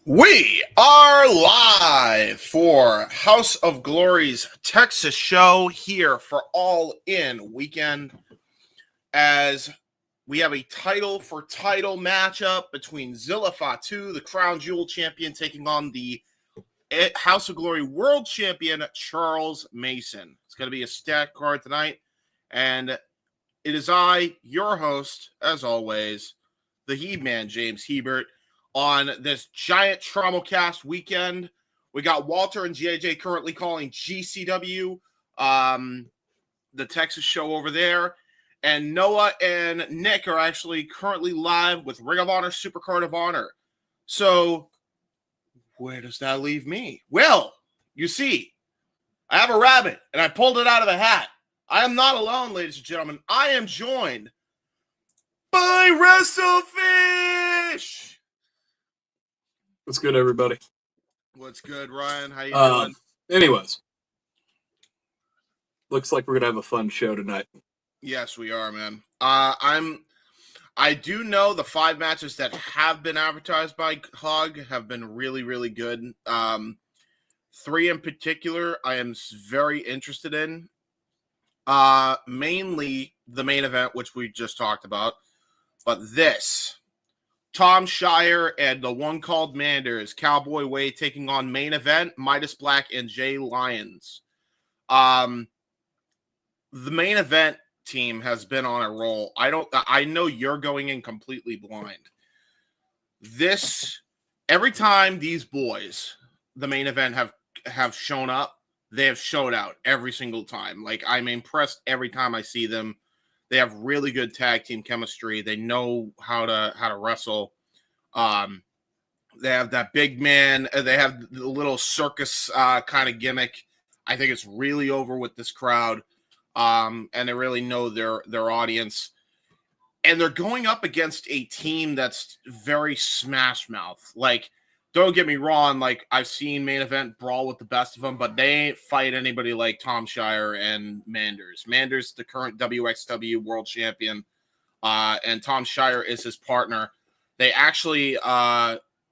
We are live for House of Glory's Texas show here for All In Weekend as we have a title for title matchup between Zilla Fatu, the Crown Jewel champion, taking on the House of Glory World Champion Charles Mason. It's going to be a stacked card tonight, and it is I, your host, as always, the Heb Man, James Hebert. On this giant TraumaCast weekend, we got Walter and JJ currently calling GCW, the Texas show over there. And Noah and Nick are actually currently live with Ring of Honor Supercard of Honor. So, where does that leave me? Well, you see, I have a rabbit, and I pulled it out of a hat. I am not alone, ladies and gentlemen. I am joined by WrestleFish. What's good, everybody? What's good, Ryan? How you doing? Anyways, looks like we're gonna have a fun show tonight. Yes, we are, man. I do know the 5 matches that have been advertised by Hog have been really, really good. 3 in particular, I am very interested in. Mainly the main event, which we just talked about, but this. Tom Shire and the one called Manders, Cowboy Way taking on main event, Midas Black and Jay Lyons. The main event team has been on a roll. I know you're going in completely blind. Every time these boys, the main event have shown up, they have showed out every single time. Like, I'm impressed every time I see them. They have really good tag team chemistry. They know how to wrestle. They have that big man. They have the little circus kind of gimmick. I think it's really over with this crowd. And they really know their audience. And they're going up against a team that's very smash mouth. Like, don't get me wrong, like, I've seen main event brawl with the best of them, but they ain't fight anybody like Tom Shire and Manders. Manders, the current WXW world champion, and Tom Shire is his partner. They actually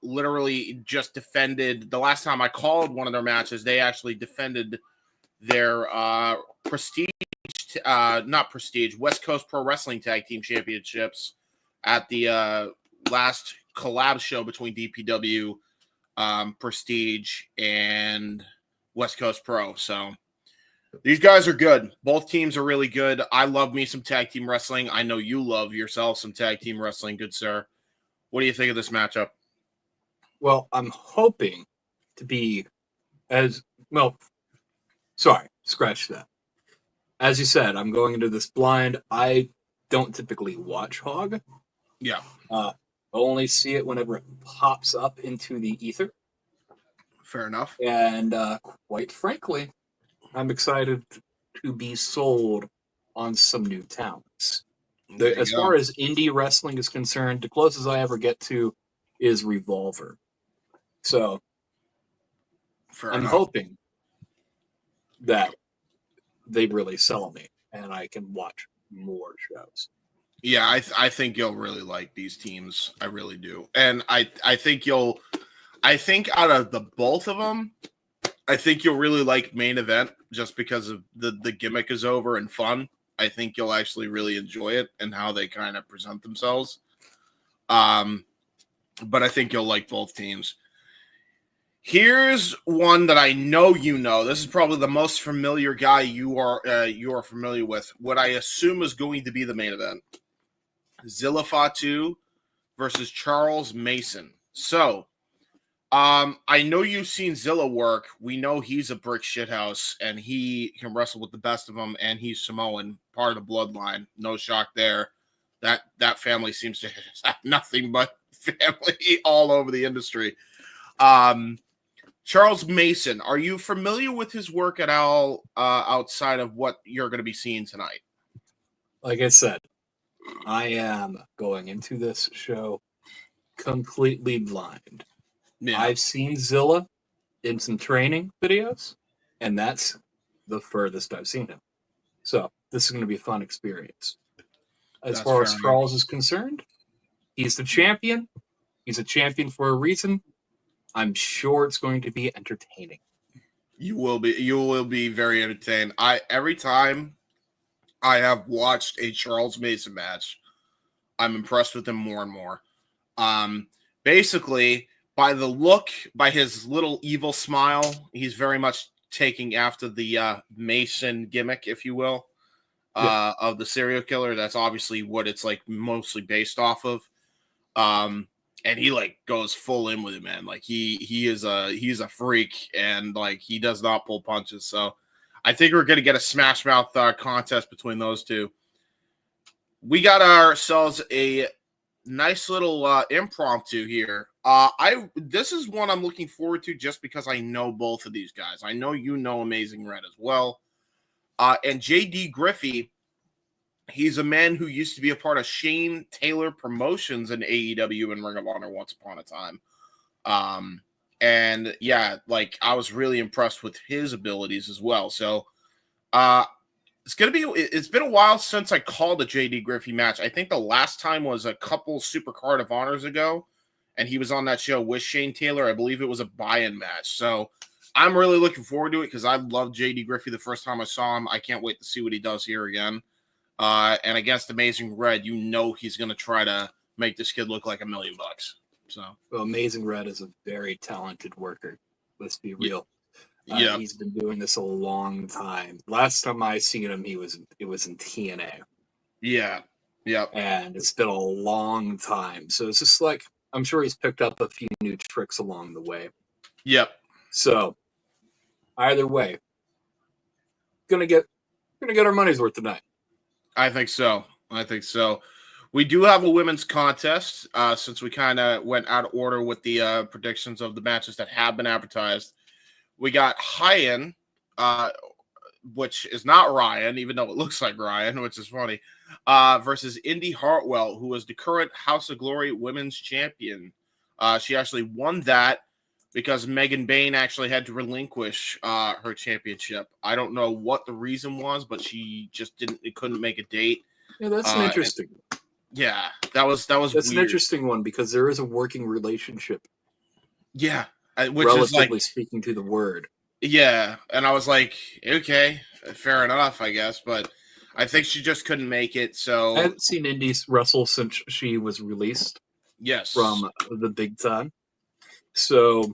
literally just defended, the last time I called one of their matches, they actually defended their West Coast Pro Wrestling Tag Team Championships at the last collab show between DPW, Prestige, and West Coast Pro. So these guys are good. Both teams are really good. I love me some tag team wrestling. I know you love yourself some tag team wrestling, good sir. What do you think of this matchup? Well, I'm hoping to be scratch that. As you said, I'm going into this blind. I don't typically watch Hog. Yeah. I only see it whenever it pops up into the ether. Fair enough. And quite frankly, I'm excited to be sold on some new talents. As far as indie wrestling is concerned, the closest I ever get to is Revolver. So I'm hoping that they really sell me and I can watch more shows. Yeah, I think you'll really like these teams. I really do. And I think out of the both of them, I think you'll really like main event just because of the gimmick is over and fun. I think you'll actually really enjoy it and how they kind of present themselves. But I think you'll like both teams. Here's one that I know you know. This is probably the most familiar guy you are familiar with. What I assume is going to be the main event. Zilla Fatu versus Charles Mason. So, I know you've seen Zilla work. We know he's a brick shithouse, and he can wrestle with the best of them, and he's Samoan, part of the bloodline. No shock there. That family seems to have nothing but family all over the industry. Charles Mason, are you familiar with his work at all outside of what you're going to be seeing tonight? Like I said, I am going into this show completely blind. Yeah. I've seen Zilla in some training videos, and that's the furthest I've seen him. So this is going to be a fun experience. As far as Charles is concerned, he's the champion. He's a champion for a reason. I'm sure it's going to be entertaining. You will be very entertained. Every time I have watched a Charles Mason match, I'm impressed with him more and more. Basically, by his little evil smile, he's very much taking after the Mason gimmick, if you will, of the serial killer. That's obviously what it's like mostly based off of. And he like goes full in with it, man. Like he's a freak, and like he does not pull punches. So I think we're gonna get a smash mouth contest between those two. We got ourselves a nice little impromptu here. This is one I'm looking forward to just because I know both of these guys. I know you know Amazing Red as well. And JD Griffey, he's a man who used to be a part of Shane Taylor Promotions in AEW and Ring of Honor once upon a time. And yeah, like I was really impressed with his abilities as well. So it's been a while since I called a JD Griffey match. I think the last time was a couple Super Card of Honors ago, and he was on that show with Shane Taylor. I believe it was a buy-in match. So I'm really looking forward to it because I loved JD Griffey the first time I saw him. I can't wait to see what he does here again. And against Amazing Red, you know he's going to try to make this kid look like $1 million. So, well, Amazing Red is a very talented worker. Let's be real. Yeah, he's been doing this a long time. Last time I seen him, it was in TNA. Yeah, and it's been a long time. So it's just like I'm sure he's picked up a few new tricks along the way. Yep. So either way, gonna get our money's worth tonight. I think so. We do have a women's contest since we kind of went out of order with the predictions of the matches that have been advertised. We got Hyan, which is not Ryan, even though it looks like Ryan, which is funny, versus Indi Hartwell, who is the current House of Glory Women's Champion. She actually won that because Megan Bain actually had to relinquish her championship. I don't know what the reason was, but she just couldn't make a date. Yeah, that's an interesting. Yeah, that was That's weird. An interesting one because there is a working relationship. Yeah, which relatively is like speaking to the word. Yeah, and I was like, okay, fair enough, I guess, but I think she just couldn't make it. So I haven't seen Indi wrestle since she was released. Yes, from the big time. So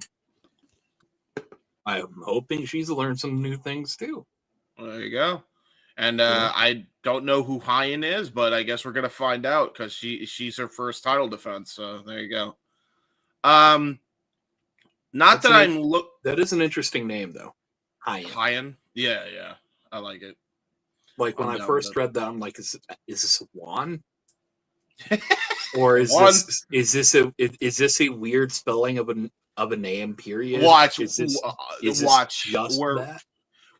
I'm hoping she's learned some new things too. Well, there you go. And I don't know who Hyan is, but I guess we're gonna find out because she's her first title defense. So there you go. That is an interesting name though. Hyan. Yeah, I like it. Like when I first read that, I'm like, is this a Juan? Or is this a weird spelling of a name? Period. Watch.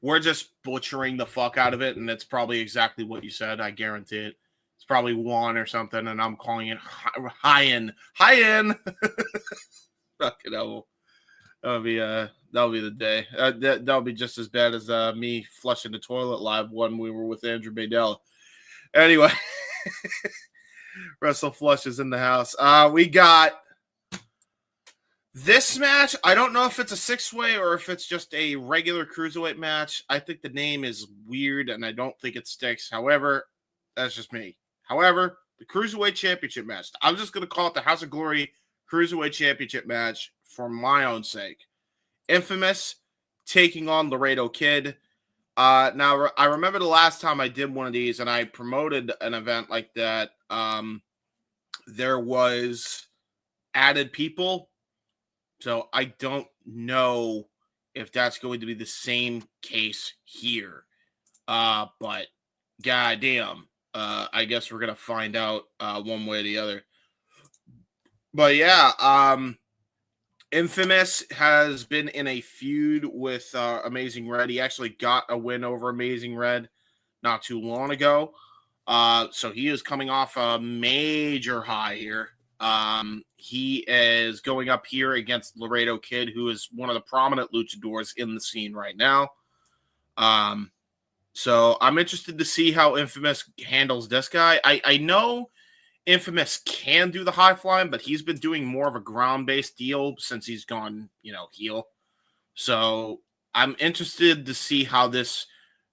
We're just butchering the fuck out of it, and it's probably exactly what you said. I guarantee it. It's probably Juan or something, and I'm calling it Hyan. Fucking hell. That'll be the day. That'll be just as bad as me flushing the toilet live when we were with Andrew Badell. Anyway. Wrestle Flush is in the house. We got this match. I don't know if it's a 6-way or if it's just a regular cruiserweight match. I think the name is weird and I don't think it sticks. However, that's just me. However, the Cruiserweight Championship match. I'm just going to call it the House of Glory Cruiserweight Championship match for my own sake. Infamous taking on Laredo Kid. Now, I remember the last time I did one of these and I promoted an event like that. There was added people. So I don't know if that's going to be the same case here. But goddamn, I guess we're going to find out one way or the other. But yeah, Infamous has been in a feud with Amazing Red. He actually got a win over Amazing Red not too long ago. So he is coming off a major high here. He is going up here against Laredo Kid, who is one of the prominent luchadors in the scene right now. So I'm interested to see how Infamous handles this guy. I know Infamous can do the high flying, but he's been doing more of a ground-based deal since he's gone, heel. So I'm interested to see how this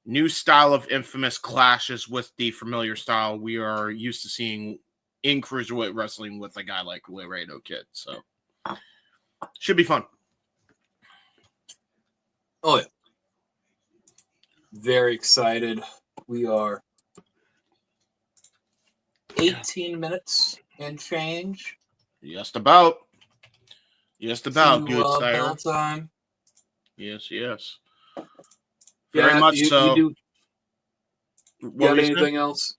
new style of Infamous clashes with the familiar style we are used to seeing in Cruiserweight wrestling with a guy like Laredo Kid. So should be fun. Oh, yeah. Very excited. We are 18 minutes and change. Just about. Just about. Good bell time. Yes. Very much so. You got anything else?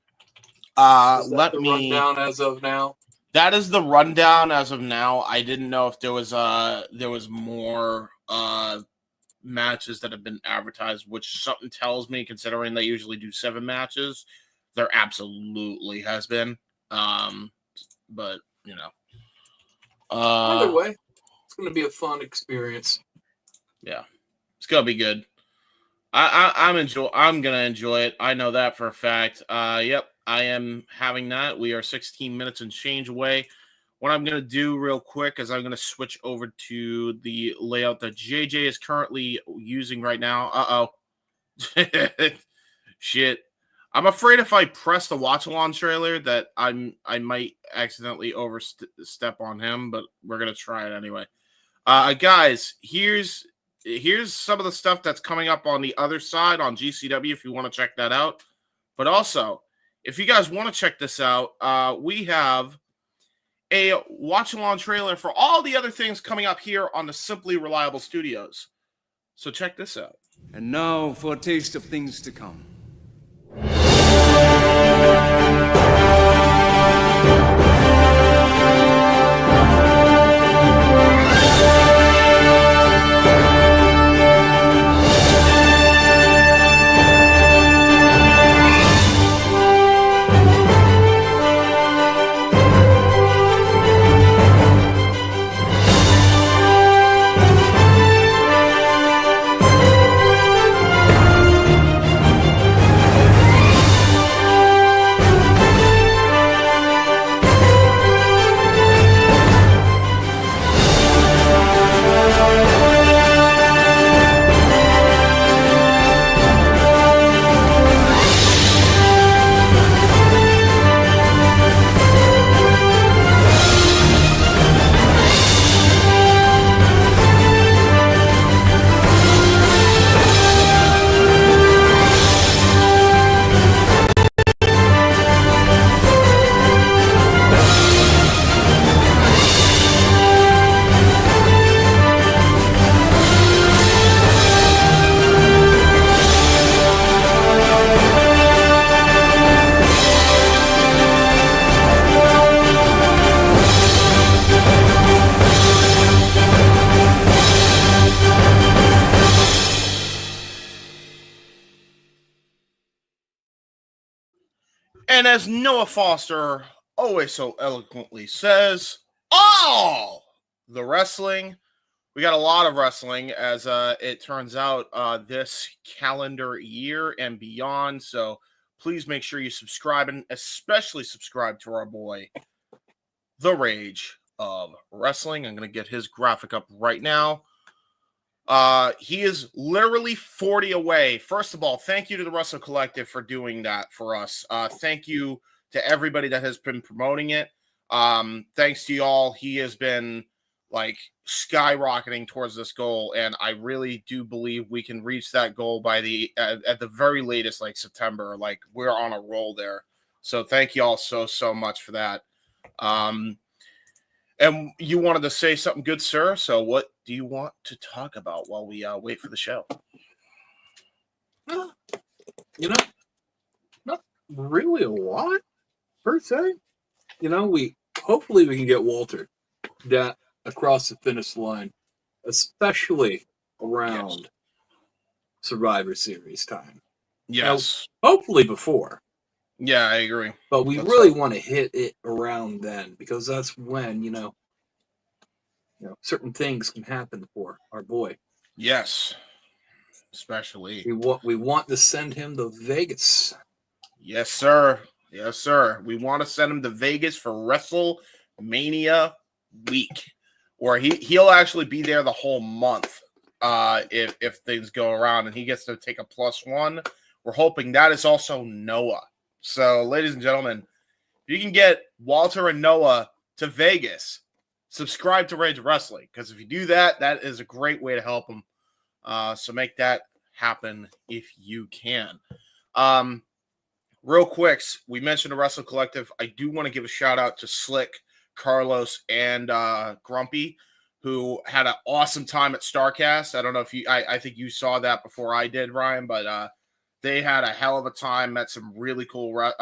Let me rundown as of now. That is the rundown as of now. I didn't know if there was more matches that have been advertised, which something tells me, considering they usually do 7 matches, there absolutely has been. But either way, it's going to be a fun experience. Yeah, it's gonna be good. I'm gonna enjoy it. I know that for a fact. Yep, I am having that. We are 16 minutes and change away. What I'm gonna do real quick is I'm gonna switch over to the layout that JJ is currently using right now. Shit. I'm afraid if I press the watch along trailer that I might accidentally overstep on him, but we're gonna try it anyway. Guys, here's some of the stuff that's coming up on the other side on GCW if you want to check that out. But also, if you guys want to check this out, we have a watch-along trailer for all the other things coming up here on the Simply Reliable Studios. So check this out. And now for a taste of things to come. And as Noah Foster always so eloquently says, all the wrestling. We got a lot of wrestling, as it turns out, this calendar year and beyond. So please make sure you subscribe, and especially subscribe to our boy, The Rage of Wrestling. I'm going to get his graphic up right now. He is literally 40 away. First of all, thank you to the Wrestle Collective for doing that for us. Thank you to everybody that has been promoting it. Thanks to y'all. He has been like skyrocketing towards this goal, and I really do believe we can reach that goal by at the very latest, like September. Like, we're on a roll there. So thank you all so much for that. And you wanted to say something good, sir. So what do you want to talk about while we wait for the show? Not really a lot per se. Hopefully we can get Walter across the finish line, especially around Survivor Series time. Yes. Now, hopefully before. Yeah, I agree. But we really want to hit it around then, because that's when, certain things can happen for our boy. Yes. Especially. We want to send him to Vegas. Yes, sir. Yes, sir. We want to send him to Vegas for WrestleMania week, or he'll actually be there the whole month. If things go around and he gets to take a +1, we're hoping that is also Noah. So, ladies and gentlemen, if you can get Walter and Noah to Vegas, subscribe to Rage Wrestling, because if you do that, that is a great way to help them. So make that happen if you can. Real quick, we mentioned the Wrestle Collective. I do want to give a shout out to Slick, Carlos, and Grumpy, who had an awesome time at StarCast. I don't know if I think you saw that before I did, Ryan, but they had a hell of a time. Met some really cool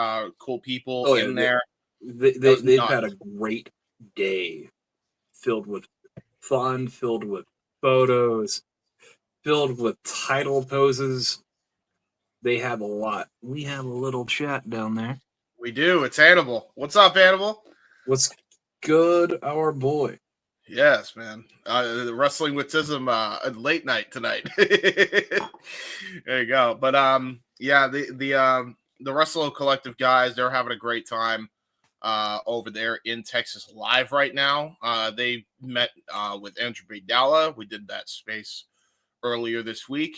people in there. They've had a great day, filled with fun, filled with photos, filled with title poses. They have a lot. We have a little chat down there. We do. It's Hannibal. What's up, Hannibal? What's good, our boy? Yes, man. The Wrestling with Tism late night tonight. There you go. But yeah, the Wrestle Collective guys, they're having a great time over there in Texas live right now. They met with Andrew Bigdala. We did that space earlier this week.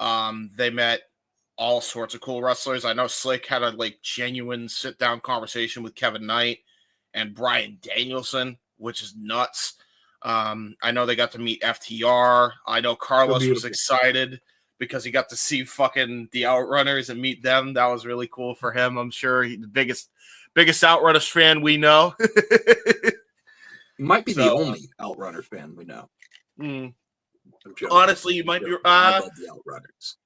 They met all sorts of cool wrestlers. I know Slick had a genuine sit down conversation with Kevin Knight and Bryan Danielson, which is nuts. I know they got to meet FTR. I know Carlos was excited because he got to see fucking the Outrunners and meet them. That was really cool for him. I'm sure he's the biggest Outrunners fan we know. He might be the only Outrunner fan we know. Honestly, you might be. I love the Outrunners.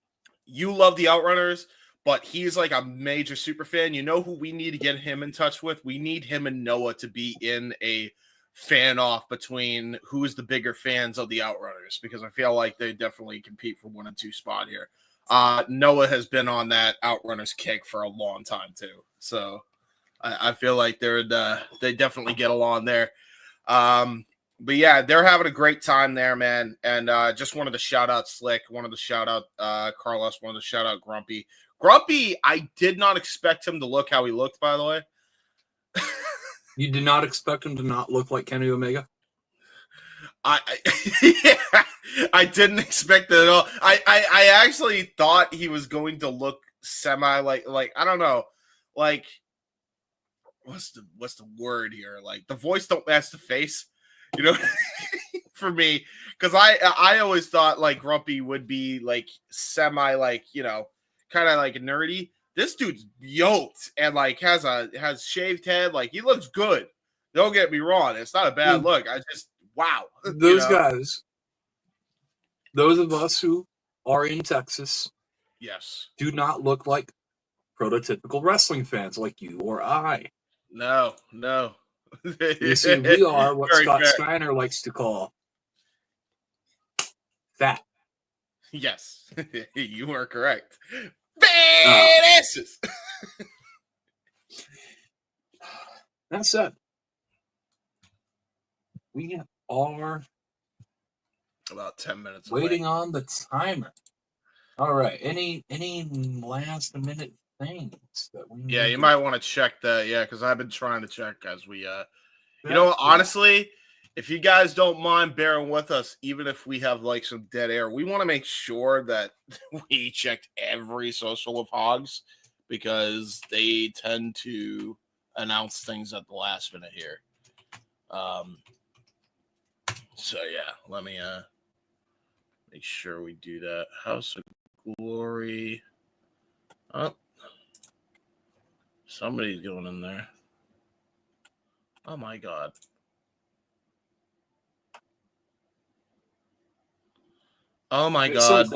You love the Outrunners, but he's like a major super fan. You know who we need to get him in touch with? We need him and Noah to be in a fan off between who's the bigger fans of the Outrunners, because I feel like they definitely compete for 1 and 2 spot here. Noah has been on that Outrunners kick for a long time too, so I feel like they definitely get along there. But yeah, they're having a great time there, man. And just wanted to shout out Slick, wanted to shout out Carlos, wanted to shout out Grumpy. Grumpy, I did not expect him to look how he looked, by the way. You did not expect him to not look like Kenny Omega? Yeah, I didn't expect it at all. I actually thought he was going to look semi like I don't know, like what's the word here? Like the voice don't match the face. You know, for me, because I always thought like Grumpy would be like semi kind of like nerdy. This dude's yoked and like has shaved head. Like he looks good. Don't get me wrong, it's not a bad look. I just wow. Those guys, those of us who are in Texas, yes, do not look like prototypical wrestling fans like you or I. No. You see, we are what Scott Steiner likes to call fat. Yes, you are correct. Badasses. That said, we are about 10 minutes waiting away. on the timer. All right. Any last minute things that we? Yeah, you might want to check that. Yeah, because I've been trying to check as we. You know, honestly, if you guys don't mind bearing with us, even if we have like some dead air, we want to make sure that we checked every social of Hogs, because they tend to announce things at the last minute here. So yeah, let me make sure we do that. House of Glory. Oh, somebody's going in there. Oh my God. Oh my God.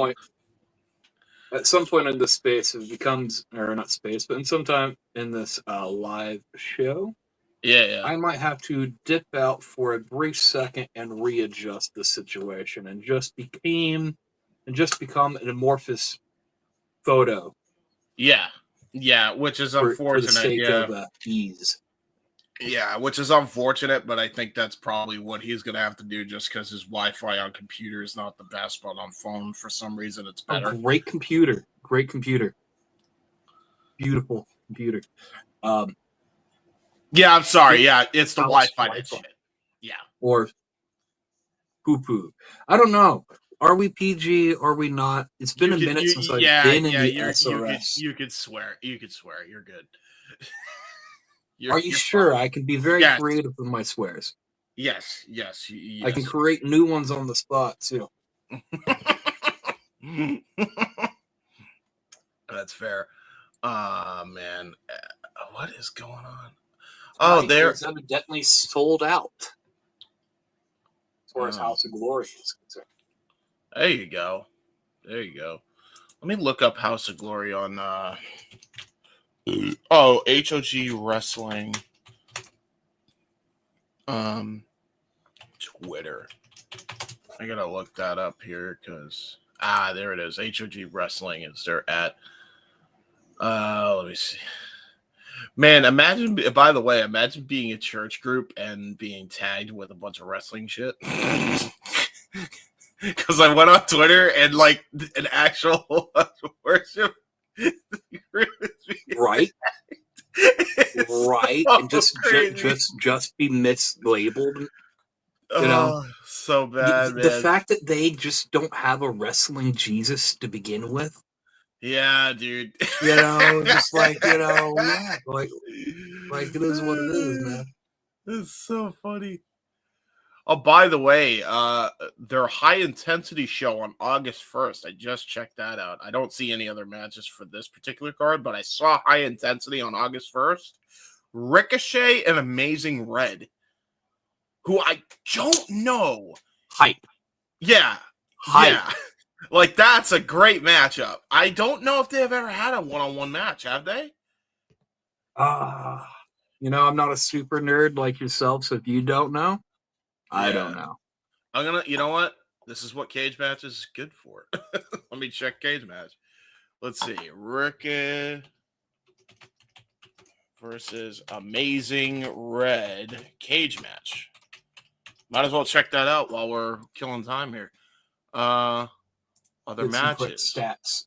At some point in this space, it becomes, or not space, but in some time in this live show, yeah, I might have to dip out for a brief second and readjust the situation, and just become an amorphous photo. Yeah, which is unfortunate. For the sake of ease. Yeah, which is unfortunate, but I think that's probably what he's going to have to do, just because his Wi-Fi on computer is not the best, but on phone, for some reason, it's better. Great computer. Beautiful computer. Yeah, I'm sorry. Yeah, it's the Wi-Fi. That shit. Yeah. Or poo-poo. I don't know. Are we PG? Are we not? It's been a minute since I've been in the SRS. You could swear. You could swear. You're good. Are you sure? Fine. I can be very creative with my swears. Yes. I can create new ones on the spot, too. That's fair. Man. What is going on? It's evidently sold out. As far as House of Glory is concerned. There you go. Let me look up House of Glory on HOG Wrestling. Twitter. I gotta look that up here because there it is. HOG Wrestling is there at let me see. Man, imagine being a church group and being tagged with a bunch of wrestling shit. Because I went on Twitter and like an actual worship group right, so and just be mislabeled. You know, so bad. The fact that they just don't have a wrestling Jesus to begin with. Yeah, dude. Just like yeah, like it is what it is, man. It's so funny. Oh, by the way, their high intensity show on August 1st. I just checked that out. I don't see any other matches for this particular card, but I saw high intensity on August 1st. Ricochet and Amazing Red, who I don't know. Hype. Yeah. Hype. Yeah. Like, that's a great matchup. I don't know if they've ever had a one-on-one match, have they? I'm not a super nerd like yourself, so if you don't know, I don't know. You know what? This is what cage match is good for. Let me check cage match. Let's see. Ricochet versus Amazing Red cage match. Might as well check that out while we're killing time here. Other matches. Stats.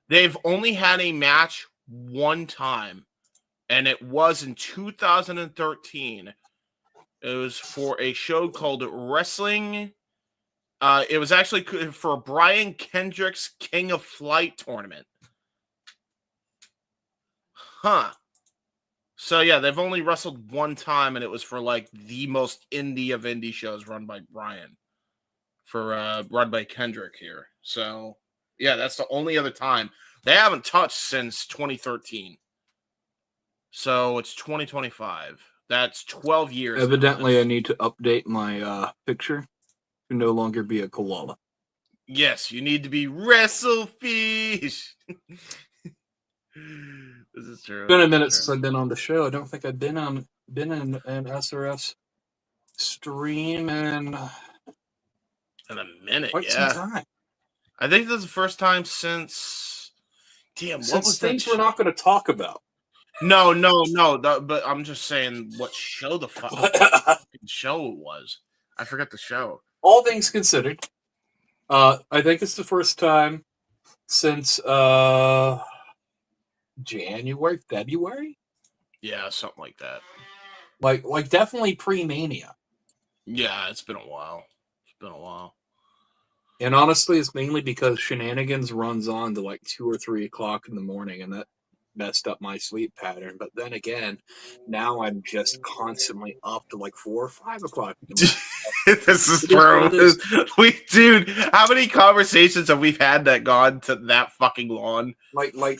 They've only had a match one time, and it was in 2013. It was for a show called Wrestling. It was actually for Brian Kendrick's King of Flight tournament. Huh. So, yeah, they've only wrestled one time, and it was for, like, the most indie of indie shows run by Brian. Run by Kendrick here. So, yeah, that's the only other time. They haven't touched since 2013. So, it's 2025. That's 12 years. Evidently, I need to update my picture to no longer be a koala. Yes, you need to be WrestleFish. This is true. It's been a minute since I've been on the show. I don't think I've been in an SRS stream in a minute. Quite some time. I think this is the first time since. Damn, what was things that we're not going to talk about. No. But I'm just saying what show the fucking show it was. I forgot the show. All things considered, I think it's the first time since January, February. Yeah, something like that. Like definitely pre-Mania. Yeah, it's been a while. And honestly, it's mainly because Shenanigans runs on to like 2 or 3 o'clock in the morning, and that messed up my sleep pattern. But then again, now I'm just constantly up to like 4 or 5 o'clock in the morning. This is true. Dude, how many conversations have we had that gone to that fucking long? Like when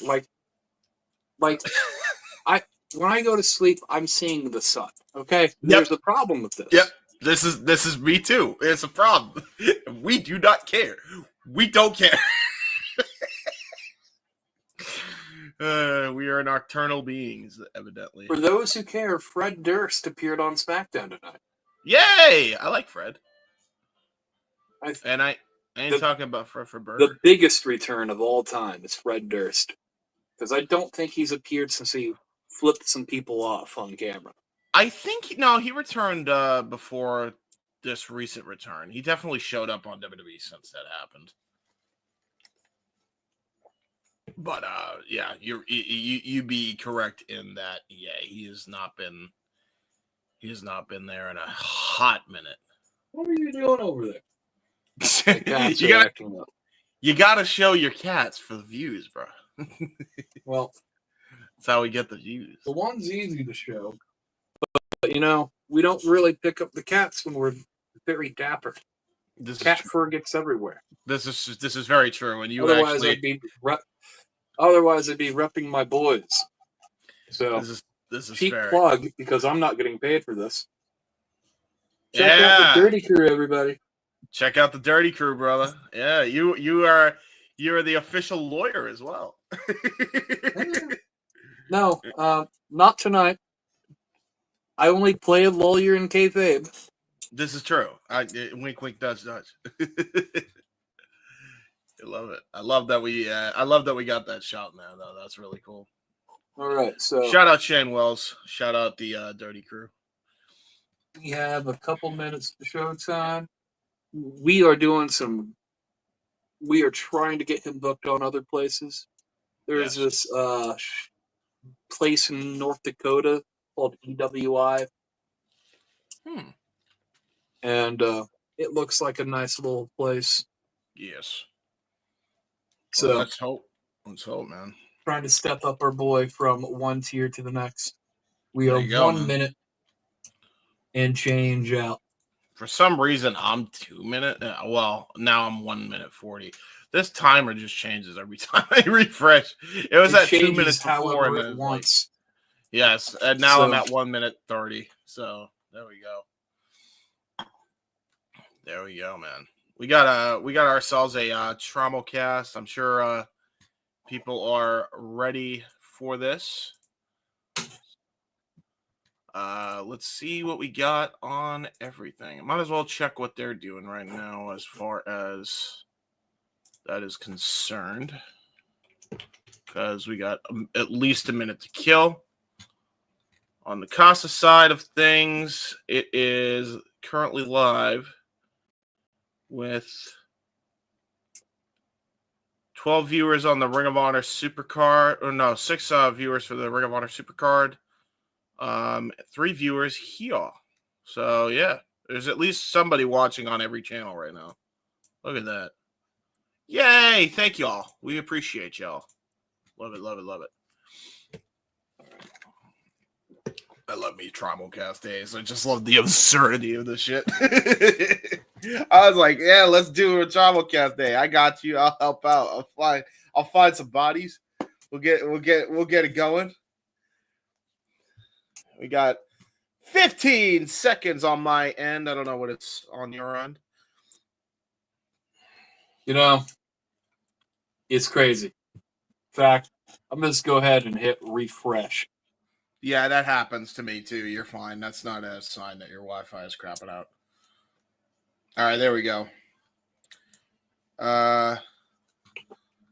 I go to sleep, I'm seeing the sun. Okay, There's a problem with this. Yep. This is me too. It's a problem. We do not care. We don't care. We are nocturnal beings, evidently. For those who care, Fred Durst appeared on SmackDown tonight. Yay! I like Fred. I ain't talking about Fred for Burger. The biggest return of all time is Fred Durst. Because I don't think he's appeared since he flipped some people off on camera. I think he returned before this recent return. He definitely showed up on WWE since that happened. But yeah, you be correct in that. Yeah, he has not been there in a hot minute. What are you doing over there? The cats you are gotta acting up. you gotta show your cats for the views, bro. Well, that's how we get the views. the one's easy to show, but we don't really pick up the cats when we're very dapper. Cat fur gets everywhere. This is very true. And you Otherwise, actually I'd be repping my boys. So this is cheap fair. plug because I'm not getting paid for this. Check Yeah. out the Dirty Crew, everybody. Check out the Dirty Crew, brother. Yeah, you are the official lawyer as well. No, not tonight. I only play a lawyer in kayfabe. This is true. Wink, wink, nudge, nudge. I love it. I love that we got that shot, man. Though that's really cool. All right, so shout out Shane Wells. Shout out the Dirty Crew. We have a couple minutes to showtime. We are trying to get him booked on other places. There's this place in North Dakota called EWI. And it looks like a nice little place. Yes. So well, let's hope, man. Trying to step up our boy from one tier to the next. We There are you go, 1 man. minute and change out. For some reason, I'm 2 minutes. Well, now I'm 1 minute 40. This timer just changes every time I refresh. It was at 2 minutes before, and then once. Yes, and now I'm at 1 minute 30. So there we go. There we go, man. We got ourselves a trauma cast. I'm sure people are ready for this. Let's see what we got on everything. Might as well check what they're doing right now as far as that is concerned, because we got at least a minute to kill. On the Casa side of things, it is currently live with 12 viewers on the Ring of Honor Supercard, or no, 6 viewers for the Ring of Honor Supercard. 3 viewers here. So yeah, there's at least somebody watching on every channel right now. Look at that. Yay! Thank y'all. We appreciate y'all. Love it, love it, love it. I love me Trimulcast days. I just love the absurdity of the shit. I was like, yeah, let's do a Trimulcast day. I got you. I'll help out. I'll find some bodies. We'll get it going. We got 15 seconds on my end. I don't know what it's on your end. It's crazy. In fact, I'm going to just go ahead and hit refresh. Yeah, that happens to me too. You're fine. That's not a sign that your Wi-Fi is crapping out. All right, there we go.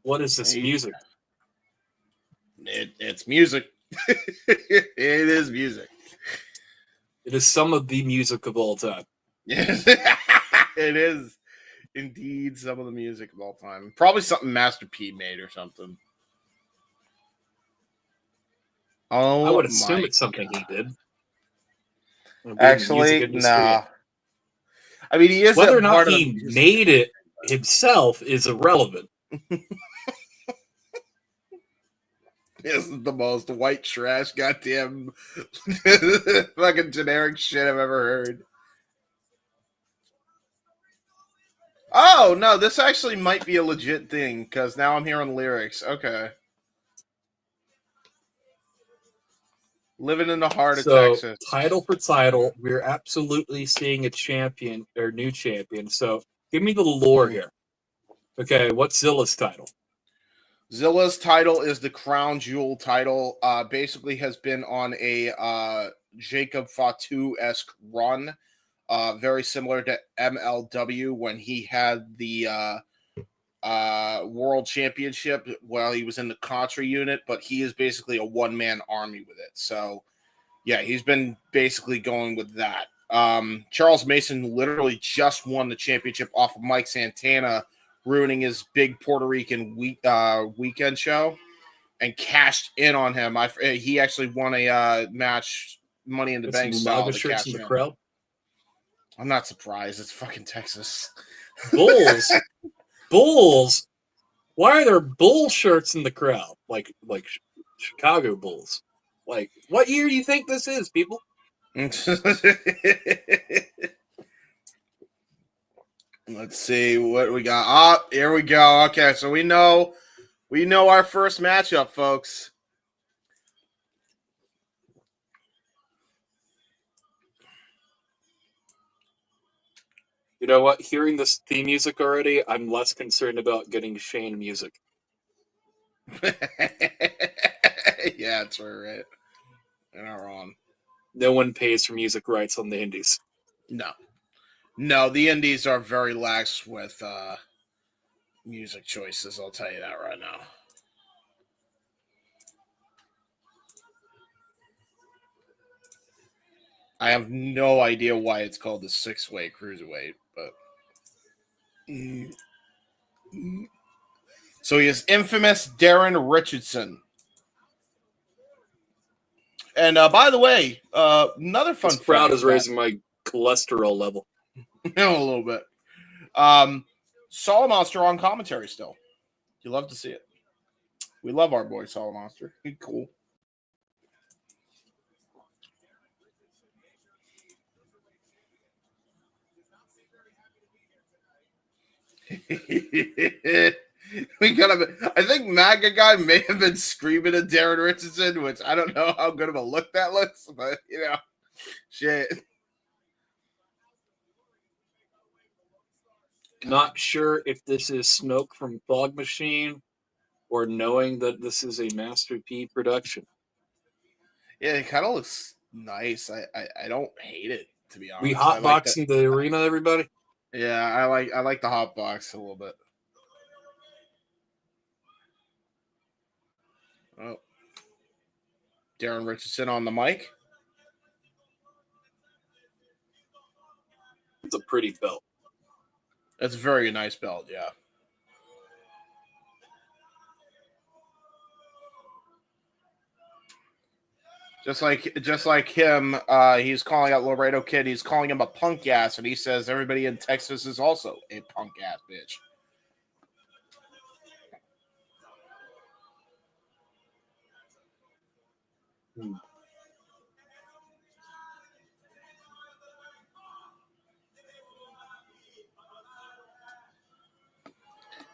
What is this music? It's music. It is music. It is some of the music of all time. Yes, it is indeed some of the music of all time. Probably something Master P made or something. Oh, I would assume it's something he did. Actually, no. I mean, he is whether or not he made it himself is irrelevant. This is the most white trash, goddamn fucking generic shit I've ever heard. Oh, no, this actually might be a legit thing, because now I'm hearing lyrics. Okay. Living in the heart of Texas. Title for title, we're absolutely seeing a champion, or new champion. So, give me the lore here. Okay, what's Zilla's title? Zilla's title is the Crown Jewel title. Basically has been on a Jacob Fatu-esque run. Very similar to MLW when he had the World Championship while he was in the Contra unit, but he is basically a one-man army with it. So, yeah, he's been basically going with that. Charles Mason literally just won the championship off of Mike Santana ruining his big Puerto Rican weekend show, and cashed in on him. He actually won a match, Money in the Bank style. MAGA shirts in the crowd. I'm not surprised. It's fucking Texas. Bulls. Why are there bull shirts in the crowd? Like Chicago Bulls. Like, what year do you think this is, people? Let's see what we got. Ah, here we go. Okay, so we know our first matchup, folks. You know what? Hearing this theme music already, I'm less concerned about getting Shane music. Yeah, it's right. You're not wrong. No one pays for music rights on the Indies. No, the Indies are very lax with music choices. I'll tell you that right now. I have no idea why it's called the 6-way Cruiserweight, but so he is infamous Daron Richardson. And by the way, another fun fact. This crowd is raising my cholesterol level. A little bit. Monster on commentary still. You love to see it. We love our boy Monster. He's cool. I think MAGA guy may have been screaming at Daron Richardson, which I don't know how good of a look that looks, but shit. Not sure if this is smoke from Fog Machine or knowing that this is a Master P production. Yeah, it kind of looks nice. I don't hate it, to be honest. We hotboxing the arena, everybody? Yeah, I like the hotbox a little bit. Oh, Daron Richardson on the mic. It's a pretty belt. That's a very nice belt, yeah. Just like him, he's calling out Laredo Kid. He's calling him a punk ass, and he says everybody in Texas is also a punk ass bitch.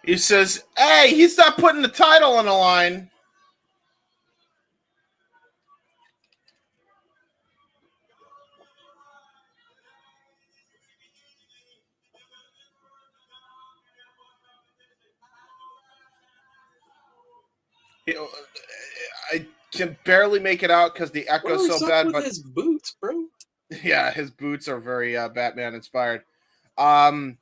He says, "Hey, he's not putting the title on the line." I can barely make it out because the echo's so bad. But his boots, bro. Yeah, his boots are very Batman inspired. I'm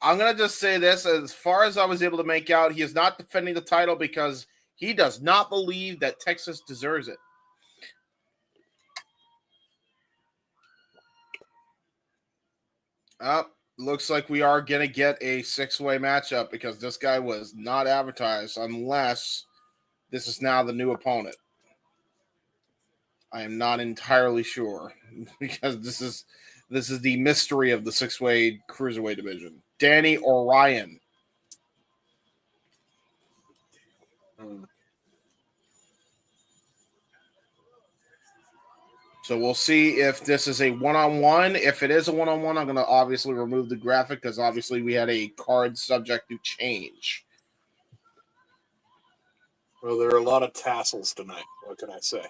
gonna just say this: as far as I was able to make out, he is not defending the title because he does not believe that Texas deserves it. Looks like we are going to get a 6-way matchup because this guy was not advertised unless this is now the new opponent. I am not entirely sure because this is the mystery of the 6-way Cruiserweight division. Danny or Ryan? So we'll see if this is a one-on-one. If it is a one-on-one, I'm going to obviously remove the graphic because obviously we had a card subject to change. Well, there are a lot of tassels tonight. What can I say?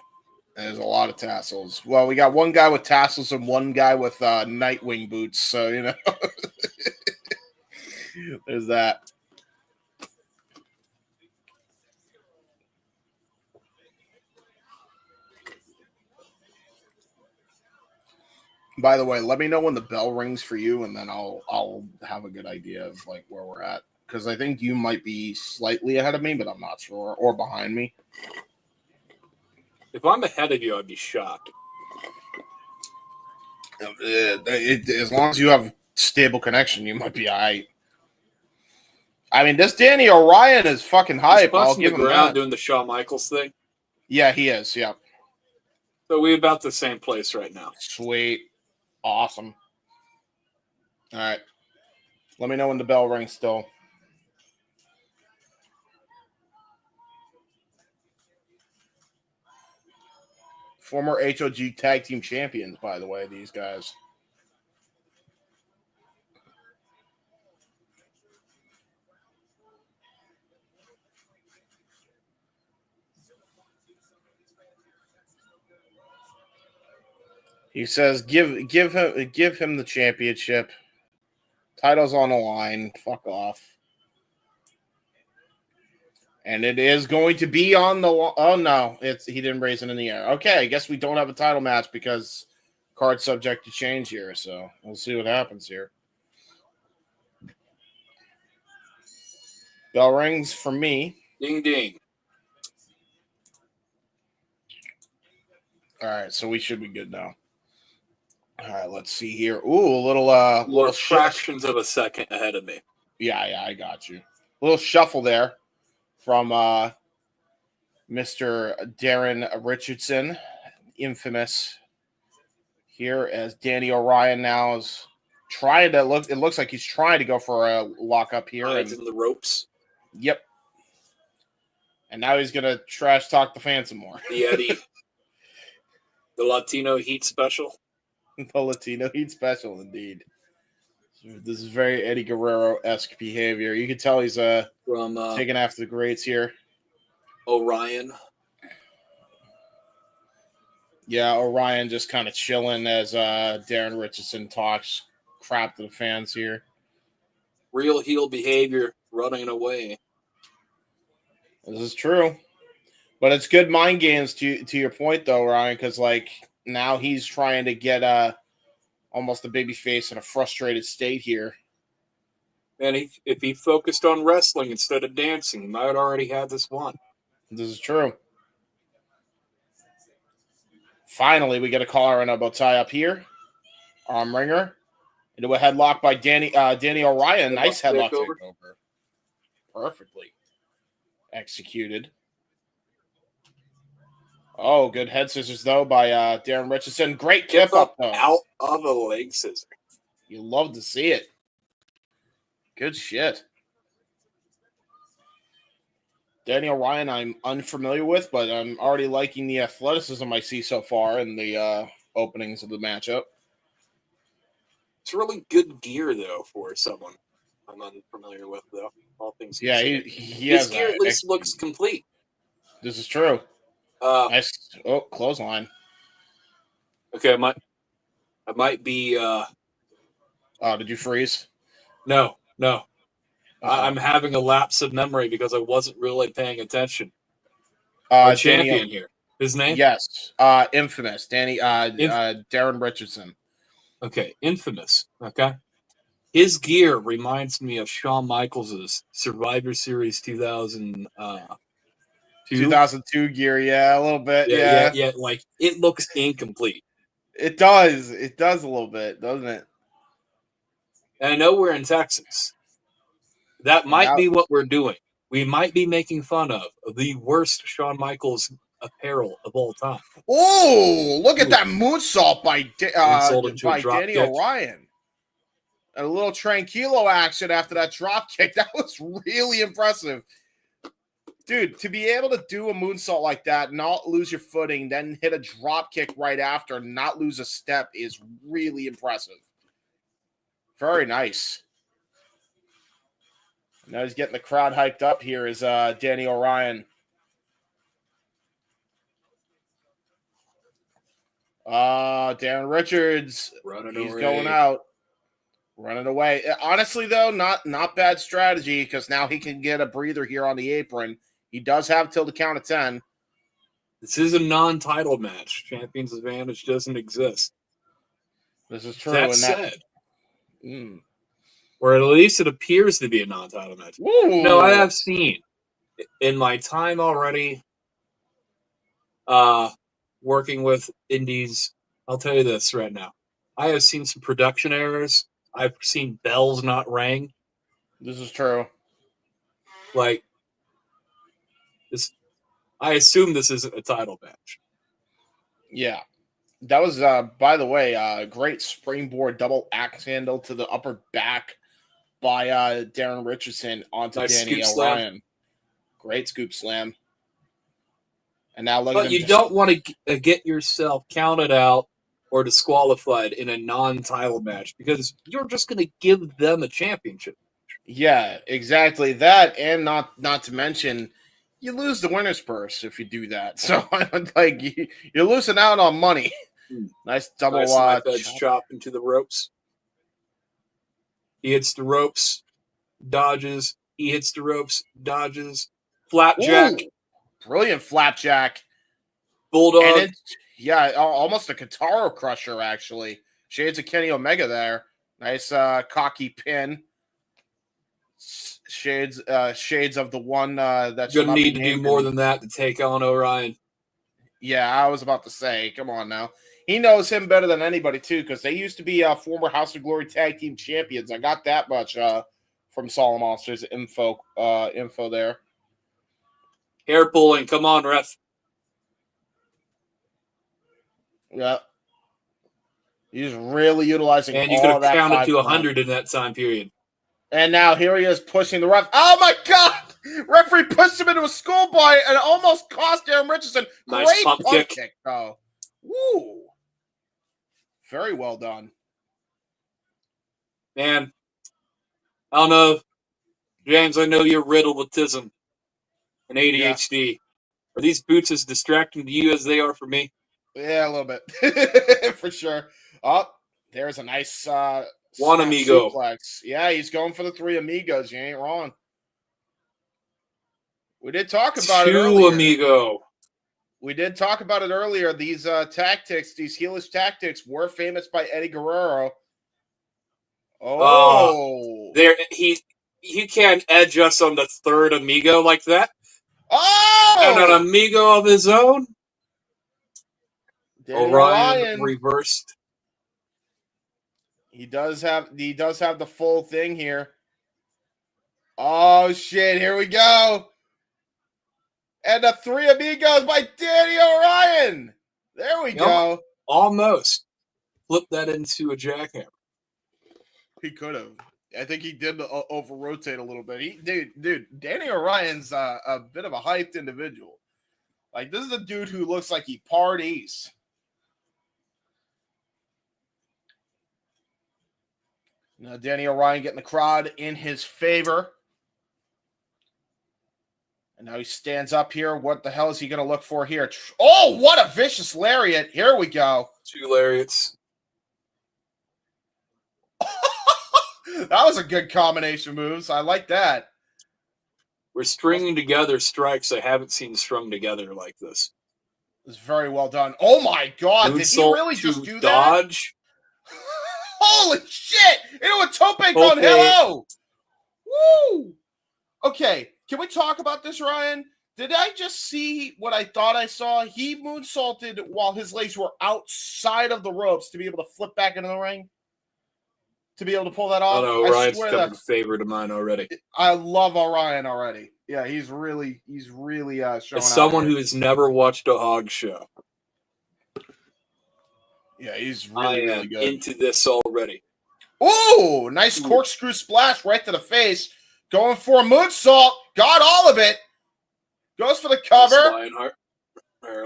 There's a lot of tassels. Well, we got one guy with tassels and one guy with Nightwing boots. So, there's that. By the way, let me know when the bell rings for you, and then I'll have a good idea of like where we're at. Because I think you might be slightly ahead of me, but I'm not sure, or behind me. If I'm ahead of you, I'd be shocked. As long as you have stable connection, you might be all right. I mean, this Danny O'Ryan is fucking hype. He's I'll punching the give him ground that. doing the Shawn Michaels thing. Yeah, he is. Yeah. So we're about the same place right now. Sweet. Awesome. All right. Let me know when the bell rings still. Former HOG tag team champions, by the way, these guys. He says, "Give him the championship. Title's on the line. Fuck off." And it is going to be on the. Oh no, he didn't raise it in the air. Okay, I guess we don't have a title match because card's subject to change here. So we'll see what happens here. Bell rings for me. Ding ding. All right, so we should be good now. All right, let's see here. Ooh, a little fractions of a second ahead of me. Yeah, I got you. A little shuffle there from Mr. Daron Richardson, infamous here, as Danny O'Ryan now is trying to look. It looks like he's trying to go for a lockup here. Hides in the ropes. Yep. And now he's gonna trash talk the fans some more. The Eddie, the Latino Heat special. The Latino Heat special, indeed. This is very Eddie Guerrero-esque behavior. You can tell he's from taking after the greats here. Orion. Yeah, Orion just kind of chilling as Daron Richardson talks crap to the fans here. Real heel behavior, running away. This is true. But it's good mind games to your point, though, Ryan, because, like, now he's trying to get almost a baby face in a frustrated state here. And if he focused on wrestling instead of dancing, he might already have this won. This is true. Finally, we get a collar and elbow tie up here. Arm ringer. Into a headlock by Danny O'Ryan. Nice headlock takeover. Perfectly executed. Oh, good head scissors, though, by Daron Richardson. Great tip up, though. Out of a leg scissor. You love to see it. Good shit. Danny O'Ryan, I'm unfamiliar with, but I'm already liking the athleticism I see so far in the openings of the matchup. It's really good gear, though, for someone I'm unfamiliar with, though. All things considered. His gear at least looks complete. This is true. Nice. Oh, clothesline. Okay, I might be. Oh, did you freeze? No. I'm having a lapse of memory because I wasn't really paying attention. Our champion here. His name? Yes. Infamous. Daron Richardson. Okay, infamous. Okay. His gear reminds me of Shawn Michaels' Survivor Series 2002 gear, yeah, a little bit. Yeah. Like, it looks incomplete. It does. It does a little bit, doesn't it? And I know we're in Texas. That might be what we're doing. We might be making fun of the worst Shawn Michaels apparel of all time. Oh, look at that moonsault by Danny O'Ryan. A little tranquilo action after that drop kick. That was really impressive. Dude, to be able to do a moonsault like that, not lose your footing, then hit a drop kick right after, not lose a step is really impressive. Very nice. Now he's getting the crowd hyped up here is Danny O'Ryan. Daron Richards. He's going out. Running away. Honestly, though, not bad strategy because now he can get a breather here on the apron. He does have till the count of 10. This is a non-title match. Champion's advantage doesn't exist. This is true. That said, or at least it appears to be a non-title match. Ooh. No, I have seen in my time already working with indies. I'll tell you this right now. I have seen some production errors. I've seen bells not ring. This is true. Like, this, I assume this isn't a title match. Yeah. That was, by the way, a great springboard double axe handle to the upper back by Daron Richardson onto Nice Danny scoop slam. O'Ryan. Great scoop slam. And now look at But him. you don't want to get yourself counted out or disqualified in a non-title match because you're just going to give them a championship. Yeah, exactly. That, and not to mention, you lose the winner's purse if you do that. So, like, you're losing out on money. Nice double Nice chop into the ropes. He hits the ropes, dodges. He hits the ropes, dodges. Flapjack. Ooh, brilliant flapjack. Bulldog. And yeah, almost a Kataro crusher, actually. Shades of Kenny Omega there. Nice cocky pin. Shades of the one that you're gonna need to do more than that to take on Orion. Yeah, I was about to say, come on now. He knows him better than anybody too, because they used to be former House of Glory tag team champions. I got that much from Solid Monsters info there. Hair pulling, come on, ref. Yeah, he's really utilizing. And you could have counted to 100 in that time period. And now here he is pushing the ref. Oh my God! Referee pushed him into a schoolboy and almost cost Daron Richardson. Nice Great pump kick, though. Woo! Very well done. Man, I don't know, James. I know you're riddled with tism and ADHD. Yeah. Are these boots as distracting to you as they are for me? Yeah, a little bit, for sure. Oh, there's a nice one amigo. Suplex. Yeah, he's going for the 3 amigos. You ain't wrong. We did talk about it earlier. 2 amigo. We did talk about it earlier. These tactics, these heelish tactics, were famous by Eddie Guerrero. Oh, there he can't edge us on the 3rd amigo like that. Oh, and an amigo of his own. Orion reversed. He does have the full thing here. Oh shit! Here we go. And the 3 amigos by Danny Orion. There we go. Almost flip that into a jackhammer. He could have. I think he did over rotate a little bit. Dude, Danny Orion's a bit of a hyped individual. Like, this is a dude who looks like he parties. Now Danny Orion getting the crowd in his favor. And now he stands up here. What the hell is he going to look for here? Oh, what a vicious lariat. Here we go. 2 lariats. That was a good combination of moves. I like that. We're stringing together strikes I haven't seen strung together like this. It's very well done. Oh, my God. Did he really just do dodge? That? Holy shit. Into a tope con hello. Woo. Okay. Can we talk about this, Ryan? Did I just see what I thought I saw? He moonsaulted while his legs were outside of the ropes to be able to flip back into the ring. To be able to pull that off. Oh no, Ryan's becoming a favorite of mine already. I love Orion already. Yeah, he's really showing as someone who has never watched a hog show. Yeah, he's really good. Into this already. Oh, nice corkscrew splash right to the face. Going for a moonsault. Got all of it. Goes for the cover.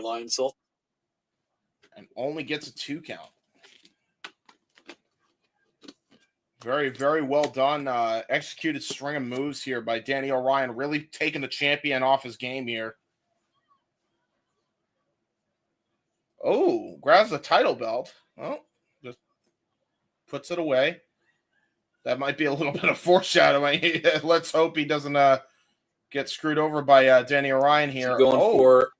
Lion salt. And only gets a 2 count. Very, very well done. Executed string of moves here by Danny Orion. Really taking the champion off his game here. Oh, grabs the title belt. Oh, just puts it away. That might be a little bit of foreshadowing. Let's hope he doesn't get screwed over by Danny Orion here. Going for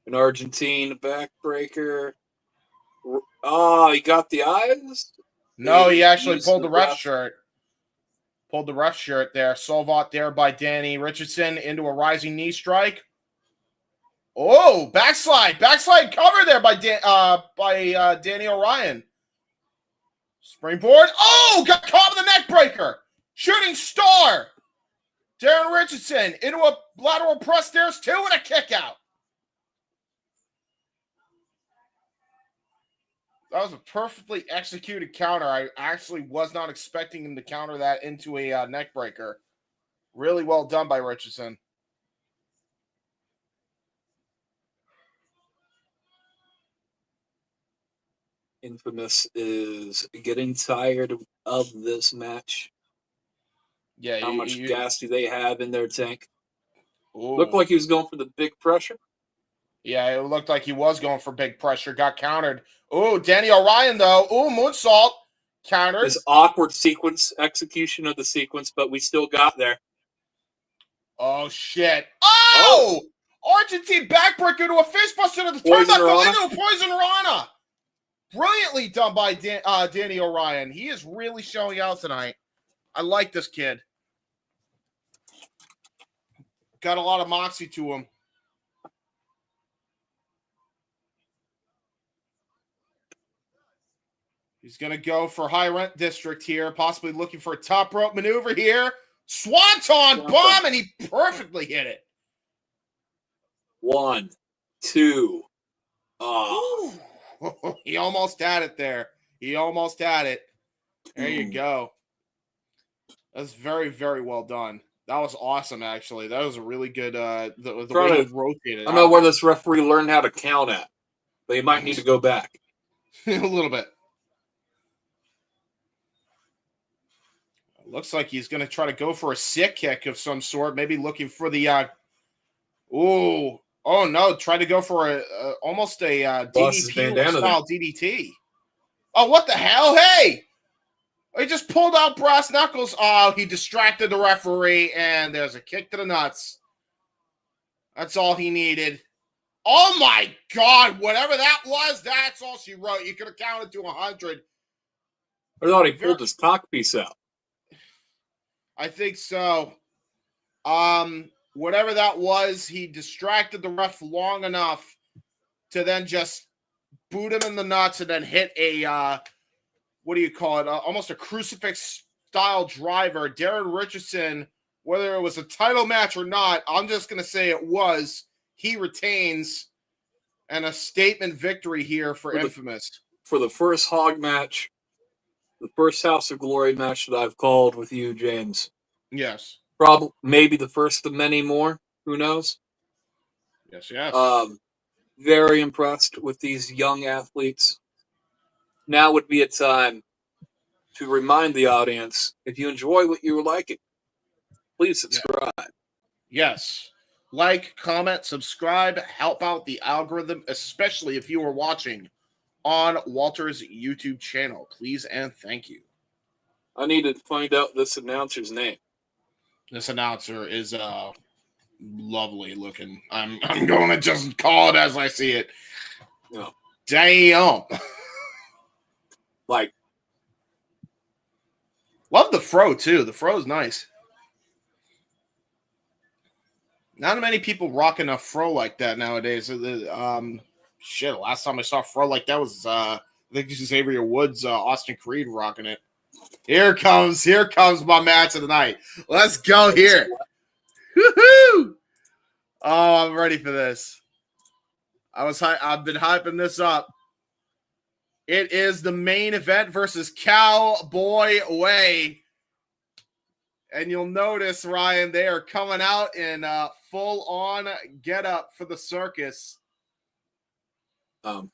an Argentine backbreaker. Oh, he got the eyes? No, he actually pulled the ref shirt. Pulled the ref shirt there. Solvat there by Danny Richardson into a rising knee strike. Oh, backslide. Backslide cover there by Danny Orion. Springboard. Oh, got caught with the neck breaker. Shooting star. Daron Richardson into a lateral press. There's 2 and a kick out. That was a perfectly executed counter. I actually was not expecting him to counter that into a neck breaker. Really well done by Richardson. Infamous is getting tired of this match. Yeah, How much gas do they have in their tank? Ooh. Looked like he was going for the big pressure. Yeah, it looked like he was going for big pressure. Got countered. Ooh, Danny O'Ryan, though. Ooh, moonsault. Countered. This awkward execution of the sequence, but we still got there. Oh, shit. Oh! Argentine backbreaker into a fistbuster to the turnbuckle into a poison rana. Brilliantly done by Danny O'Ryan. He is really showing out tonight. I like this kid. Got a lot of moxie to him. He's going to go for high rent district here, possibly looking for a top rope maneuver here. Swanton bomb, and he perfectly hit it. 1, 2. He almost had it there. He almost had it. There you go. That's very, very well done. That was awesome, actually. That was a really good the way he rotated. I don't know where this referee learned how to count at, but he might need to go back. A little bit. Looks like he's going to try to go for a sick kick of some sort, maybe looking for the oh no, try to go for almost a DDP style DDT. Oh, what the hell? Hey! He just pulled out brass knuckles. Oh, he distracted the referee, and there's a kick to the nuts. That's all he needed. Oh my God, whatever that was, that's all she wrote. You could have counted to 100. I thought he pulled his cock piece out. I think so. Whatever that was, he distracted the ref long enough to then just boot him in the nuts and then hit a, what do you call it? Almost a crucifix style driver. Daron Richardson, whether it was a title match or not, I'm just going to say it was. He retains, and a statement victory here for Infamous. For the first hog match, the first House of Glory match that I've called with you, James. Yes. Probably, maybe the first of many more. Who knows? Yes, yes. Very impressed with these young athletes. Now would be a time to remind the audience, if you enjoy what you were liking, please subscribe. Yes. Like, comment, subscribe, help out the algorithm, especially if you are watching on Walter's YouTube channel. Please and thank you. I need to find out this announcer's name. This announcer is lovely looking. I'm going to just call it as I see it. No. Damn. Like, love the fro too. The fro is nice. Not many people rocking a fro like that nowadays. Shit, last time I saw a fro like that was I think this is Xavier Woods, Austin Creed rocking it. Here comes my match of the night. Let's go here. Woohoo! Oh, I'm ready for this. I've been hyping this up. It is the main event versus Cowboy Way. And you'll notice, Ryan, they are coming out in full-on get-up for the circus. I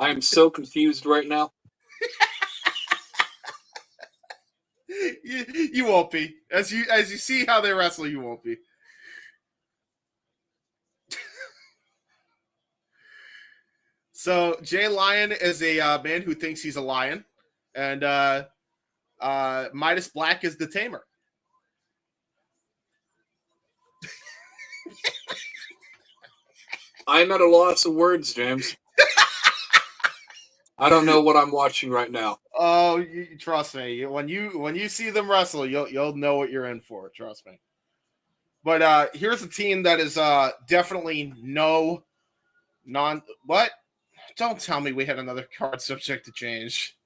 am so confused right now. You won't be. As you see how they wrestle, you won't be. So Jay Lion is a man who thinks he's a lion, and Midas Black is the tamer. I'm at a loss of words, James. I don't know what I'm watching right now. Oh, trust me. When you see them wrestle, you'll know what you're in for. Trust me. But here's a team that is definitely what? Don't tell me we had another card subject to change.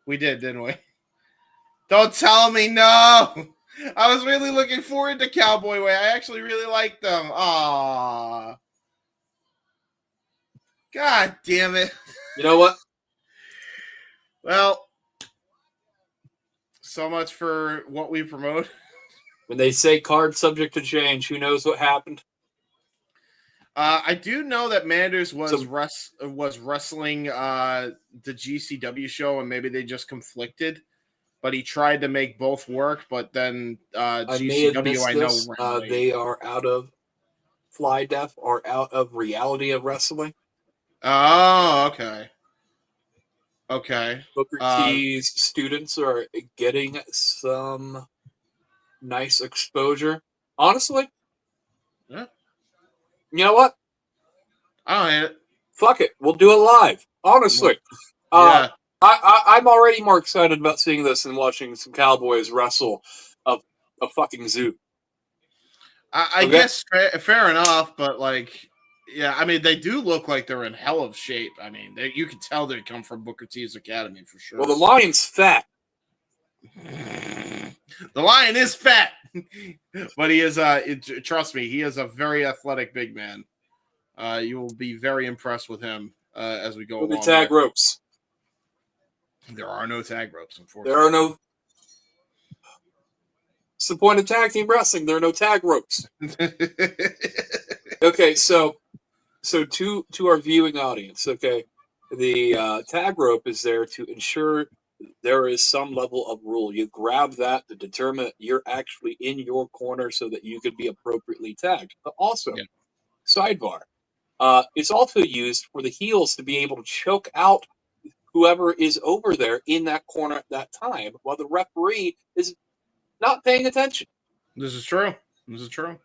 We did, didn't we? Don't tell me no. I was really looking forward to Cowboy Way. I actually really liked them. Aww. God damn it. You know what? Well, so much for what we promote. When they say card subject to change, who knows what happened? I do know that Manders was So- was wrestling the GCW show, and maybe they just conflicted. But he tried to make both work, but then I may have GCW, missed I know, this. ran late. They are out of Fly Deaf, or out of Reality of Wrestling. Oh, okay. Okay. Booker T's students are getting some nice exposure. Honestly, Yeah. you know what? I don't hate it. Fuck it. We'll do it live. Honestly. Yeah. I'm already more excited about seeing this than watching some Cowboys wrestle a fucking zoo. I guess fair enough, but like, yeah, I mean, they do look like they're in hell of shape. I mean, you can tell they come from Booker T's academy for sure. Well, the lion's fat. The lion is fat, but he is. Trust me, he is a very athletic big man. You will be very impressed with him as we go With the along. tag ropes. There are no tag ropes, unfortunately. There are no. It's the point of tag team wrestling. There are no tag ropes. Okay, so to our viewing audience, okay, the tag rope is there to ensure there is some level of rule. You grab that to determine that you're actually in your corner so that you could be appropriately tagged. But also, Yeah. sidebar, it's also used for the heels to be able to choke out whoever is over there in that corner at that time, while the referee is not paying attention. This is true. This is true.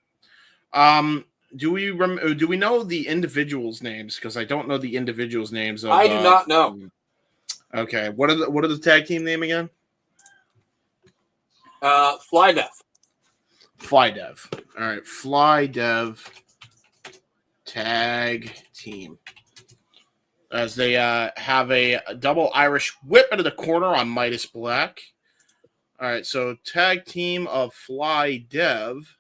Do we know the individuals' names? Because I don't know the individuals' names. I do not know. Okay, what are the tag team name again? Fly Deaf. Fly Dev. All right, Fly Dev tag team. As they have a double Irish whip into the corner on Midas Black. All right, so tag team of Fly Dev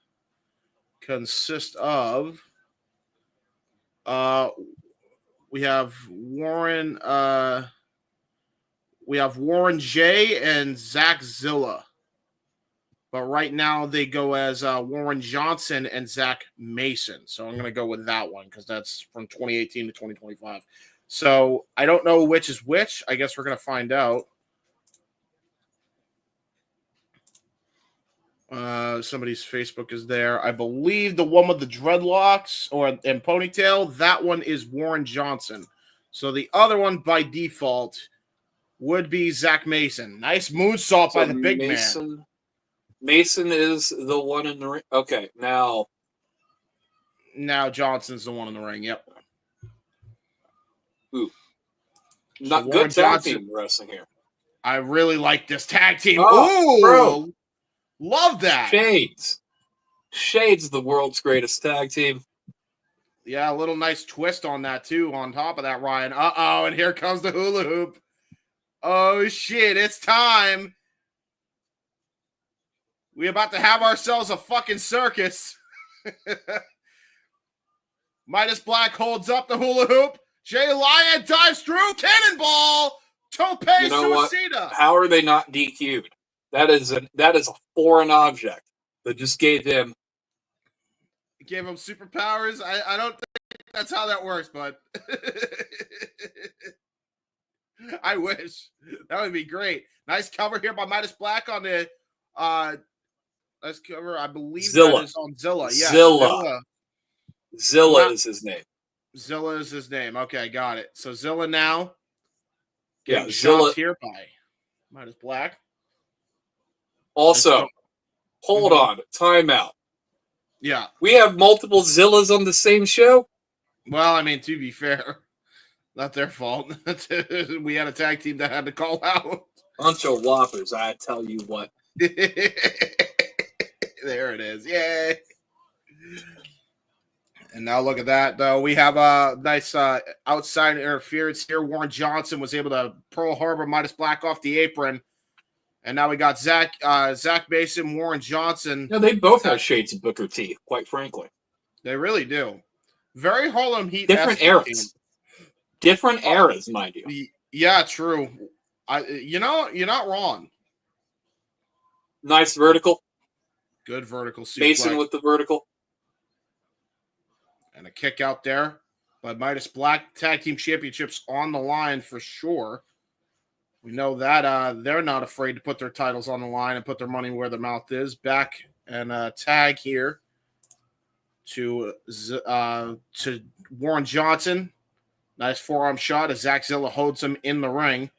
consist of we have Warren J and Zach Zilla. But right now they go as Warren Johnson and Zach Mason. So I'm going to go with that one because that's from 2018 to 2025. So I don't know which is which. I guess we're going to find out. Somebody's Facebook is there. I believe the one with the dreadlocks and ponytail, that one is Warren Johnson. So the other one by default would be Zach Mason. Nice moonsault by the big man. Mason is the one in the ring. Okay, now Johnson's the one in the ring. Yep. Ooh. So Not Warren good tag Johnson, team wrestling here. I really like this tag team. Oh, Ooh, bro. Love that. Shades, the world's greatest tag team. Yeah, a little nice twist on that too. On top of that, Ryan. Uh-oh, and here comes the hula hoop. Oh shit, it's time. We're about to have ourselves a fucking circus. Midas Black holds up the hula hoop. Jay Lyon dives through. Cannonball. Tope Suicida. How are they not DQ'd? That is a foreign object that just gave him superpowers. I don't think that's how that works, but I wish. That would be great. Nice cover here by Midas Black on the nice cover. I believe Zilla. that is on Zilla. Yeah, Zilla is his name. Zilla is his name. Okay, got it. So Zilla now. Yeah, Zilla here by Midas Black. Also, hold on, timeout. Yeah. We have multiple Zillas on the same show? Well, I mean, to be fair, not their fault. We had a tag team that had to call out. Bunch of whoppers, I tell you what. There it is. Yay. And now look at that, though. We have a nice outside interference here. Warren Johnson was able to Pearl Harbor Midas Black off the apron. And now we got Zach Mason, Warren Johnson. No, they both have shades of Booker T, quite frankly. They really do. Very Harlem Heat. Different eras. Different eras, mind you. Yeah, true. You're not wrong. Nice vertical. Good vertical suplex. Mason with the vertical. And a kick out there. But Midas Black Tag Team Championships on the line for sure. We know that they're not afraid to put their titles on the line and put their money where their mouth is. Back and tag here to Warren Johnson. Nice forearm shot as Zilla holds him in the ring.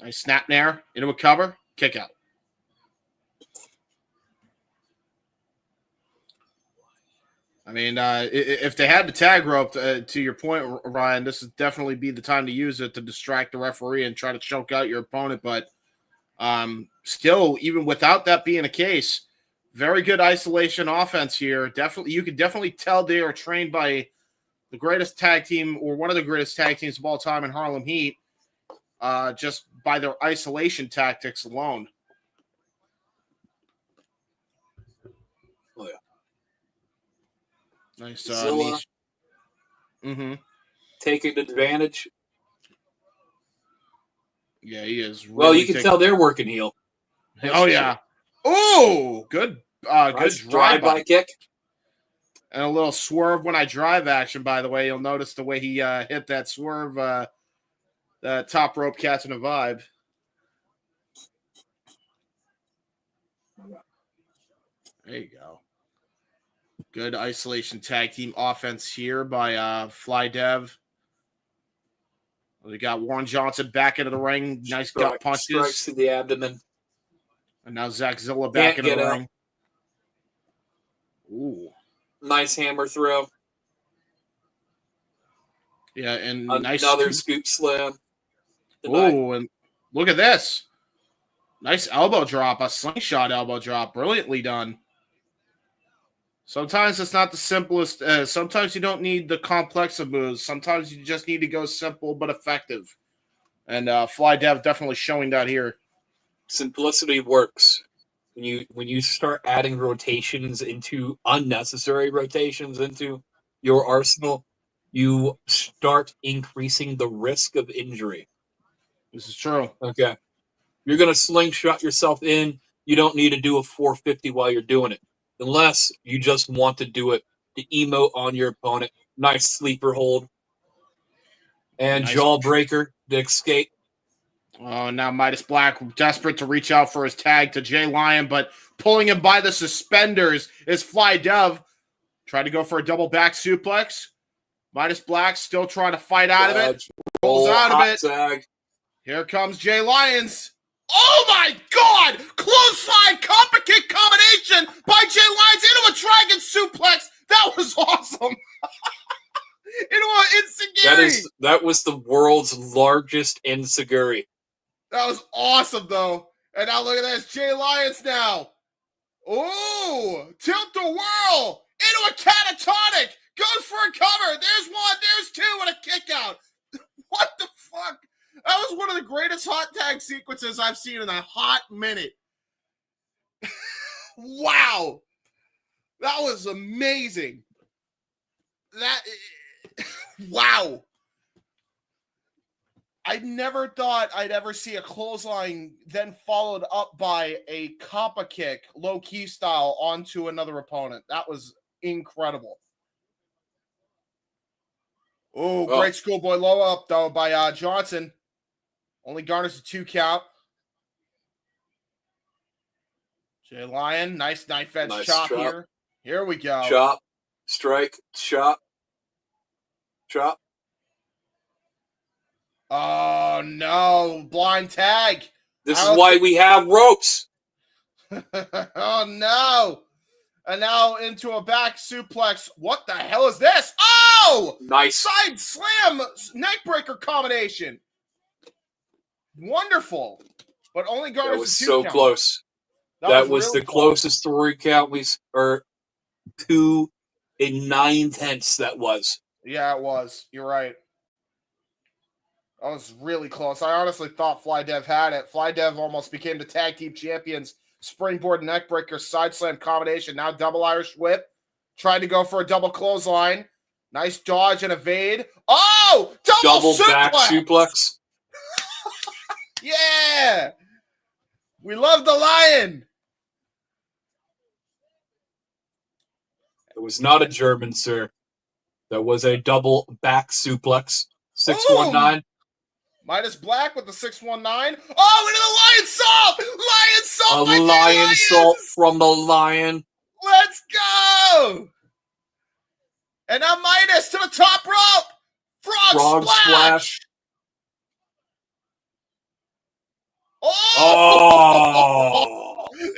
Nice snap there into a cover. Kick out. I mean, if they had the tag rope, to your point, Ryan, this would definitely be the time to use it to distract the referee and try to choke out your opponent. But still, even without that being the case, very good isolation offense here. Definitely, you could definitely tell they are trained by the greatest tag team or one of the greatest tag teams of all time in Harlem Heat, just by their isolation tactics alone. Oh, yeah. Nice. Zilla taking advantage. Yeah, he is. Well, you can tell they're working heel. Oh, yeah. Oh, good. Nice Good drive-by kick. And a little swerve when I drive action, by the way. You'll notice the way he hit that swerve, the top rope catching a vibe. There you go. Good isolation tag team offense here by Fly Dev. We got Warren Johnson back into the ring. Nice gut punches. Strikes to the abdomen. And now Zilla back into the ring. Ooh. Nice hammer throw. Yeah, and another scoop slam. Oh, and look at this. Nice elbow drop, a slingshot elbow drop. Brilliantly done. Sometimes it's not the simplest. Sometimes you don't need the complex of moves. Sometimes you just need to go simple but effective. And Fly Dev definitely showing that here. Simplicity works. When you start adding rotations into unnecessary rotations into your arsenal, you start increasing the risk of injury. This is true. Okay. You're going to slingshot yourself in. You don't need to do a 450 while you're doing it. Unless you just want to do it to emote on your opponent. Nice sleeper hold. And nice jawbreaker to escape. Oh, now Midas Black desperate to reach out for his tag to Jay Lyon, but pulling him by the suspenders is Fly Dev. Trying to go for a double back suplex. Midas Black still trying to fight out of it. Rolls out of it. Tag. Here comes Jay Lyons. Oh my God! Clothesline compa kick combination by Jay Lyons into a dragon suplex. That was awesome. Into an enziguri. That was the world's largest enziguri. That was awesome, though. And now look at this. Jay Lyons now. Oh, tilt the whirl into a catatonic. Goes for a cover. There's one. There's two and a kick out. What the fuck? That was one of the greatest hot tag sequences I've seen in a hot minute. Wow. That was amazing. Wow. I never thought I'd ever see a clothesline then followed up by a compa kick, low-key style, onto another opponent. That was incredible. Oh, great schoolboy low up, though, by Johnson. Only garners a 2 count. Jay Lyon, nice knife edge chop here. Here we go. Chop, strike, chop, chop. Oh, no. Blind tag. This is why we have ropes. Oh, no. And now into a back suplex. What the hell is this? Oh! Nice. Side slam neckbreaker combination. Wonderful. But only garners That was a 2 so count. close. That was really the closest 3 count to a 9/10 that was. Yeah, it was. You're right. That was really close. I honestly thought Fly Dev had it. Fly Dev almost became the tag team champions. Springboard neckbreaker, side slam combination. Now double Irish whip. Tried to go for a double clothesline. Nice dodge and evade. Oh! Double suplex! Back suplex. Yeah! We love the Lion. It was not a German, sir. That was a double back suplex. 619. Midas Black with the 619. Oh, into the Lion Salt! Lion Salt! A Lion Salt from the Lion. Let's go! And now Midas to the top rope. Frog splash. Oh!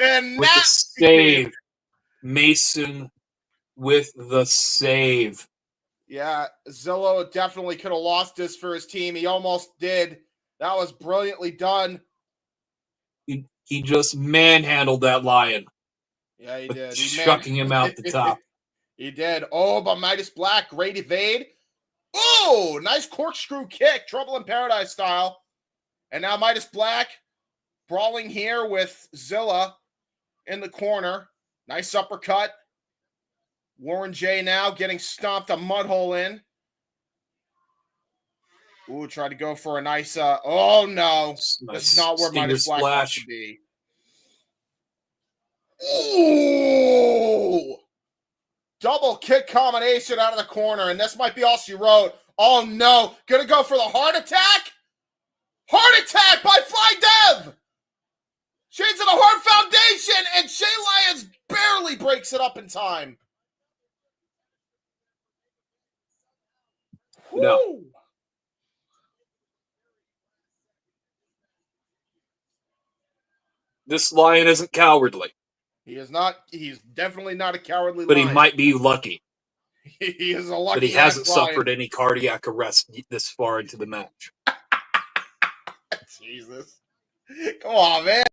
And with the save. Mason with the save. Yeah, Zilla definitely could have lost this for his team. He almost did. That was brilliantly done. He just manhandled that Lion. Yeah, he did. Chucking him out the top. He did. Oh, but Midas Black, great evade. Oh, nice corkscrew kick, Trouble in Paradise style. And now Midas Black brawling here with Zilla in the corner. Nice uppercut. Warren J now getting stomped a mud hole in. Ooh, tried to go for a nice, oh no. Nice this is not where Midas Black wants to be. Ooh! Double kick combination out of the corner, and this might be all she wrote. Oh no, gonna go for the heart attack? Heart attack by Fly Dev! Shades of the Heart Foundation, and Shay Lyons barely breaks it up in time. No. Woo! This Lion isn't cowardly. He is not. He's definitely not a cowardly but lion. He might be lucky. He is a lucky. But he hasn't lion. suffered any cardiac arrest this far into the match. Jesus. Come on, man.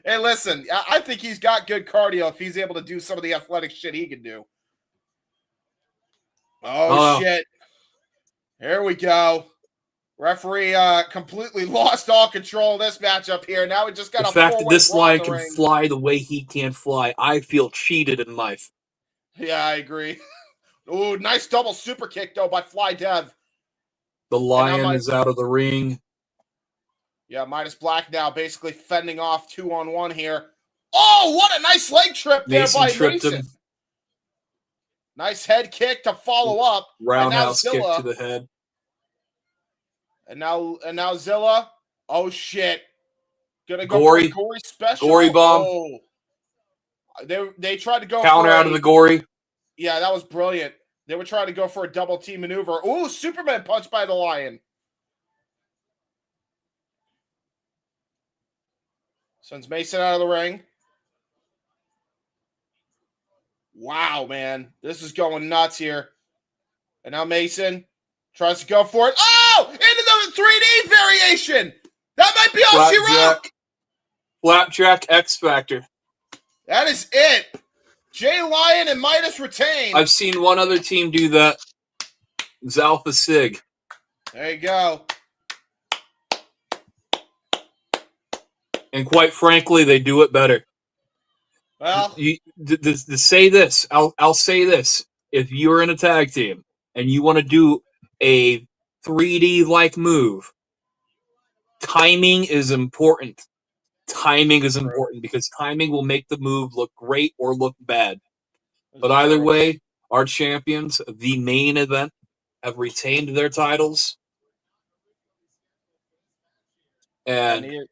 Hey, listen, I think he's got good cardio if he's able to do some of the athletic shit he can do. Oh, shit. Here we go. Referee completely lost all control of this matchup here. Now we just got the fact that this Lion can fly the way he can fly, I feel cheated in life. Yeah, I agree. Ooh, nice double super kick, though, by Fly Dev. The Lion is out of the ring. Yeah, Midas Black now basically fending off 2-on-1 here. Oh, what a nice leg trip there by Mason. Him. Nice head kick to follow up. Roundhouse kick to the head. And now Zilla. Oh shit. Gonna go Gory. for a gory special. Gory bomb. Oh. They tried to go counter out of the gory. Yeah, that was brilliant. They were trying to go for a double team maneuver. Ooh, Superman punch by the Lion. Sends Mason out of the ring. Wow, man. This is going nuts here. And now Mason tries to go for it. Oh! Into the 3D variation! That might be all she wrote! Flapjack X Factor. That is it. Jay Lion and Midas retain. I've seen one other team do that. Zalpha Sig. There you go. And quite frankly, they do it better. Well, to say this, I'll say this. If you're in a tag team and you want to do a 3D-like move, timing is important. Timing is important because timing will make the move look great or look bad. But either way, our champions, the main event, have retained their titles. And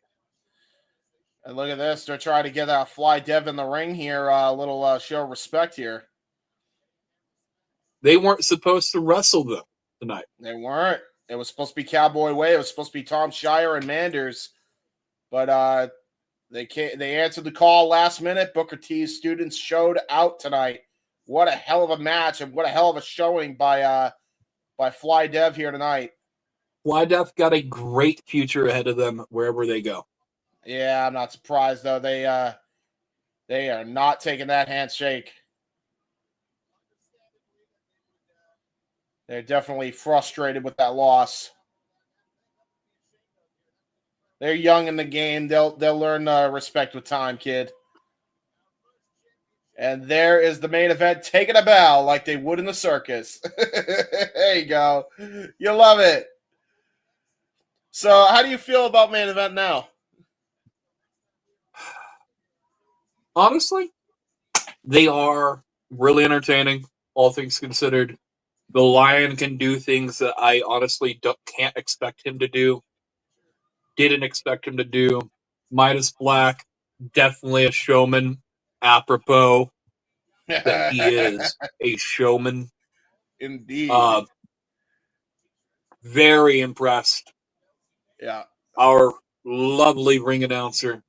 look at this. They're trying to get Fly Dev in the ring here. A little show of respect here. They weren't supposed to wrestle them tonight. They weren't. It was supposed to be Cowboy Way. It was supposed to be Tom Shire and Manders. But they answered the call last minute. Booker T's students showed out tonight. What a hell of a match and what a hell of a showing by Fly Dev here tonight. Fly Dev got a great future ahead of them wherever they go. Yeah, I'm not surprised though. They are not taking that handshake. They're definitely frustrated with that loss. They're young in the game. They'll learn respect with time, kid. And there is the main event, taking a bow like they would in the circus. There you go. You love it. So how do you feel about main event now? Honestly, they are really entertaining, all things considered. The Lion can do things that I honestly can't expect him to do. Didn't expect him to do. Midas Black, definitely a showman, apropos that he is a showman. Indeed. Very impressed. Yeah. Our lovely ring announcer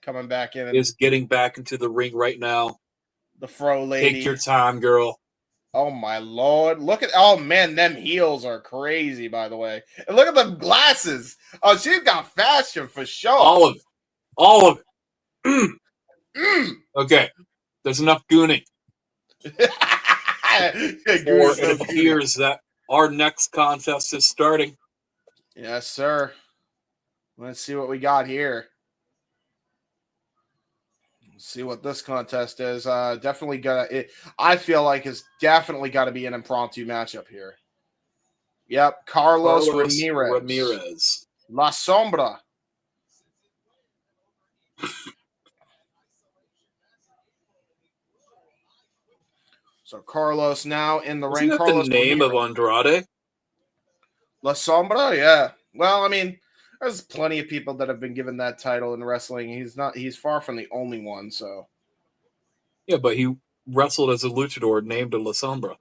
Coming back in. is getting back into the ring right now. The fro lady. Take your time, girl. Oh, my Lord. Look at, oh, man, them heels are crazy, by the way. And look at them glasses. Oh, she's got fashion for sure. All of it. All of it. Okay. There's enough gooning. It appears that our next contest is starting. Yes, sir. Let's see what we got here. Let's see what this contest is. Definitely I feel like it's definitely got to be an impromptu matchup here. Yep, Carlos Ramirez. La Sombra. So Carlos now in the ring. Isn't that Carlos the name Ramirez. of Andrade? La Sombra, yeah. Well, I mean, there's plenty of people that have been given that title in wrestling. He's far from the only one, so. Yeah, but he wrestled as a luchador named La Sombra.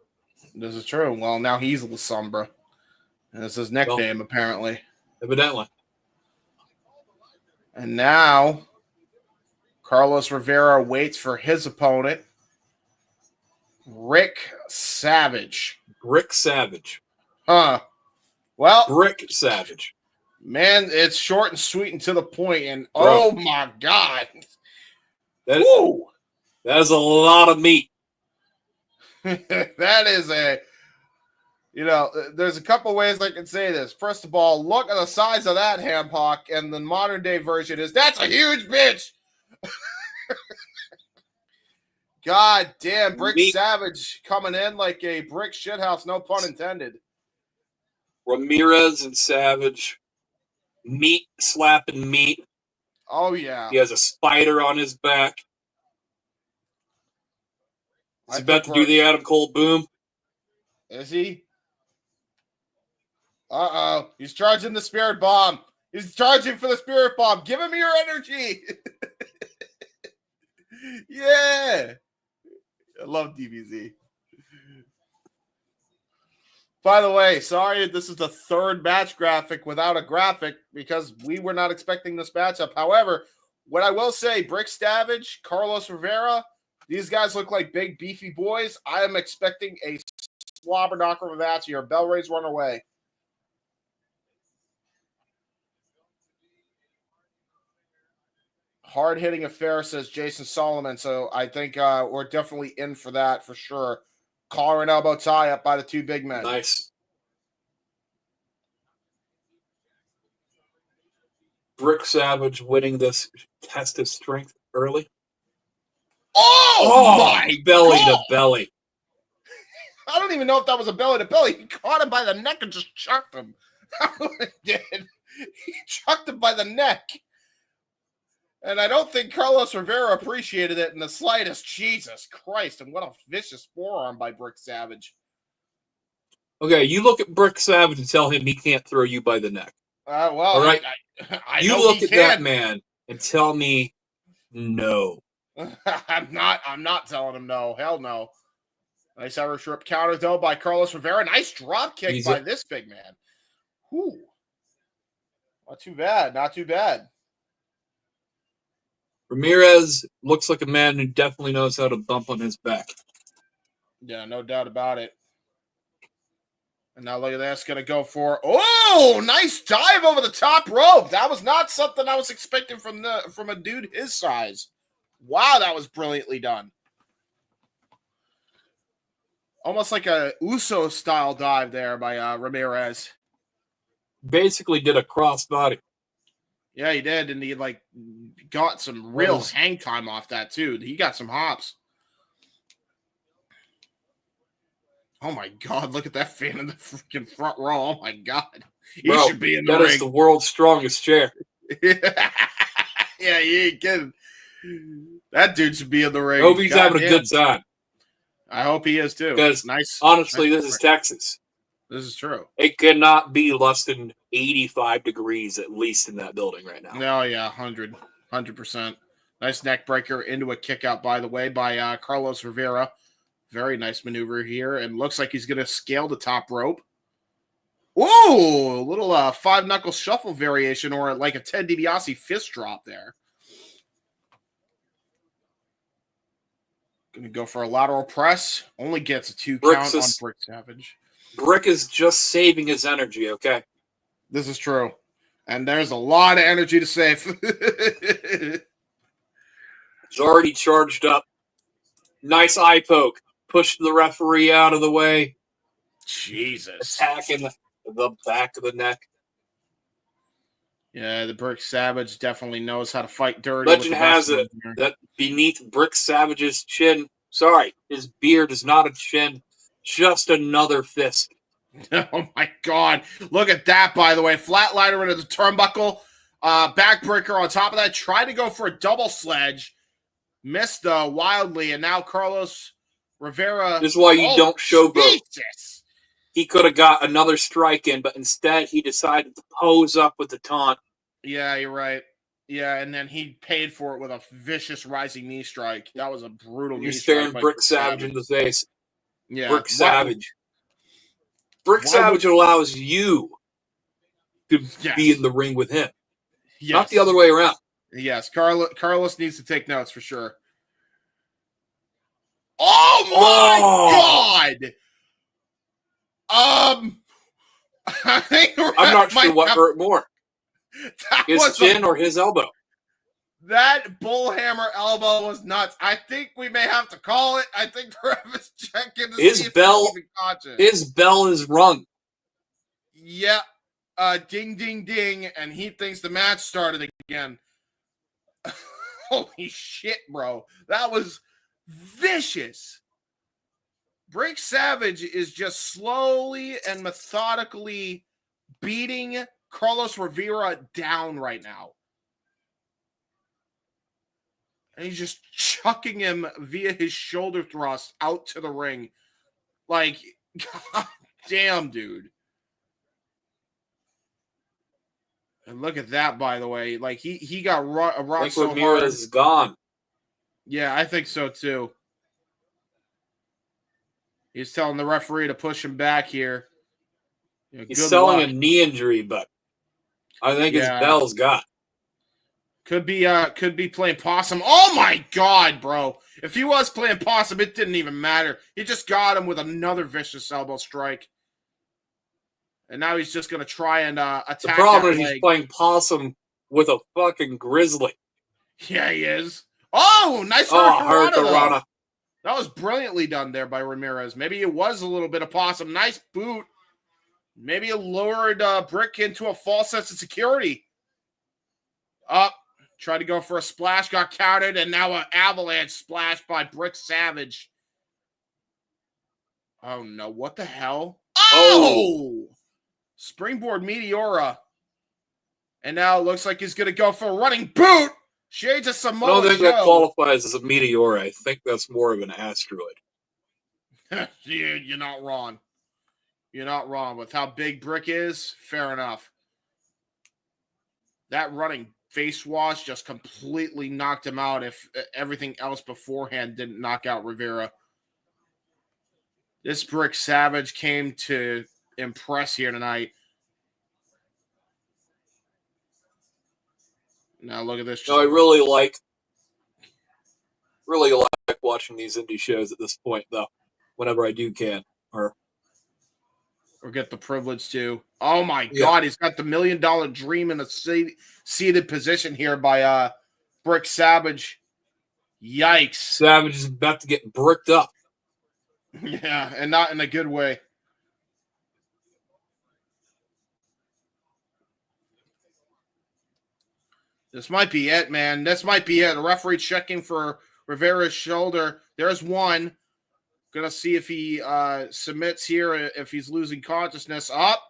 This is true. Well, now he's La Sombra. And it's his nickname, apparently. Evidently. And now, Carlos Rivera waits for his opponent, Rick Savage. Rick Savage. Huh. Well, Rick Savage. Man, it's short and sweet and to the point, and Bro. Oh my God. That is a lot of meat. That is there's a couple ways I can say this. First of all, look at the size of that ham hock, and the modern day version is, that's a huge bitch. God damn, Brick Savage coming in like a brick shithouse, no pun intended. Ramirez and Savage, meat slapping meat. Oh, yeah. He has a spider on his back. He's about to do the Adam Cole boom. Is he? Uh-oh. He's charging the spirit bomb. He's charging for the spirit bomb. Give him your energy. Yeah. I love DBZ. By the way, sorry, this is the third match graphic without a graphic because we were not expecting this matchup. However, what I will say, Brick Savage, Carlos Rivera, these guys look like big, beefy boys. I am expecting a slobber knocker of a match here. Bell Ray's run away. Hard-hitting affair, says Jason Solomon. So I think we're definitely in for that for sure. Collar and elbow tie up by the two big men. Nice. Brick Savage winning this test of strength early. Oh my belly God. to belly. I don't even know if that was a belly to belly. He caught him by the neck and just chucked him. That's what he did. He chucked him by the neck. And I don't think Carlos Rivera appreciated it in the slightest. Jesus Christ. And what a vicious forearm by Brick Savage. Okay, you look at Brick Savage and tell him he can't throw you by the neck. Well, all right. I you know look he at can. that man and tell me no. I'm not telling him no. Hell no. Nice Irish whip counter, though, by Carlos Rivera. Nice drop kick by this big man. Whew. Not too bad. Not too bad. Ramirez looks like a man who definitely knows how to bump on his back. Yeah, no doubt about it. And now look at that's going to go for, oh, nice dive over the top rope. That was not something I was expecting from a dude his size. Wow, that was brilliantly done. Almost like a Uso style dive there by Ramirez. Basically did a crossbody. Yeah, he did, and he got some real hang time off that too. He got some hops. Oh my God! Look at that fan in the freaking front row. Oh my God, he should be in the ring. That is the world's strongest chair. Yeah, you ain't kidding. That dude should be in the ring. I hope he's having a good time. I hope he is too. Because honestly, this is Texas. This is true. It cannot be less than 85 degrees at least in that building right now. No, yeah, 100%. Nice neck breaker into a kick out, by the way, by Carlos Rivera. Very nice maneuver here, and looks like he's going to scale the top rope. Whoa! A little five-knuckle shuffle variation, or like a Ted DiBiase fist drop there. Going to go for a lateral press. Only gets a 2 count on Brick Savage. Brick is just saving his energy, okay? This is true. And there's a lot of energy to save. He's already charged up. Nice eye poke. Pushed the referee out of the way. Jesus. Attacking the back of the neck. Yeah, the Brick Savage definitely knows how to fight dirty. Legend has it that beneath Brick Savage's chin, his beard is not a chin, just another fist. Oh my God. Look at that, by the way. Flatliner into the turnbuckle. Backbreaker on top of that. Tried to go for a double sledge. Missed wildly, and now Carlos Rivera. This is why you don't showboat. Jesus. He could have got another strike in, but instead he decided to pose up with the taunt. Yeah, you're right. Yeah, and then he paid for it with a vicious rising knee strike. That was a brutal knee strike. You're staring Brick Savage in the face. Yeah. Brick Savage. Brick Savage allows you to be in the ring with him. Yes. Not the other way around. Yes, Carlos needs to take notes for sure. Oh my God! I'm not sure what hurt more. His chin or his elbow. That bullhammer elbow was nuts. I think we may have to call it. I think the ref is checking to see if he's even conscious. His bell is rung. Yeah. Ding, ding, ding. And he thinks the match started again. Holy shit, bro. That was vicious. Brick Savage is just slowly and methodically beating Carlos Rivera down right now. And he's just chucking him via his shoulder thrust out to the ring. Like, God damn, dude. And look at that, by the way. Like, he got rocked so hard. Ramirez is gone. Yeah, I think so, too. He's telling the referee to push him back here. He's selling a knee injury, but I think his bell's got. Could be playing possum. Oh my God, bro! If he was playing possum, it didn't even matter. He just got him with another vicious elbow strike, and now he's just gonna try and attack. The problem is he's playing possum with a fucking grizzly. Yeah, he is. Oh, nice Hurricanrana. That was brilliantly done there by Ramirez. Maybe it was a little bit of possum. Nice boot. Maybe it lowered Brick into a false sense of security. Up. Tried to go for a splash, got countered, and now an avalanche splash by Brick Savage. Oh, no. What the hell? Oh! Springboard Meteora. And now it looks like he's going to go for a running boot. Shades of Samoa I don't think that qualifies as a Meteora. I think that's more of an asteroid. You're not wrong. You're not wrong. With how big Brick is, fair enough. That running face wash just completely knocked him out if everything else beforehand didn't knock out Rivera. This Brick Savage came to impress here tonight. Now look at this. No, I really like watching these indie shows at this point, though, whenever I do can. Or get the privilege to. Oh my God, he's got the $1 million dream in a seated position here by Brick Savage. Yikes. Savage is about to get bricked up. Yeah, and not in a good way. This might be it, man. This might be it. The referee checking for Rivera's shoulder. There's one. Gonna see if he submits here, if he's losing consciousness. Up.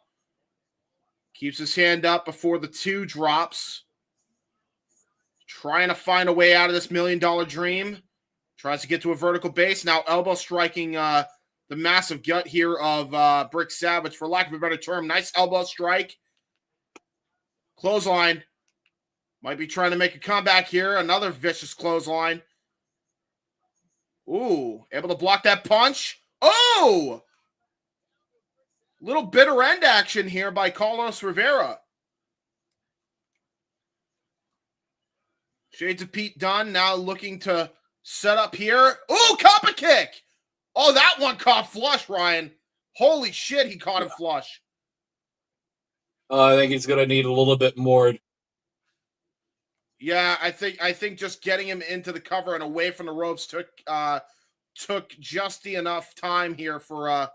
Keeps his hand up before the 2 drops. Trying to find a way out of this $1 million dream. Tries to get to a vertical base. Now elbow striking the massive gut here of Brick Savage, for lack of a better term. Nice elbow strike. Clothesline. Might be trying to make a comeback here. Another vicious clothesline. Ooh, able to block that punch. Oh! Little bitter end action here by Carlos Rivera. Shades of Pete Dunne now looking to set up here. Ooh, copper kick! Oh, that one caught flush, Ryan. Holy shit, he caught him flush. I think he's going to need a little bit more. Yeah, I think just getting him into the cover and away from the ropes took just enough time here for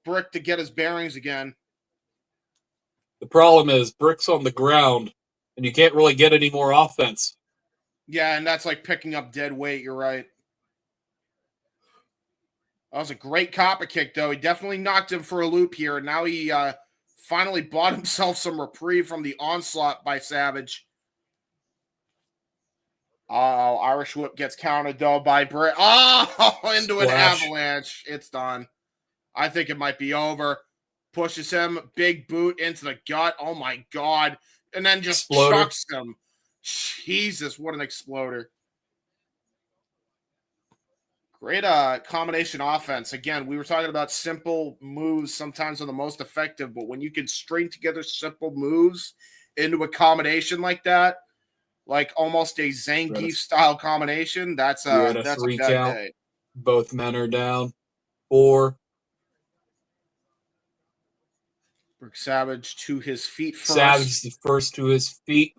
Brick to get his bearings again. The problem is Brick's on the ground, and you can't really get any more offense. Yeah, and that's like picking up dead weight. You're right. That was a great copper kick, though. He definitely knocked him for a loop here. And now he finally bought himself some reprieve from the onslaught by Savage. Oh, Irish whip gets countered, though, by Britt. Oh, into an avalanche. It's done. I think it might be over. Pushes him. Big boot into the gut. Oh, my God. And then just chucks him. Jesus, what an exploder. Great combination offense. Again, we were talking about simple moves sometimes are the most effective, but when you can string together simple moves into a combination like that, like almost a Zangief style combination, that's a bad day. Both men are down. 4. Brick Savage to his feet first. Savage is the first to his feet.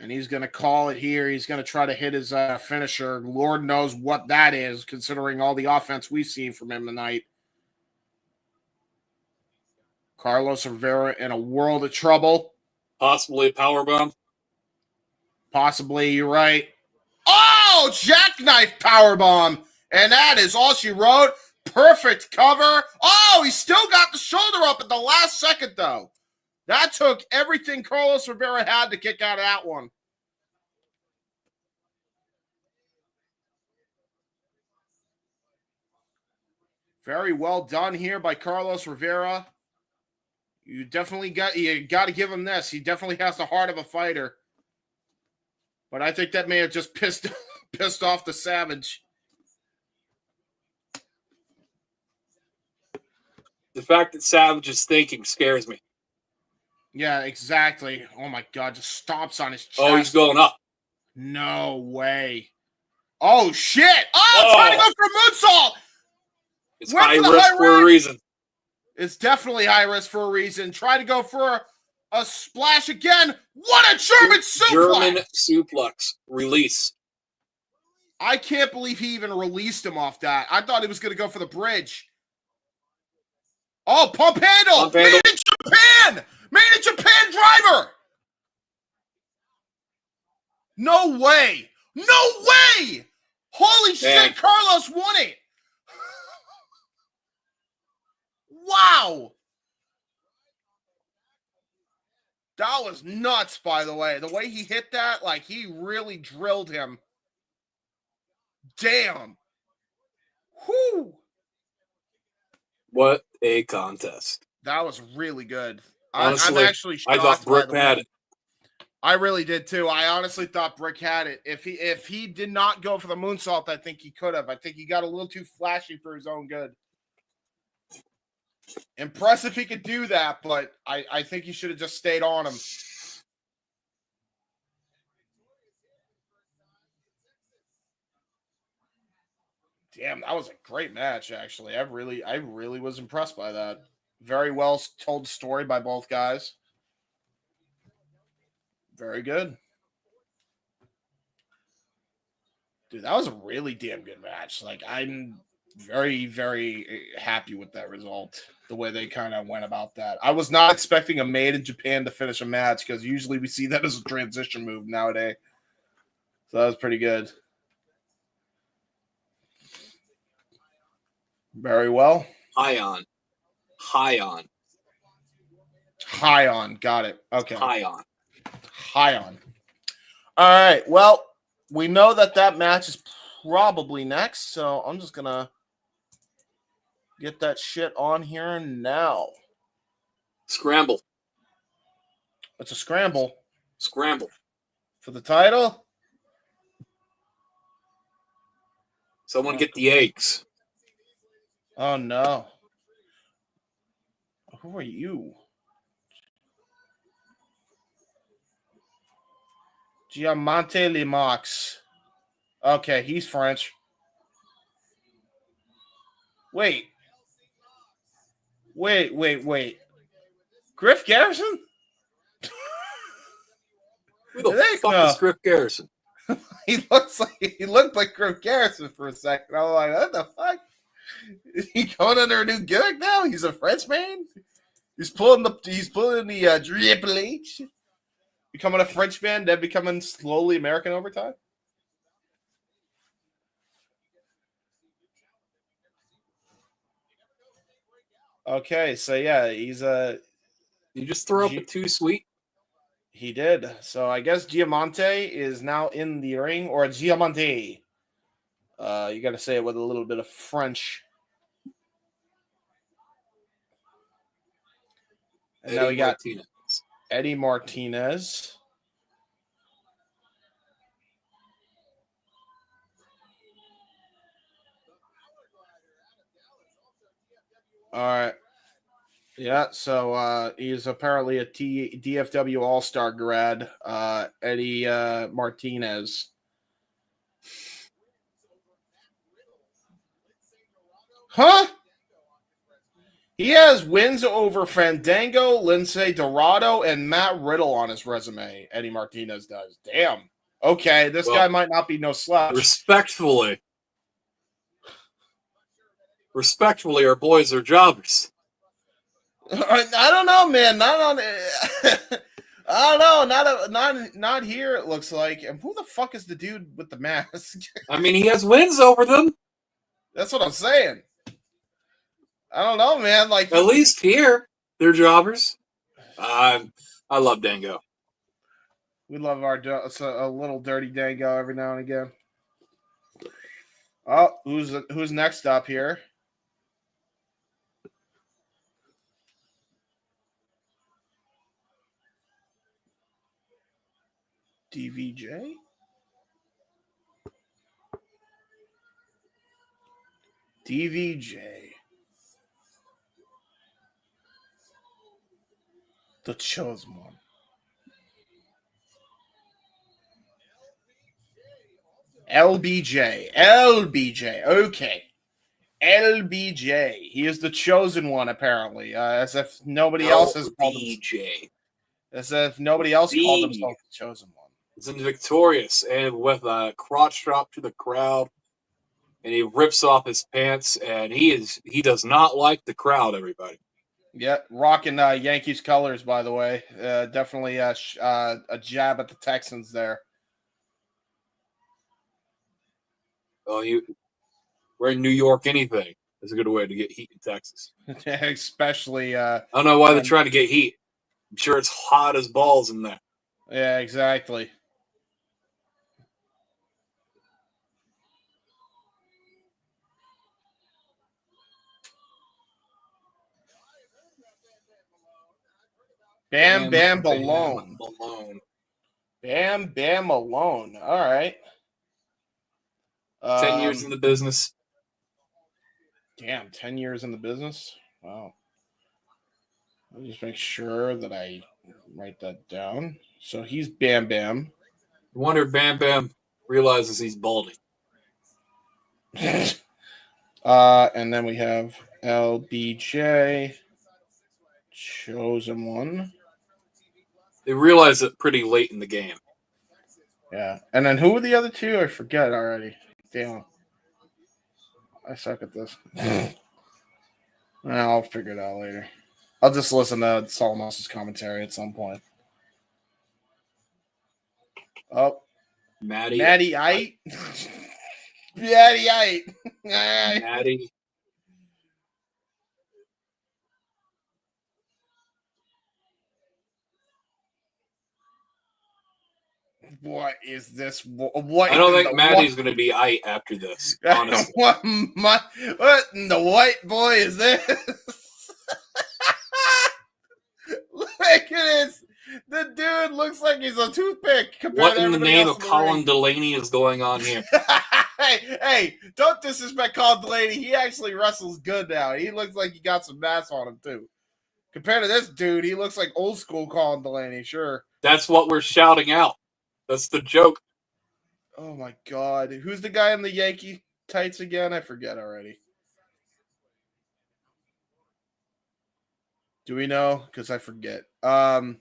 And he's going to call it here. He's going to try to hit his finisher. Lord knows what that is, considering all the offense we've seen from him tonight. Carlos Rivera in a world of trouble. Possibly a powerbomb. Possibly, you're right. Oh, jackknife powerbomb. And that is all she wrote. Perfect cover. Oh, he still got the shoulder up at the last second, though. That took everything Carlos Rivera had to kick out of that one. Very well done here by Carlos Rivera. You got to give him this. He definitely has the heart of a fighter. But I think that may have just pissed off the Savage. The fact that Savage is thinking scares me. Yeah, exactly. Oh, my God. Just stomps on his chest. Oh, he's going up. No way. Oh, shit. Oh, trying to go for a moonsault. It's high risk for a reason. It's definitely high risk for a reason. Try to go for a splash again. What a German suplex. German suplex. Release. I can't believe he even released him off that. I thought he was going to go for the bridge. Oh, pump handle. Made in Japan. Made in Japan driver. No way. No way. Holy shit, Carlos won it. Wow. That was nuts, by the way. The way he hit that, like he really drilled him. Damn. Whew. What a contest. That was really good. Honestly, I'm actually shocked. I thought Brick had it. I really did too. I honestly thought Brick had it. If he did not go for the moonsault, I think he could have. I think he got a little too flashy for his own good. Impressive he could do that, but I think he should have just stayed on him. Damn, that was a great match, actually. I really was impressed by that. Very well told story by both guys. Very good. Dude, that was a really damn good match. Like, very, very happy with that result. The way they kind of went about that. I was not expecting a Made in Japan to finish a match because usually we see that as a transition move nowadays. So that was pretty good. Very well. Hyan. Hyan. Got it. Okay. Hyan. All right. Well, we know that match is probably next, so I'm just gonna get that shit on here now. Scramble. It's a scramble. Scramble. For the title? Someone get the eggs. Oh, no. Who are you? Diamante Limax. Okay, he's French. Wait. Griff Garrison? Who the fuck is Griff Garrison? He looked like Griff Garrison for a second. I was like, what the fuck? Is he going under a new gimmick now? He's a Frenchman? He's pulling the Triple H, becoming a Frenchman, then becoming slowly American over time. Okay, so yeah, he's a. You just throw up a too sweet. He did. So I guess Diamante is now in the ring, or Diamante. You got to say it with a little bit of French. And now we got Eddie Martinez. All right. Yeah, so he's apparently a DFW All-Star grad, Eddie Martinez. Huh? He has wins over Fandango, Lindsay Dorado, and Matt Riddle on his resume. Eddie Martinez does. Damn. Okay, this guy might not be no slouch. Respectfully, our boys are jobbers. I don't know, man. Not on. I don't know. Not here. It looks like. And who the fuck is the dude with the mask? I mean, he has wins over them. That's what I'm saying. I don't know, man. Like at least here, they're jobbers. I love Dango. We love a little dirty Dango every now and again. Oh, who's next up here? DVJ? DVJ. The chosen one. LBJ. Okay. LBJ. He is the chosen one, apparently. As if nobody else has called him. As if nobody else called himself the chosen one. He's in victorious and with a crotch drop to the crowd, and he rips off his pants, and he does not like the crowd. Everybody. Yeah, rocking Yankees colors, by the way. Definitely a jab at the Texans there. Well, we're in New York. Anything is a good way to get heat in Texas. Especially. I don't know why they're trying to get heat. I'm sure it's hot as balls in there. Yeah, exactly. Bam Malone. Bam Malone. All right. 10 years in the business. Damn, 10 years in the business? Wow. I'll just make sure that I write that down. So he's Bam Bam. I wonder if Bam Bam realizes he's balding. And then we have LBJ, chosen one. They realize it pretty late in the game. Yeah. And then who were the other two? I forget already. Damn. I suck at this. I'll figure it out later. I'll just listen to Solomos' commentary at some point. Oh, Maddie Ite. Maddie Ite. Maddie. What is this? What? I don't think Maddie's going to be Ite after this, honestly. what in the white boy is this? Look at this. The dude looks like he's a toothpick. What in the name of Colin Delaney is going on here? hey, don't disrespect Colin Delaney. He actually wrestles good now. He looks like he got some mass on him, too. Compared to this dude, he looks like old school Colin Delaney, sure. That's what we're shouting out. That's the joke. Oh, my God. Who's the guy in the Yankee tights again? I forget already. Do we know? Because I forget. Up.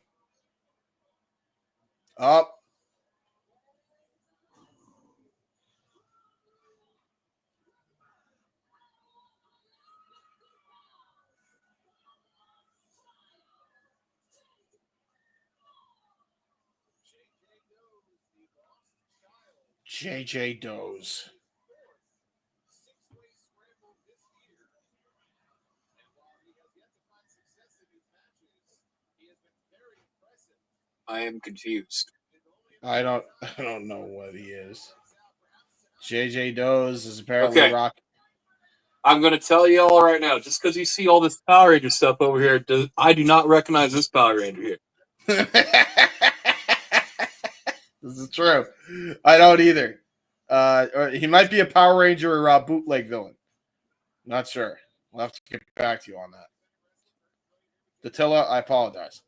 JJ Doze. I am confused. I don't know what he is. JJ Doze is apparently rock. I'm going to tell you all right now, just because you see all this Power Ranger stuff over here, I do not recognize this Power Ranger here. This is true. I don't either. Or he might be a Power Ranger or a bootleg villain. Not sure. We'll have to get back to you on that. Datilla, I apologize.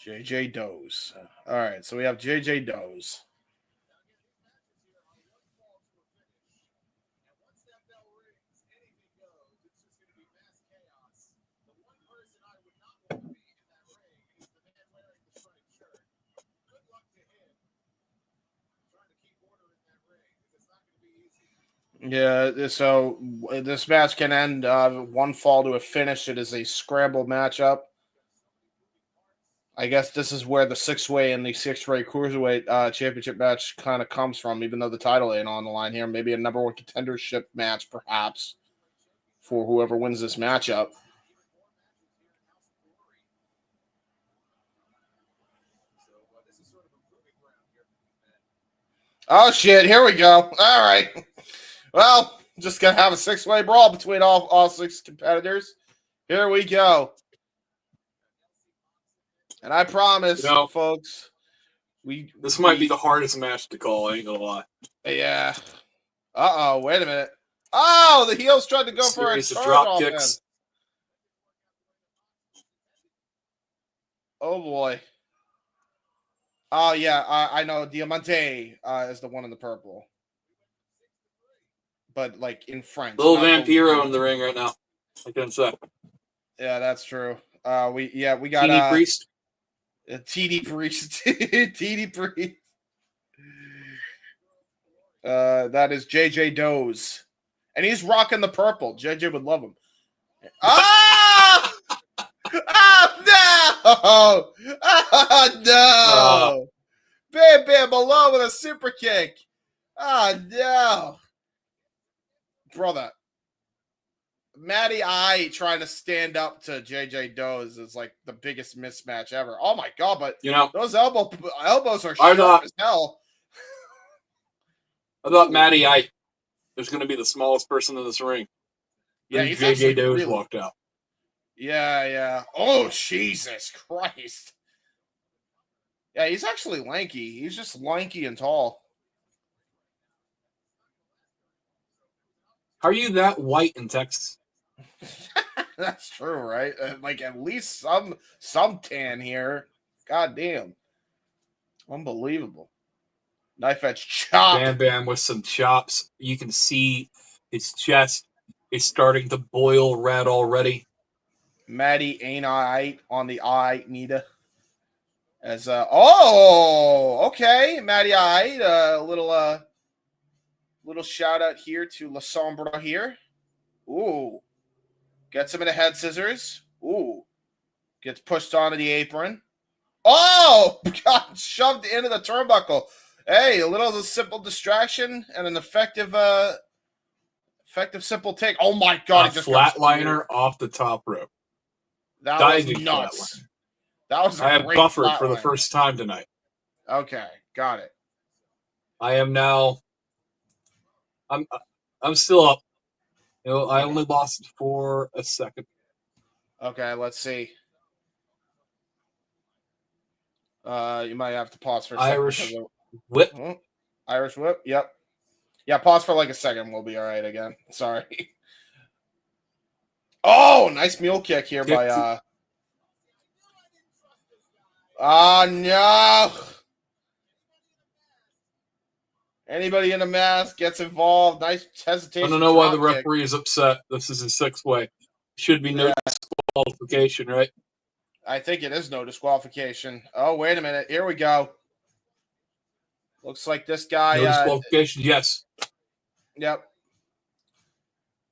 JJ Doze. All right, so we have JJ Doze. Yeah, so this match can end one fall to a finish. It is a scramble matchup. I guess this is where the six-way and the six-way Cruiserweight championship match kind of comes from, even though the title ain't on the line here. Maybe a number one contendership match, perhaps, for whoever wins this matchup. Oh, shit. Here we go. All right. Well, just going to have a six-way brawl between all six competitors. Here we go. And I promise, folks, this might be the hardest match to call, I ain't gonna lie. Yeah. Uh-oh, wait a minute. Oh, the heels tried to go for a drop kicks. Oh, boy. Oh, yeah, I know. Diamante is the one in the purple. But, like, in French. Little Vampiro in the ring right now. I can say. Yeah, that's true. We got... TD Priest? TD Priest. TD Priest. That is JJ Doze. And he's rocking the purple. JJ would love him. Ah! Oh, no! Oh, no! Bam Bam below with a super kick. Oh, no. Brother. Matty I trying to stand up to JJ Doze is like the biggest mismatch ever. Oh my god, but those elbows are sharp as hell. I thought Matty I was going to be the smallest person in this ring. Yeah, he's JJ Doze walked out. Yeah. Oh, Jesus Christ. Yeah, he's actually lanky. He's just lanky and tall. How are you that white in Texas? That's true, right? Like at least some tan here. God damn. Unbelievable. Knife edge chop. Bam Bam with some chops. You can see his chest is starting to boil red already. Matty ain't I on the eye, Nita. As okay, Matty, a little shout out here to La Sombra here. Ooh, gets him in the head scissors. Ooh, gets pushed onto the apron. Oh, got shoved into the turnbuckle. Hey, a little simple distraction and an effective simple take. Oh my god, a flatliner off the top rope. That Diving was nuts. flatliner. That was I have great buffered flatliner. for the first time tonight. Okay, got it. I am now. I'm still up. I only lost for a second. Okay, let's see. You might have to pause for a second. Irish whip. Irish whip. Yep. Yeah, pause for like a second. We'll be all right again. Sorry. Oh, nice mule kick here by no. Anybody in a mask gets involved. Nice hesitation. I don't know why the referee is upset. This is a 6-way. Should be no disqualification, right? I think it is no disqualification. Oh, wait a minute. Here we go. Looks like this guy. No disqualification, yes. Yep.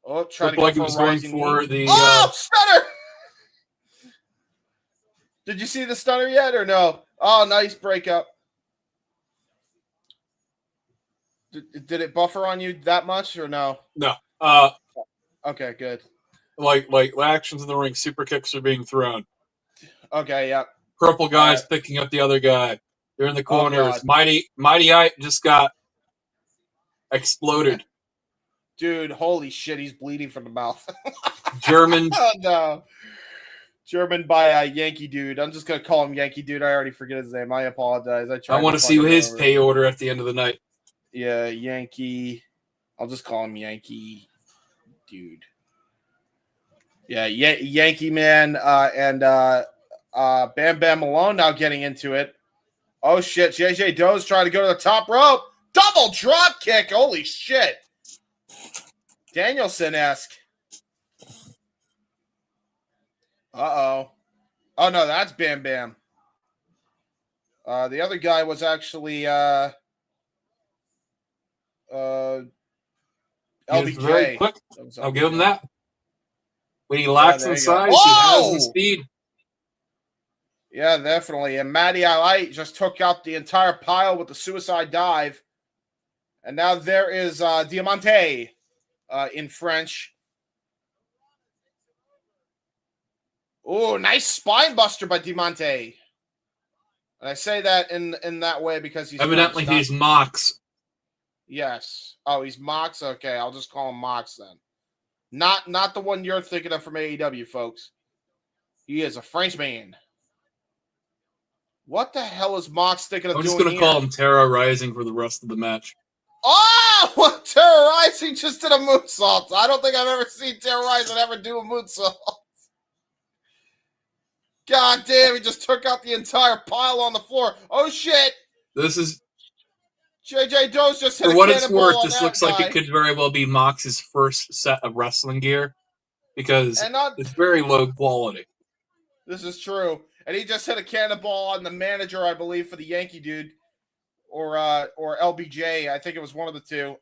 Oh, try to go like for he was rising going for knee. the. Stunner! Did you see the stunner yet or no? Oh, nice breakup. Did it buffer on you that much or no? No. Okay, good. Like actions in the ring, super kicks are being thrown. Okay, yeah. Purple guy's picking up the other guy. They're in the corners. Mighty Eye just got exploded. Dude, holy shit, he's bleeding from the mouth. German. Oh, no. German by Yankee Dude. I'm just going to call him Yankee Dude. I already forget his name. I apologize. I want to see his pay order at the end of the night. Yeah, Yankee. I'll just call him Yankee Dude. Yeah, Yankee Man and Bam Bam Malone now getting into it. Oh, shit. JJ Doe's trying to go to the top rope. Double drop kick. Holy shit. Danielson-esque. Uh-oh. Oh, no, that's Bam Bam. The other guy was actually LBJ. Very quick. I'll give him that. When he lacks in size, he has the speed. Yeah, definitely. And Matty Light just took out the entire pile with the suicide dive. And now there is Diamante in French. Oh, nice spine buster by Diamante. And I say that in that way because he's evidently French, he's Mox. Yes. Oh, he's Mox? Okay, I'll just call him Mox then. Not the one you're thinking of from AEW, folks. He is a Frenchman. What the hell is Mox thinking of doing here? I'm just going to call him Terra Rising for the rest of the match. Oh, Terra Rising just did a moonsault. I don't think I've ever seen Terra Rising ever do a moonsault. God damn, he just took out the entire pile on the floor. Oh, shit. This is... JJ Doe's just hit for a what it's worth, this looks like it could very well be Mox's first set of wrestling gear because it's very low quality. This is true. And he just hit a cannonball on the manager, I believe, for the Yankee Dude. Or LBJ. I think it was one of the two.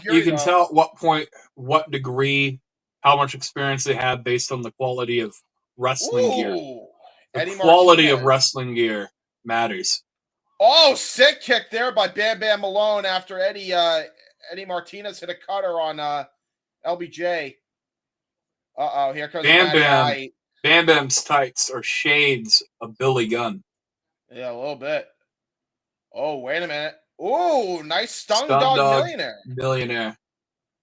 You can tell at what point, what degree, how much experience they have based on the quality of wrestling gear. The quality of wrestling gear matters. Oh, sick kick there by Bam Bam Malone after Eddie Martinez hit a cutter on LBJ. Uh-oh, here comes Bam Bam. Bam Bam's tights are shades of Billy Gunn. Yeah, a little bit. Oh, wait a minute. Oh, nice Stun Dog Millionaire.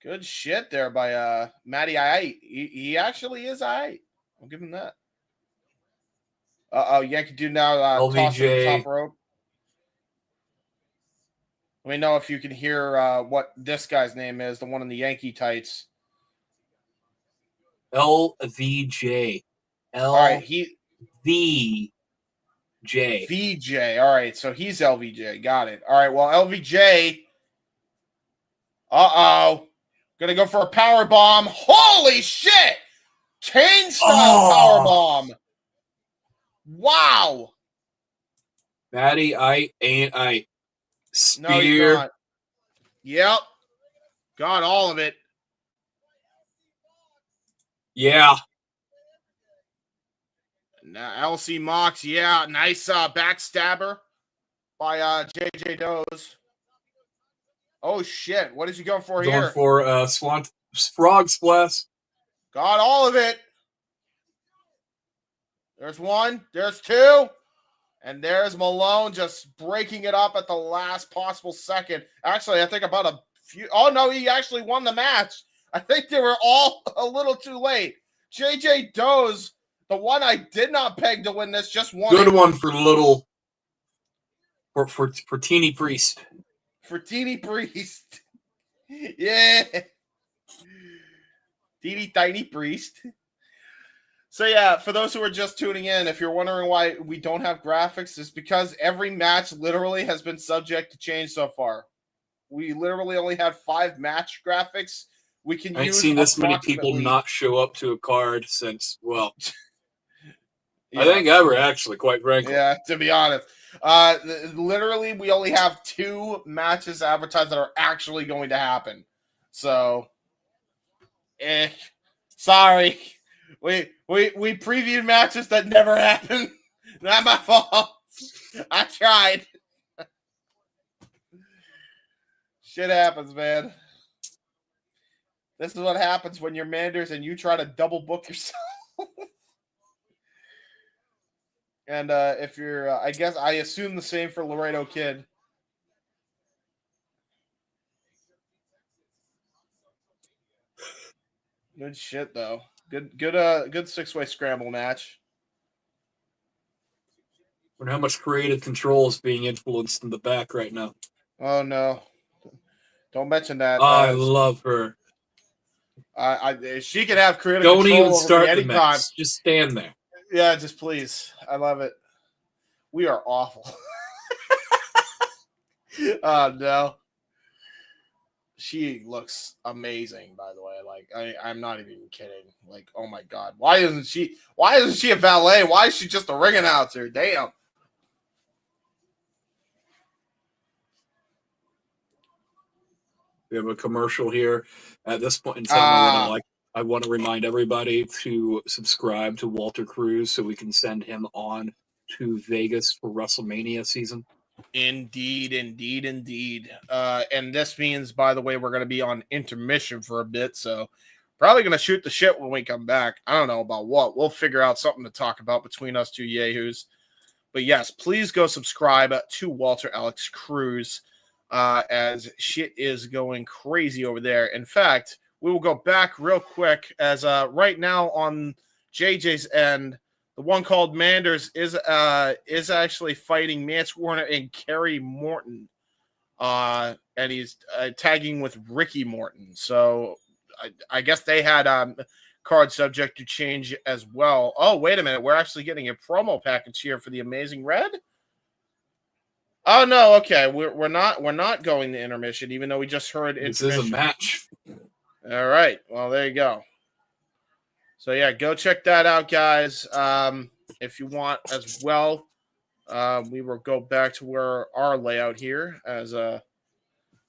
Good shit there by Matty I. He actually is I. I'll give him that. Uh-oh, Yankee Dude now tossing the top rope. Let me know if you can hear what this guy's name is, the one in the Yankee tights. LVJ. All right, VJ. All right, so he's LVJ. Got it. All right, well, LVJ. Uh-oh. Gonna go for a power bomb. Holy shit! Kane style power bomb. Wow. Matty, I ain't I. No, you're Spear. not. Yep. Got all of it. Yeah. Now, LC Mox, yeah. Nice backstabber by JJ Does. Oh, shit. What is he going for Going here? for Frog Splash. Got all of it. There's one. There's two. And there's Malone just breaking it up at the last possible second. Actually, I think about a few. Oh, no, he actually won the match. I think they were all a little too late. JJ Does, the one I did not peg to win this, just won. Good one for little. For Teeny Priest. For Teeny Priest. Yeah. Teeny Tiny Priest. So, yeah, for those who are just tuning in, if you're wondering why we don't have graphics, it's because every match literally has been subject to change so far. We literally only had 5 match graphics. We can I ain't use seen this many people not show up to a card since, well, yeah. I think ever, actually, quite frankly. Yeah, to be honest. Literally, we only have 2 matches advertised that are actually going to happen. So, sorry. We previewed matches that never happened. Not my fault. I tried. Shit happens, man. This is what happens when you're Manders and you try to double book yourself. And if you're, I guess I assume the same for Laredo Kid. Good shit though. Good 6-way scramble match. Wonder how much creative control is being influenced in the back right now. Oh no! Don't mention that. I love her. She can have creative Don't control even start the anytime. match. Just stand there. Yeah, just please. I love it. We are awful. Oh no. She looks amazing, by the way. Like I'm not even kidding. Like, oh my god. Why isn't she a valet? Why is she just a ring announcer? Damn. We have a commercial here. At this point in time, I want to remind everybody to subscribe to Walter Cruz so we can send him on to Vegas for WrestleMania season. Indeed. And this means, by the way, we're going to be on intermission for a bit, so probably going to shoot the shit when we come back. I don't know about what. We'll figure out something to talk about between us two yahoos. But yes, please go subscribe to Walter Alex Cruz as shit is going crazy over there. In fact, we will go back real quick as right now on JJ's end, the one called Manders is actually fighting Mance Warner and Kerry Morton. And he's tagging with Ricky Morton. So I guess they had card subject to change as well. Oh, wait a minute. We're actually getting a promo package here for the Amazing Red. Oh no, okay. We're not going to intermission, even though we just heard intermission. This is a match. All right. Well, there you go. So yeah, go check that out, guys. If you want as well. We will go back to where our layout here as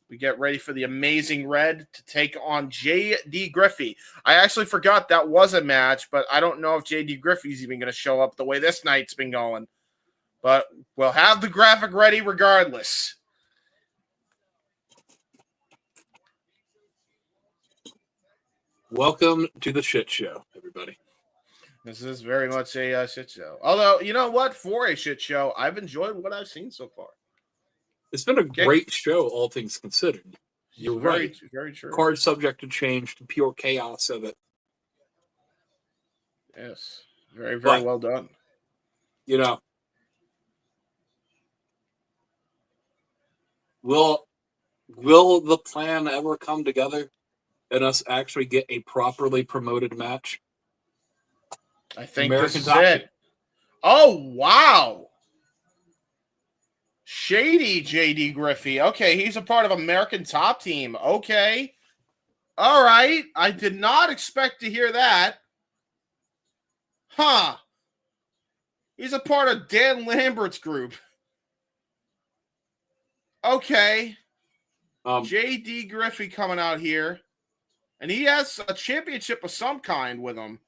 we get ready for the Amazing Red to take on J.D. Griffey. I actually forgot that was a match, but I don't know if J.D. Griffey's even going to show up the way this night's been going. But we'll have the graphic ready regardless. Welcome to the shit show, everybody. This is very much a shit show. Although, you know what? For a shit show, I've enjoyed what I've seen so far. It's been a great show, all things considered. You're right. Very true. Card subject to change, to pure chaos of it. Yes. Very well done. You know, will the plan ever come together and us actually get a properly promoted match? I think this is it. Oh, wow. Shady J.D. Griffey. Okay, he's a part of American Top Team. Okay. All right. I did not expect to hear that. Huh. He's a part of Dan Lambert's group. Okay. J.D. Griffey coming out here. And he has a championship of some kind with him.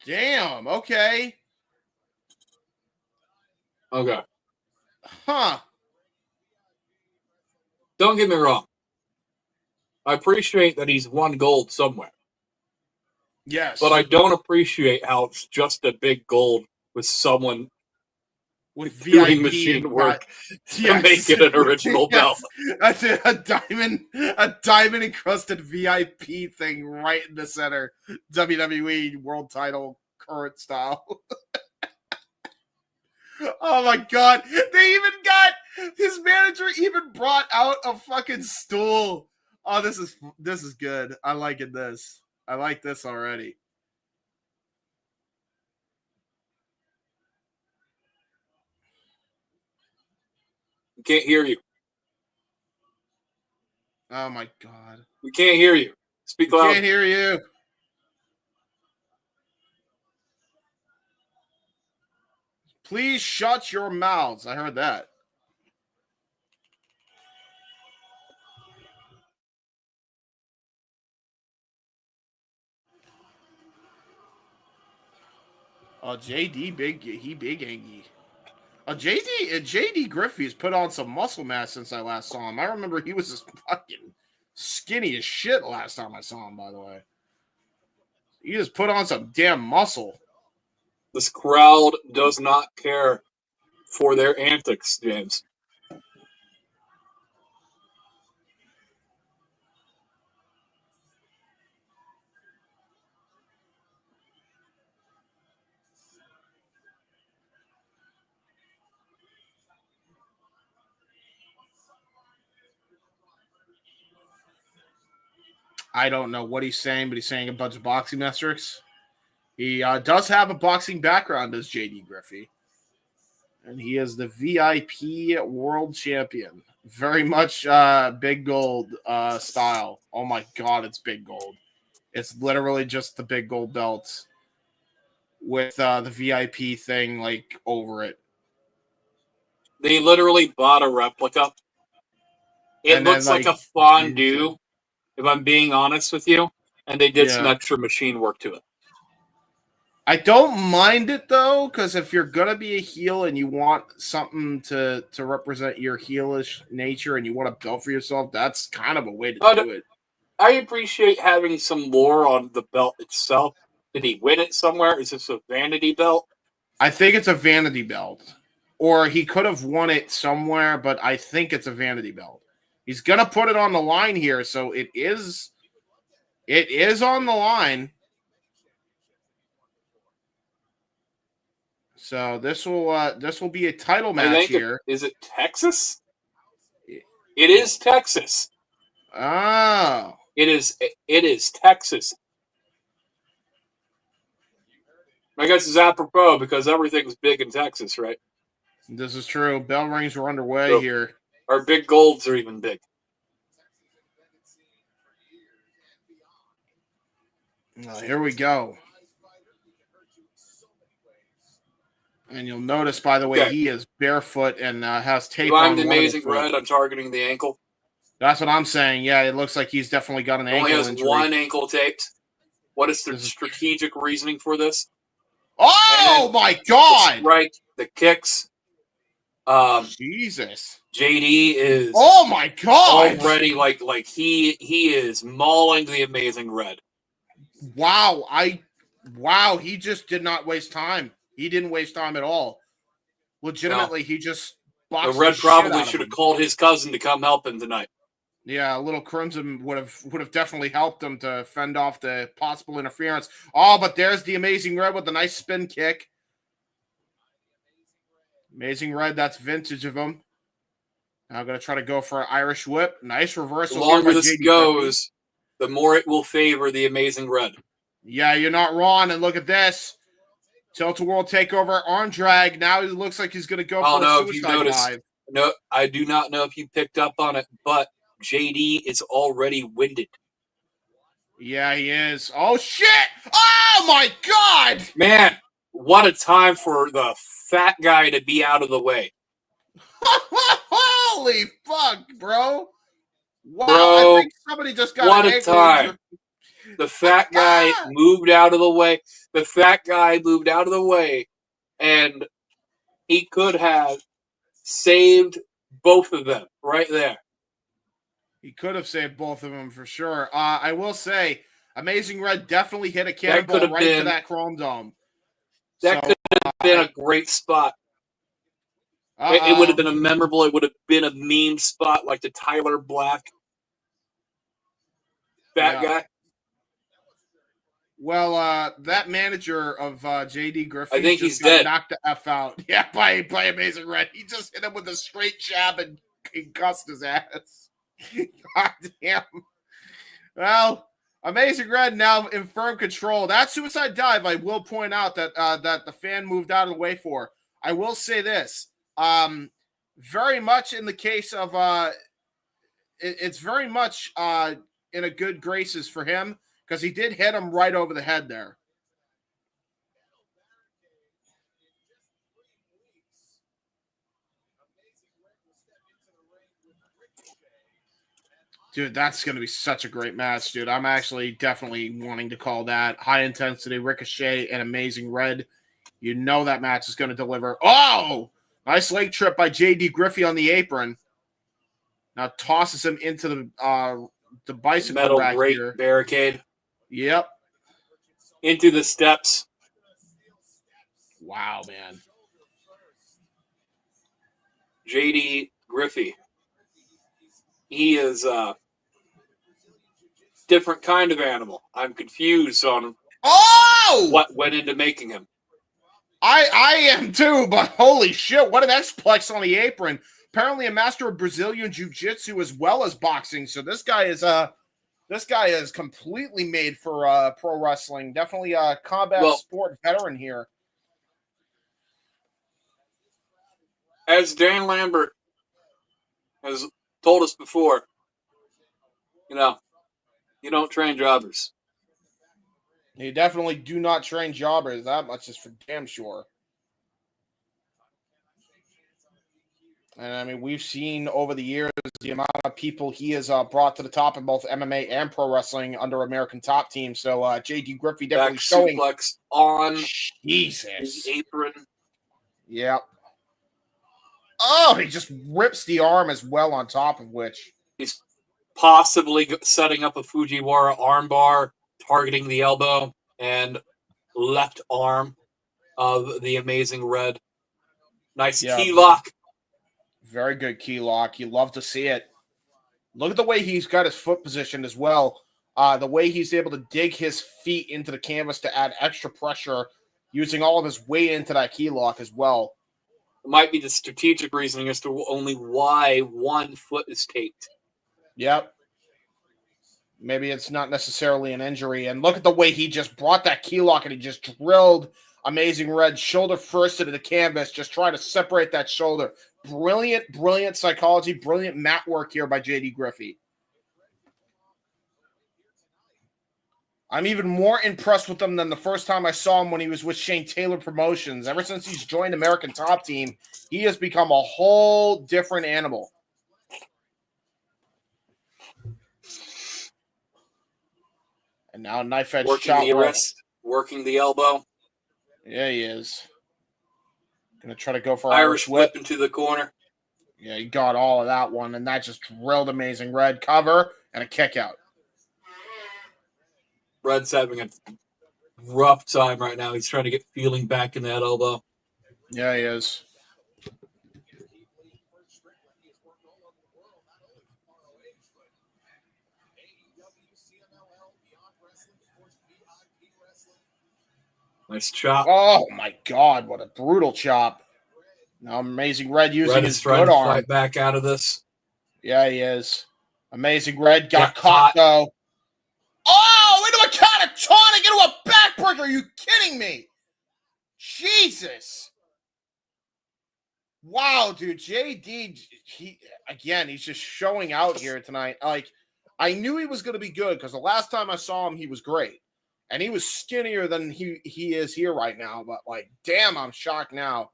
Damn, okay. Okay. Huh. Don't get me wrong. I appreciate that he's won gold somewhere. Yes. But I don't appreciate how it's just a big gold with someone with doing VIP machine work to yes. make it an original yes. belt. That's it, a diamond encrusted VIP thing right in the center. WWE World Title current style. Oh my god. They even got his manager even brought out a fucking stool. Oh, this is good. I like this. I like this already. Can't hear you. Oh my god. We can't hear you. Speak loud. Can't hear you. Please shut your mouths. I heard that. JD big Angie. JD Griffey's put on some muscle mass since I last saw him. I remember he was just fucking skinny as shit last time I saw him, by the way. He just put on some damn muscle. This crowd does not care for their antics, James. I don't know what he's saying, but he's saying a bunch of boxing metrics. He does have a boxing background as JD Griffey. And he is the VIP world champion. Very much big gold style. Oh my god, it's big gold. It's literally just the big gold belt with the VIP thing like over it. They literally bought a replica. It looks like a fondue, if I'm being honest with you. And they did some extra machine work to it. I don't mind it, though, because if you're going to be a heel and you want something to represent your heelish nature and you want to build for yourself, that's kind of a way to do it. I appreciate having some lore on the belt itself. Did he win it somewhere? Is this a vanity belt? I think it's a vanity belt. Or he could have won it somewhere, but I think it's a vanity belt. He's going to put it on the line here, so it is on the line. So this will be a title match here. Is it Texas? It is Texas. Oh. It is Texas. I guess it's apropos because everything's big in Texas, right? This is true. Bell rings are underway here. Our big golds are even big. Here we go. And you'll notice, by the way, he is barefoot and has tape on. The amazing red. I'm targeting the ankle. That's what I'm saying. Yeah, it looks like he's definitely got an ankle injury. Only has one ankle taped. What is the strategic reasoning for this? Oh my god! Right, the kicks. Jesus. JD is. Oh my god! Already like he is mauling the amazing red. Wow! He just did not waste time. He didn't waste time at all. Legitimately, he just boxed the red probably should have called his cousin to come help him tonight. Yeah, a little Crimson would have definitely helped him to fend off the possible interference. Oh, but there's the Amazing Red with a nice spin kick. Amazing Red, that's vintage of him. Now I'm going to try to go for an Irish whip. Nice reversal. The longer this goes, the more it will favor the Amazing Red. Yeah, you're not wrong. And look at this. Tilt-a-World Takeover, arm drag. Now it looks like he's going to go for a suicide dive. No, I do not know if you picked up on it, but JD is already winded. Yeah, he is. Oh, shit! Oh, my God! Man, What a time for the fat guy to be out of the way. Holy fuck, bro. Wow, Bro, I think somebody just got what an a ankle time. injury. The fat guy moved out of the way. The fat guy moved out of the way, and he could have saved both of them right there. He could have saved both of them for sure. I will say, Amazing Red definitely hit a cannonball right into that Chrome Dome. That could have been a great spot. It would have been a memorable, it would have been a meme spot like the Tyler Black fat guy. Well, that manager of JD Griffey, I think he's dead. Knocked the F out. Yeah, by Amazing Red. He just hit him with a straight jab and concussed his ass. God damn. Well, Amazing Red now in firm control. That suicide dive, I will point out that that the fan moved out of the way for. I will say this. Very much in the case of it's very much in a good graces for him because he did hit him right over the head there. Dude, that's going to be such a great match, dude. I'm actually definitely wanting to call that. High intensity, Ricochet, and Amazing Red. You know that match is going to deliver. Oh! Nice leg trip by JD Griffey on the apron. Now tosses him into the bicycle metal rack grate here. Barricade. Yep. Into the steps. Wow, man. JD Griffey. He is a different kind of animal. I'm confused on what went into making him. I am too, but holy shit, what an X-Plex on the apron. Apparently a master of Brazilian Jiu-Jitsu as well as boxing. So this guy is completely made for pro wrestling. Definitely a combat sport veteran here. As Dan Lambert has told us before, you don't train jobbers. You definitely do not train jobbers. That much is for damn sure. And I mean, we've seen over the years the amount of people he has brought to the top in both MMA and pro wrestling under American Top Team. So JD Griffey definitely back showing suplex on Jesus the apron. Yep. Oh, he just rips the arm as well. On top of which he's possibly setting up a Fujiwara armbar, targeting the elbow and left arm of the Amazing Red. Nice key lock. Very good key lock. You love to see it. Look at the way he's got his foot positioned as well. The way he's able to dig his feet into the canvas to add extra pressure, using all of his weight into that key lock as well. It might be the strategic reasoning as to only why one foot is taped. Yep. Maybe it's not necessarily an injury. And look at the way he just brought that key lock and he just drilled Amazing Red shoulder first into the canvas, just trying to separate that shoulder. Brilliant, brilliant psychology, brilliant mat work here by JD Griffey. I'm even more impressed with him than the first time I saw him when he was with Shane Taylor Promotions. Ever since he's joined American Top Team, he has become a whole different animal. And now knife edge shot. Working the wrist, working the elbow. Yeah, he is. Gonna try to go for Irish whip into the corner. Yeah, he got all of that one, and that just drilled Amazing Red. Cover and a kick out. Red's having a rough time right now. He's trying to get feeling back in that elbow. Yeah, he is. Nice chop. Oh my God, what a brutal chop. Now Amazing Red using his trying good to arm. fight back out of this. Yeah, he is. Amazing Red got caught though. Oh, into a catatonic, into a backbreaker. Are you kidding me? Jesus. Wow, dude. JD, he's just showing out here tonight. Like, I knew he was going to be good because the last time I saw him, he was great. And he was skinnier than he is here right now. But, like, damn, I'm shocked now.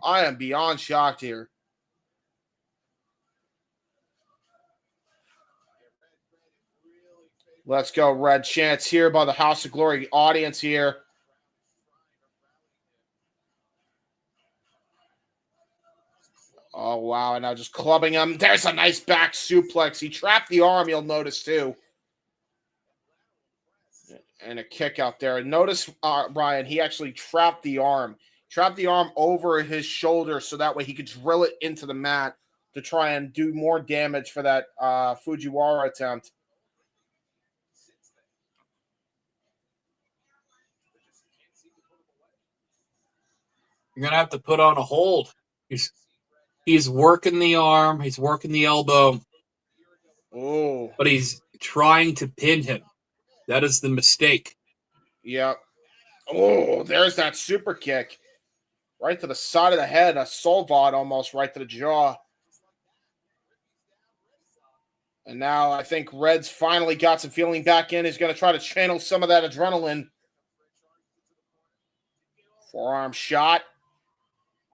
I am beyond shocked here. Let's go, Red chants here by the House of Glory audience here. Oh, wow. And now just clubbing him. There's a nice back suplex. He trapped the arm, you'll notice, too. And a kick out there. And notice, Brian, he actually trapped the arm. Trapped the arm over his shoulder so that way he could drill it into the mat to try and do more damage for that Fujiwara attempt. You're going to have to put on a hold. He's working the arm. He's working the elbow. Oh. But he's trying to pin him. That is the mistake. Yep. Oh, there's that super kick. Right to the side of the head. A Solvad almost right to the jaw. And now I think Red's finally got some feeling back in. He's going to try to channel some of that adrenaline. Forearm shot.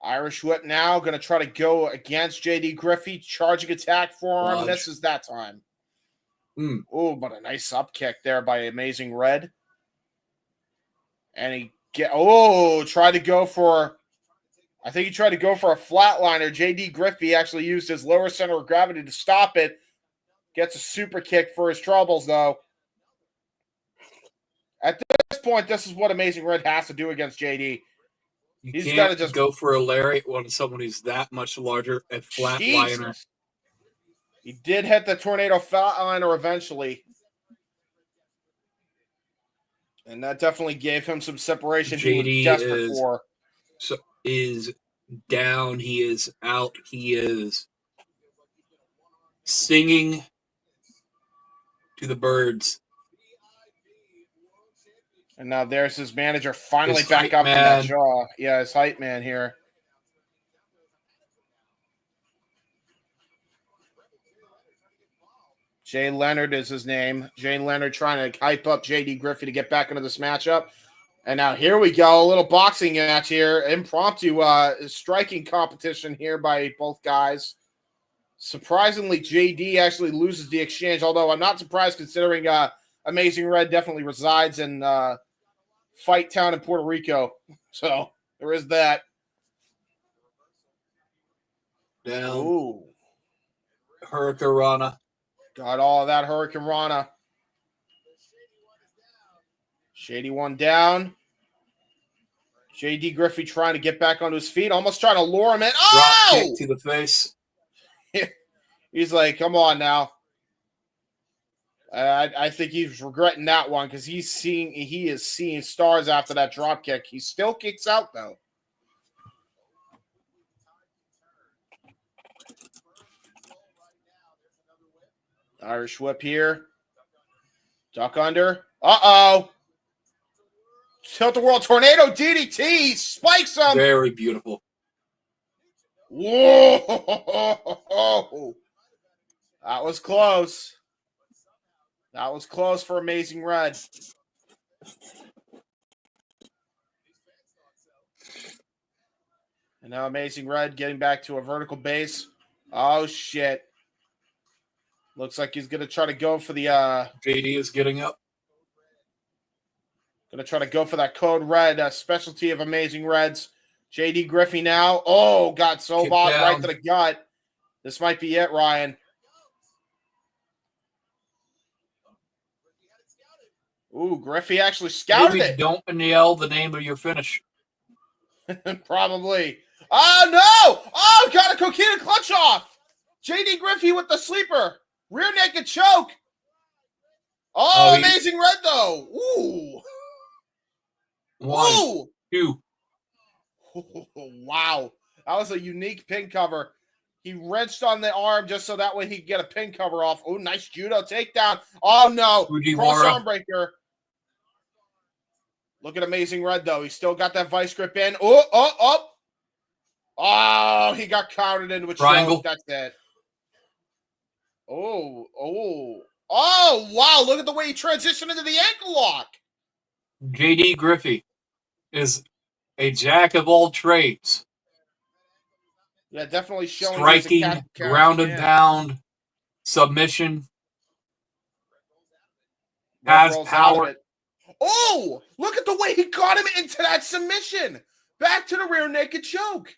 Irish whip now. Going to try to go against JD Griffey. Charging attack. Forearm. Misses that time. Oh, but a nice up kick there by Amazing Red. And he tried to go for, I think he tried to go for a flatliner. JD Griffey actually used his lower center of gravity to stop it. Gets a super kick for his troubles, though. At this point, this is what Amazing Red has to do against JD. He's got to just go for a lariat when someone who's that much larger, a flatliner. He did hit the tornado flatliner eventually. And that definitely gave him some separation JD he was desperate for. Is down. He is out. He is singing to the birds. And now there's his manager finally back up in that jaw. Yeah, his hype man here. Jay Leonard is his name. Jay Leonard trying to hype up JD Griffey to get back into this matchup. And now here we go. A little boxing match here. Impromptu striking competition here by both guys. Surprisingly, JD actually loses the exchange, although I'm not surprised considering Amazing Red definitely resides in Fight Town in Puerto Rico. So there is that. Down. Ooh. Hurricane Rana. Got all of that Hurricane Rana. Shady one down. JD Griffey trying to get back onto his feet. Almost trying to lure him in. Oh! Drop kick to the face. He's like, come on now. I think he's regretting that one because he is seeing stars after that drop kick. He still kicks out, though. Irish whip here. Duck under. Uh-oh. Tilt the World Tornado DDT. Spikes him. Very beautiful. Whoa. That was close. That was close for Amazing Red. And now Amazing Red getting back to a vertical base. Oh, shit. Looks like he's going to try to go for the... JD is getting up. Going to try to go for that Code Red, specialty of Amazing Reds. JD Griffey now. Oh, got Sobot right to the gut. This might be it, Ryan. Ooh, Griffey actually scouted it. Don't yell the name of your finish. Probably. Oh, no! Oh, got a coquina clutch off. JD Griffey with the sleeper. Rear naked choke. Oh, Amazing Red, though. Ooh. One, two. Wow. That was a unique pin cover. He wrenched on the arm just so that way he could get a pin cover off. Oh, nice judo takedown. Oh, no. Cross arm breaker. Look at Amazing Red, though. He still got that vice grip in. Oh, he got countered into a choke. That's it. Oh, wow. Look at the way he transitioned into the ankle lock. JD Griffey is a jack of all trades. Yeah, definitely showing striking, ground and pound, submission. Has power. Oh, look at the way he got him into that submission. Back to the rear naked choke.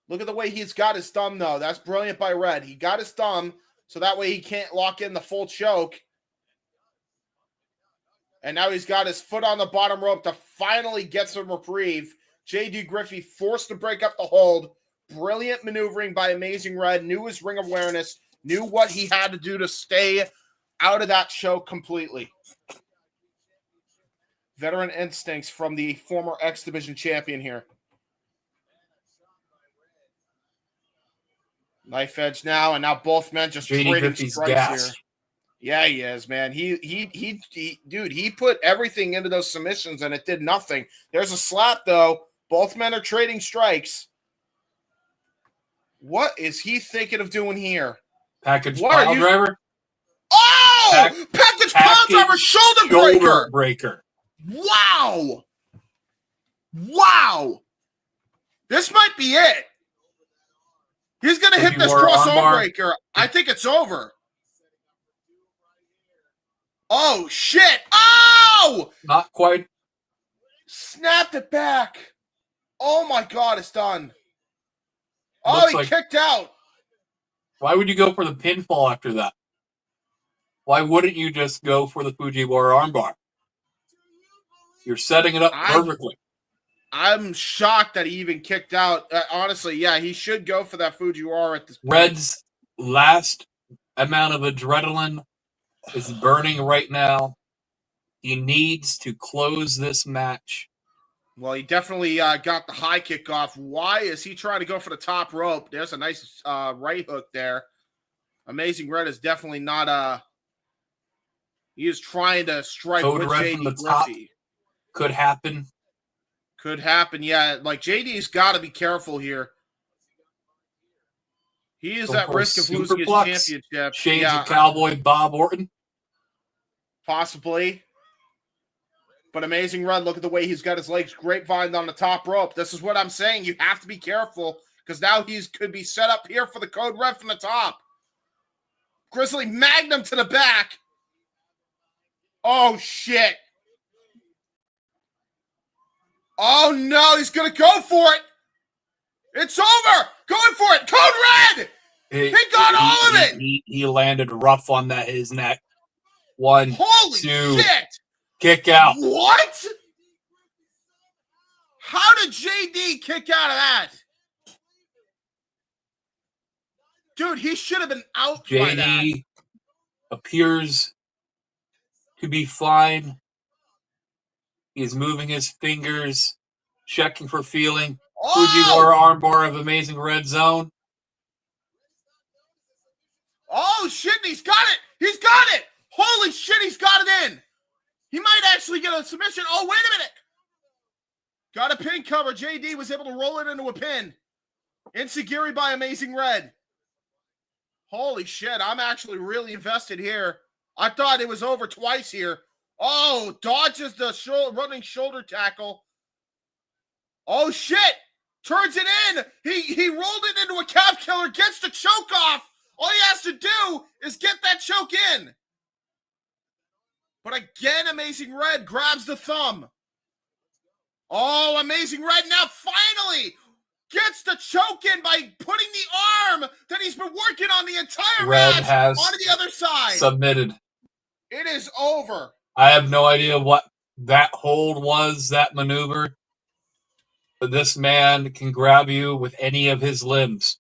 Look at the way he's got his thumb, though. That's brilliant by Red. He got his thumb, so that way he can't lock in the full choke. And now he's got his foot on the bottom rope to finally get some reprieve. J.D. Griffey forced to break up the hold. Brilliant maneuvering by Amazing Red. Knew his ring awareness. Knew what he had to do to stay out of that choke completely. Veteran instincts from the former X Division champion here. Knife edge now, and now both men just trading strikes here. Yeah, he is, man. Dude, he put everything into those submissions, and it did nothing. There's a slap, though. Both men are trading strikes. What is he thinking of doing here? Package pile driver. Oh! Package pile driver shoulder breaker. Wow. Wow. This might be it. He's going to hit this crossover breaker. I think it's over. Oh, shit. Oh! Not quite. Snapped it back. Oh, my God. It's done. Oh, he kicked out. Why would you go for the pinfall after that? Why wouldn't you just go for the Fujiwara armbar? You're setting it up perfectly. I'm shocked that he even kicked out. Honestly, yeah, he should go for that Fujiwara at this point. Red's last amount of adrenaline is burning right now. He needs to close this match. Well, he definitely got the high kick off. Why is he trying to go for the top rope? There's a nice right hook there. Amazing Red is definitely not he is trying to strike Code with Red from the top. Could happen. Could happen, yeah. Like, JD's got to be careful here. He is at risk of losing his championship. Shades of Cowboy Bob Orton. Possibly. But Amazing Red, look at the way he's got his legs grapevined on the top rope. This is what I'm saying. You have to be careful because now could be set up here for the Code Red from the top. Grizzly Magnum to the back. Oh, shit. Oh, no, he's going to go for it. It's over. Going for it. Code Red. He got all of it. He landed rough on his neck. 1, Holy 2. Shit. Kick out. What? How did JD kick out of that? Dude, he should have been out by that. JD appears to be fine. He's moving his fingers, checking for feeling. Fujiwara armbar of Amazing Red Zone. Oh, shit, he's got it. He's got it. Holy shit, he's got it in. He might actually get a submission. Oh, wait a minute. Got a pin cover. JD was able to roll it into a pin. Insecurity by Amazing Red. Holy shit, I'm actually really invested here. I thought it was over twice here. Oh, dodges the running shoulder tackle. Oh, shit. Turns it in. He rolled it into a calf killer, gets the choke off. All he has to do is get that choke in. But again, Amazing Red grabs the thumb. Oh, Amazing Red now finally gets the choke in by putting the arm that he's been working on the entire match onto the other side. Submitted. It is over. I have no idea what that hold was, that maneuver. But this man can grab you with any of his limbs.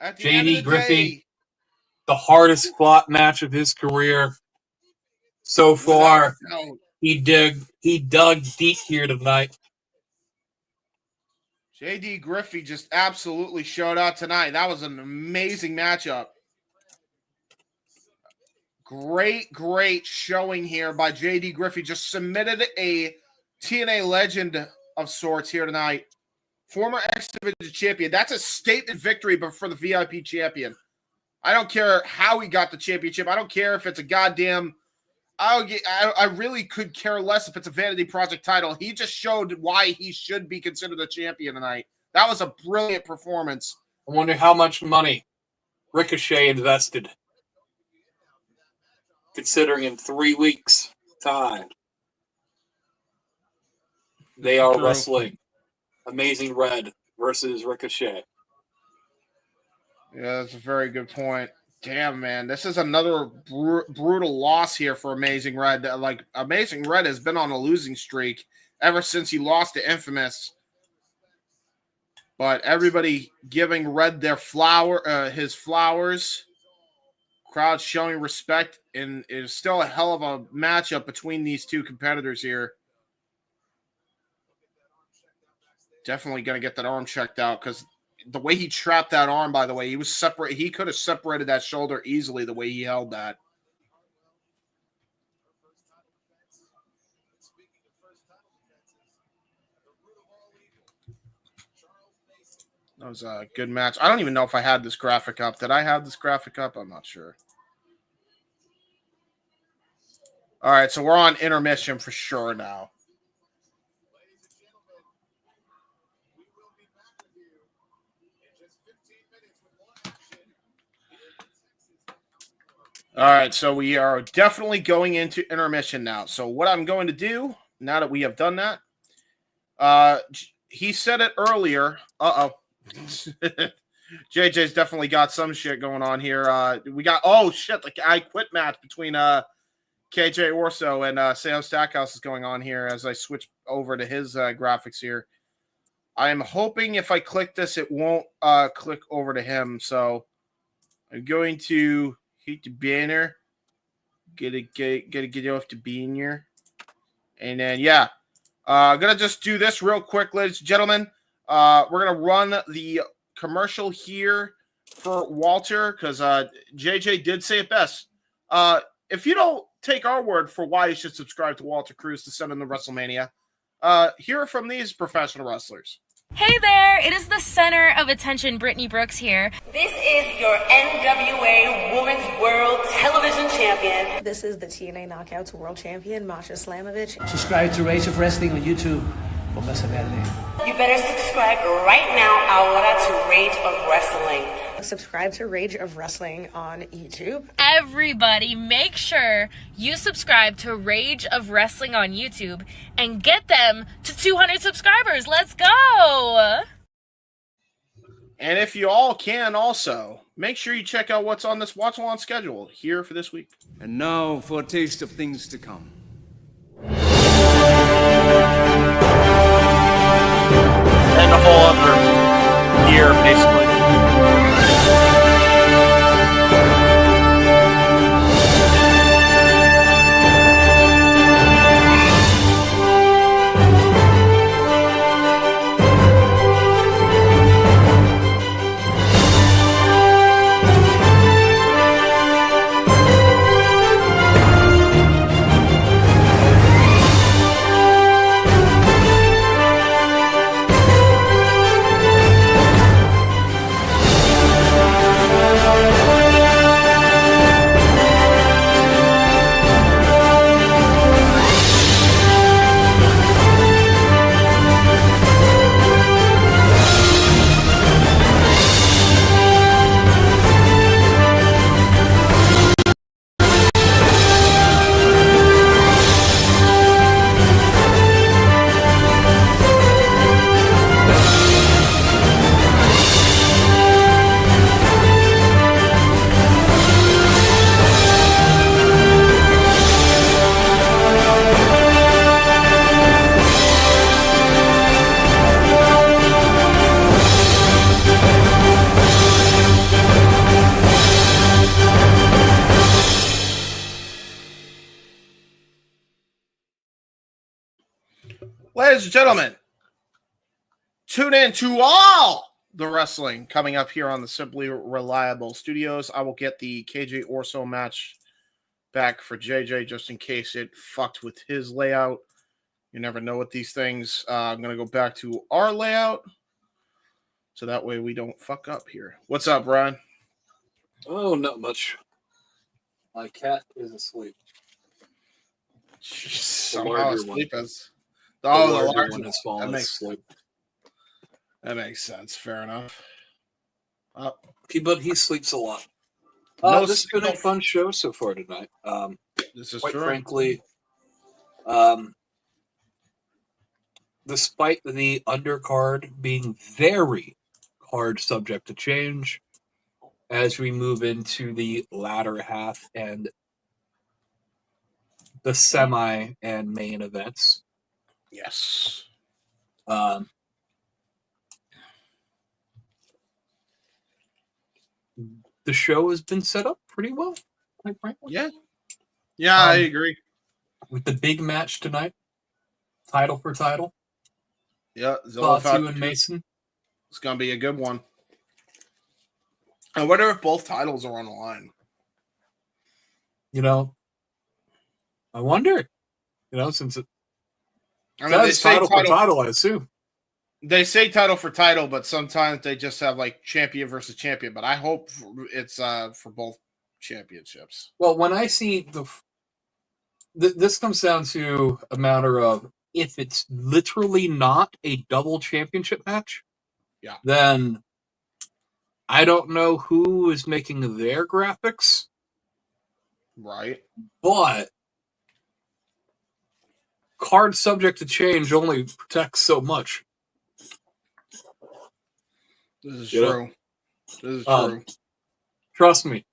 JD Griffey, the hardest fought match of his career so far. He dug deep here tonight. JD Griffey just absolutely showed out tonight. That was an amazing matchup. Great showing here by JD Griffey. Just submitted a TNA legend of sorts here tonight. Former X Division champion. That's a statement victory, but for the VIP champion. I don't care how he got the championship. I don't care if it's a goddamn. I really could care less if it's a vanity project title. He just showed why he should be considered a champion tonight. That was a brilliant performance. I wonder how much money Ricochet invested, considering in 3 weeks' time they are wrestling Amazing Red versus Ricochet. Yeah, that's a very good point. Damn, man, this is another brutal loss here for Amazing Red. Like, Amazing Red has been on a losing streak ever since he lost to Infamous. But everybody giving Red their his flowers. Crowd showing respect, and it is still a hell of a matchup between these two competitors here. Definitely going to get that arm checked out because the way he trapped that arm, by the way, he could have separated that shoulder easily the way he held that. That was a good match. I don't even know if I had this graphic up. Did I have this graphic up? I'm not sure. All right, so we're on intermission for sure now. All right, so we are definitely going into intermission now. So what I'm going to do, now that we have done that, he said it earlier. JJ's definitely got some shit going on here. We got, oh shit, the I Quit match between KJ Orso and Sam Stackhouse is going on here as I switch over to his graphics here. I am hoping if I click this, it won't click over to him. So I'm going to hit the banner, get off the banner, and then yeah, I'm gonna just do this real quick, ladies and gentlemen. We're gonna run the commercial here for Walter because JJ did say it best. If you don't take our word for why you should subscribe to Walter Cruz to send him to WrestleMania, hear it from these professional wrestlers. Hey there, it is the center of attention, Brittany Brooks here. This is your NWA Women's World Television Champion. This is the TNA Knockouts World Champion, Masha Slamovich. Subscribe to Rage of Wrestling on YouTube. You better subscribe right now ahora to Rage of Wrestling. Subscribe to Rage of Wrestling on YouTube. Everybody, make sure you subscribe to Rage of Wrestling on YouTube and get them to 200 subscribers. Let's go! And if you all can also, make sure you check out what's on this Watch Along schedule here for this week. And now for a taste of things to come. And a whole other year, basically. Ladies and gentlemen, tune in to all the wrestling coming up here on the Simply Reliable Studios. I will get the KJ Orso match back for JJ just in case it fucked with his layout. You never know with these things. I'm going to go back to our layout so that way we don't fuck up here. What's up, Brian? Oh, not much. My cat is asleep. Somehow larger asleep as The the larger large one has that fallen makes asleep. sense. Fair enough. But he sleeps a lot. No This has been a signal. fun show so far tonight. This is Quite true. frankly, despite the undercard being very hard subject to change as we move into the latter half and the semi and main events. Yes. The show has been set up pretty well, quite frankly. Yeah, I agree. With the big match tonight, title for title. Yeah, Zilla, Fatu and Mason. It's gonna be a good one. I wonder if both titles are on the line. I wonder. Since it They say title for title, I assume. They say title for title, but sometimes they just have like champion versus champion. But I hope it's for both championships. Well, when I see this comes down to a matter of if it's literally not a double championship match, then I don't know who is making their graphics. Right. But card subject to change only protects so much. This is true. This is true. Trust me.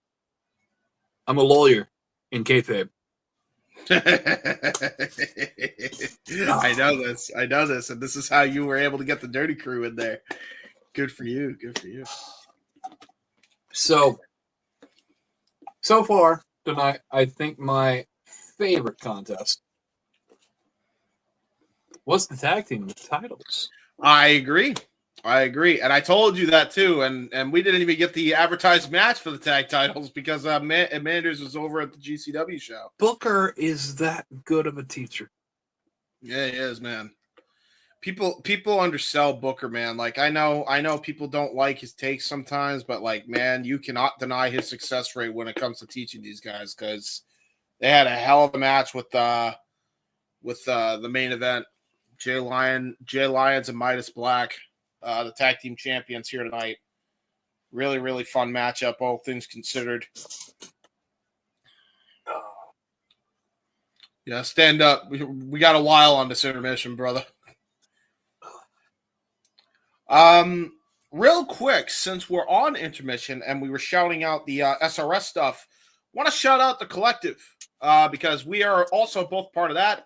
I'm a lawyer in kayfabe. I know this. And this is how you were able to get the Dirty Crew in there. Good for you. So far tonight, I think my favorite contest was the tag team titles. I agree. And I told you that too. And we didn't even get the advertised match for the tag titles because Manders was over at the GCW show. Booker is that good of a teacher. Yeah, he is, man. People undersell Booker, man. Like I know people don't like his takes sometimes, but like, man, you cannot deny his success rate when it comes to teaching these guys because they had a hell of a match with the main event. Jay Lyons and Midas Black, the tag team champions here tonight. Really, really fun matchup, all things considered. Yeah, stand up. We got a while on this intermission, brother. Real quick, since we're on intermission and we were shouting out the SRS stuff, want to shout out the collective because we are also both part of that,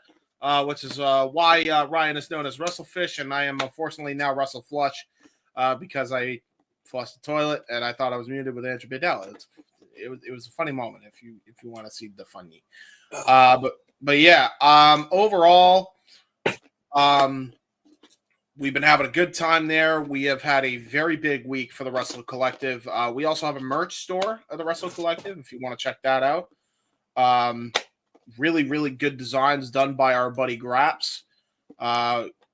which is why Ryan is known as WrestleFish, and I am unfortunately now WrestleFlush because I flushed the toilet and I thought I was muted with Andrew Bidell. It was a funny moment if you want to see the funny. But yeah, overall, we've been having a good time there. We have had a very big week for the Wrestle Collective. We also have a merch store at the Wrestle Collective if you want to check that out. Really, really good designs done by our buddy Graps,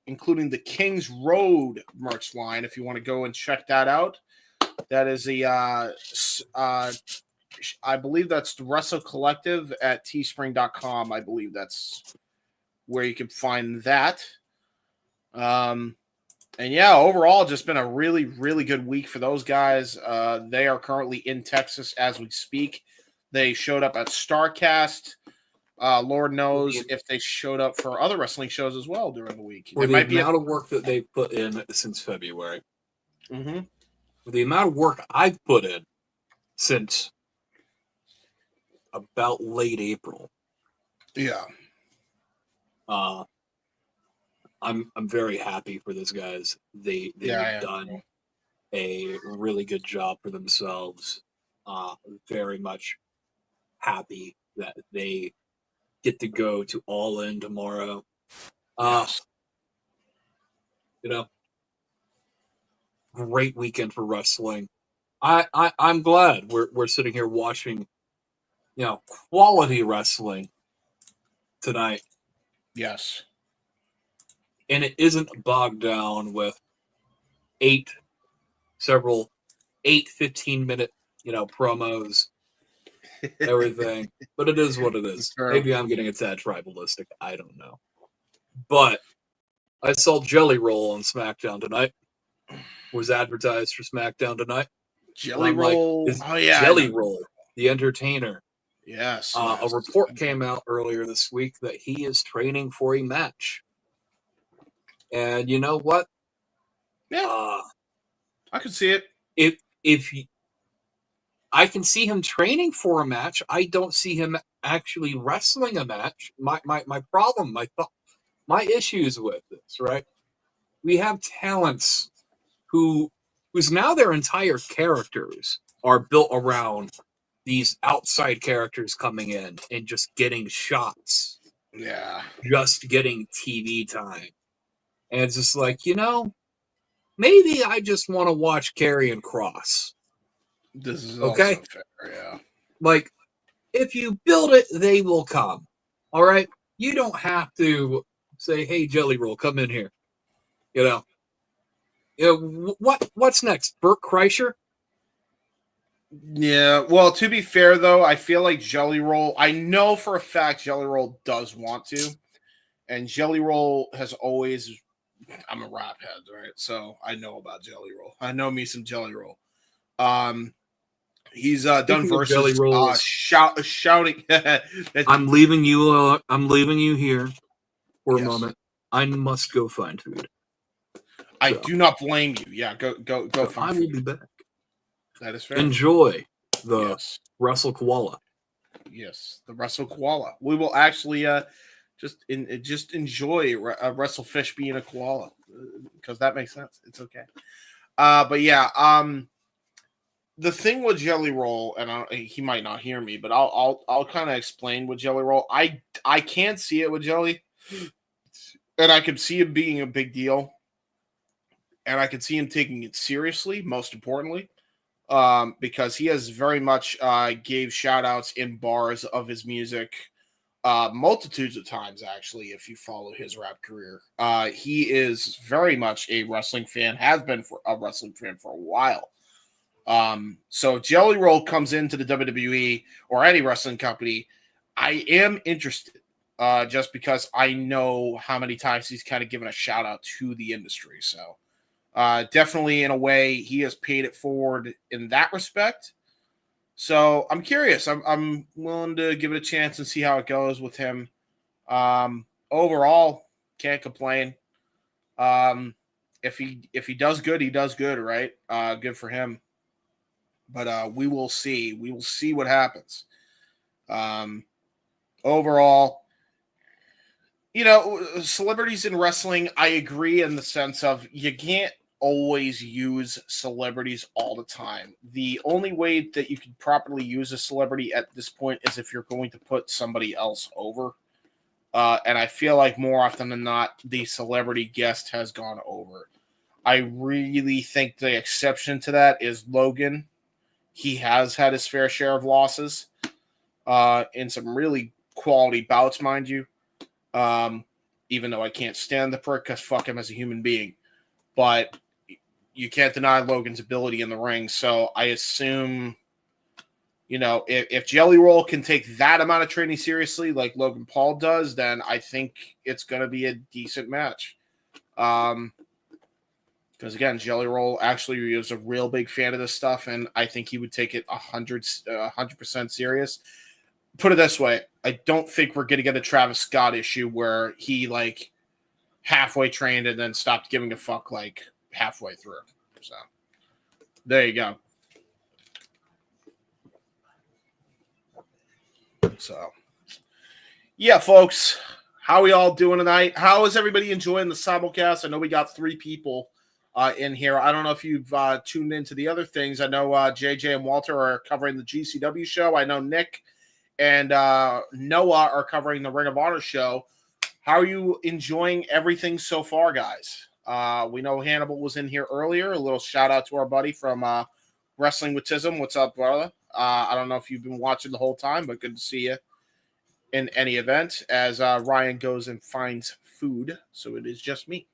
including the Kings Road merch line if you want to go and check that out. That is I believe that's the Wrestle Collective at teespring.com. I believe that's where you can find that. And yeah, overall, just been a really, really good week for those guys. They are currently in Texas as we speak. They showed up at StarCast. Lord knows if they showed up for other wrestling shows as well during the week. For the amount of work that they've put in since February. Mm-hmm. For the amount of work I've put in since about late April. Yeah. I'm very happy for those guys. They've done a really good job for themselves. Very much happy that they get to go to All In tomorrow. Great weekend for wrestling. I'm glad we're sitting here watching, quality wrestling tonight. Yes. And it isn't bogged down with 15-minute promos, everything. But it is what it is. Maybe I'm getting a tad tribalistic. I don't know. But I saw Jelly Roll on SmackDown tonight. Was advertised for SmackDown tonight. Jelly Roll. Jelly Roll, the entertainer. Yes. A report came out earlier this week that he is training for a match. And you know what? Yeah. I can see it. I can see him training for a match. I don't see him actually wrestling a match. My problem, my issues with this, right? We have talents whose now their entire characters are built around these outside characters coming in and just getting shots. Yeah. Just getting TV time. And it's just like, maybe I just want to watch Karrion Kross. This is okay. Also fair, yeah. Like, if you build it, they will come. All right? You don't have to say, hey, Jelly Roll, come in here. What's next? Burt Kreischer? Yeah, well, to be fair, though, I feel like Jelly Roll, I know for a fact Jelly Roll does want to. And Jelly Roll has always, I'm a rap head, right? So I know about Jelly Roll. I know me some Jelly Roll. He's done versus shouting. I'm leaving you here for a moment. I must go find food. I do not blame you. Yeah, go so find I food. will be back. That is fair. Enjoy the Wrestle Koala. Yes, the Wrestle Koala. We will actually just enjoy a Wrestle Fish being a koala because that makes sense. It's okay. But yeah, the thing with Jelly Roll, and he might not hear me, but I'll kind of explain with Jelly Roll. I can't see it with Jelly, and I could see it being a big deal, and I could see him taking it seriously. Most importantly. Because he has very much gave shout outs in bars of his music multitudes of times, actually, if you follow his rap career. He is very much a wrestling fan, has been for a wrestling fan for a while. So if Jelly Roll comes into the WWE or any wrestling company, I am interested just because I know how many times he's kind of given a shout out to the industry. So definitely, in a way, he has paid it forward in that respect. So I'm curious. I'm willing to give it a chance and see how it goes with him. Overall, can't complain. If he does good, he does good, right? Good for him. But we will see. We will see what happens. Overall, celebrities in wrestling, I agree in the sense of you can't always use celebrities all the time. The only way that you can properly use a celebrity at this point is if you're going to put somebody else over. And I feel like more often than not, the celebrity guest has gone over. I really think the exception to that is Logan. He has had his fair share of losses in some really quality bouts, mind you. Even though I can't stand the prick because fuck him as a human being. But you can't deny Logan's ability in the ring. So I assume, if Jelly Roll can take that amount of training seriously like Logan Paul does, then I think it's going to be a decent match. Because, again, Jelly Roll actually is a real big fan of this stuff, and I think he would take it 100% serious. Put it this way, I don't think we're going to get a Travis Scott issue where he, halfway trained and then stopped giving a fuck, halfway through. So there you go. So yeah, folks, how we all doing tonight? How is everybody enjoying the simulcast? I know we got 3 people in here. I don't know if you've tuned into the other things. I know JJ and Walter are covering the GCW show. I know Nick and Noah are covering the Ring of Honor show. How are you enjoying everything so far, guys? We know Hannibal was in here earlier. A little shout out to our buddy from Wrestling with Tism. What's up, brother? I don't know if you've been watching the whole time, but good to see you in any event as Ryan goes and finds food. So it is just me.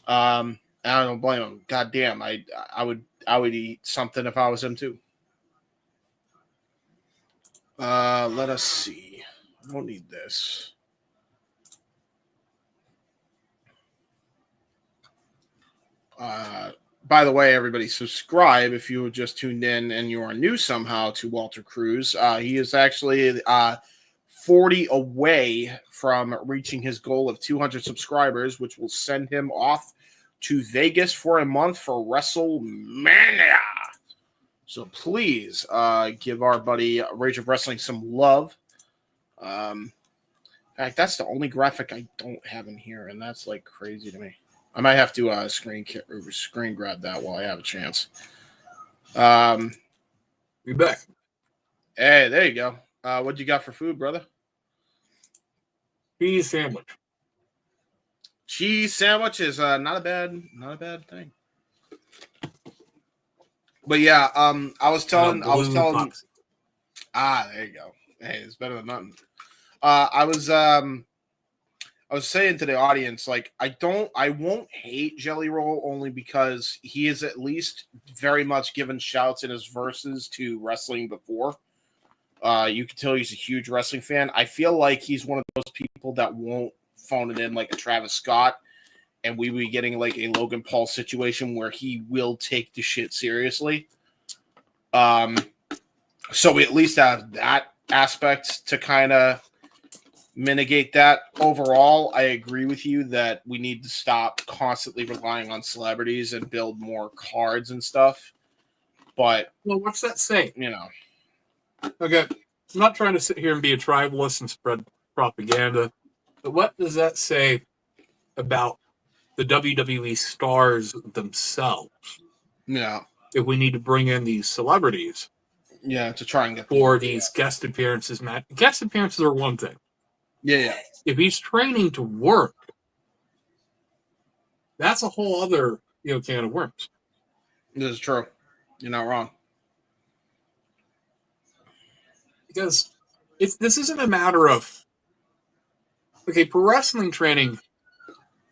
I don't blame him. God damn, I would eat something if I was him too. Let us see. I don't need this. By the way, everybody, subscribe if you just tuned in and you are new somehow to Walter Cruz. He is actually 40 away from reaching his goal of 200 subscribers, which will send him off to Vegas for a month for WrestleMania. So please give our buddy Rage of Wrestling some love. In fact, that's the only graphic I don't have in here, and that's like crazy to me. I might have to screen grab that while I have a chance. Be back. Hey, there you go. What you got for food, brother? Cheese sandwich. Cheese sandwich is not a bad thing. But yeah, I was telling. There you go. Hey, it's better than nothing. I was saying to the audience, like, I won't hate Jelly Roll only because he is at least very much given shouts in his verses to wrestling before. You can tell he's a huge wrestling fan. I feel like he's one of those people that won't phone it in like a Travis Scott, and we be getting like a Logan Paul situation where he will take the shit seriously. So we at least have that aspect to kind of mitigate that. Overall, I agree with you that we need to stop constantly relying on celebrities and build more cards and stuff. But, well, what's that say? you know. Okay, I'm not trying to sit here and be a tribalist and spread propaganda, but what does that say about the WWE stars themselves? Yeah. If we need to bring in these celebrities, yeah, to try and get for these guest appearances, Matt. Guest appearances are one thing. Yeah. If he's training to work, that's a whole other can of worms. This is true. You're not wrong. Because this isn't a matter of pro wrestling training.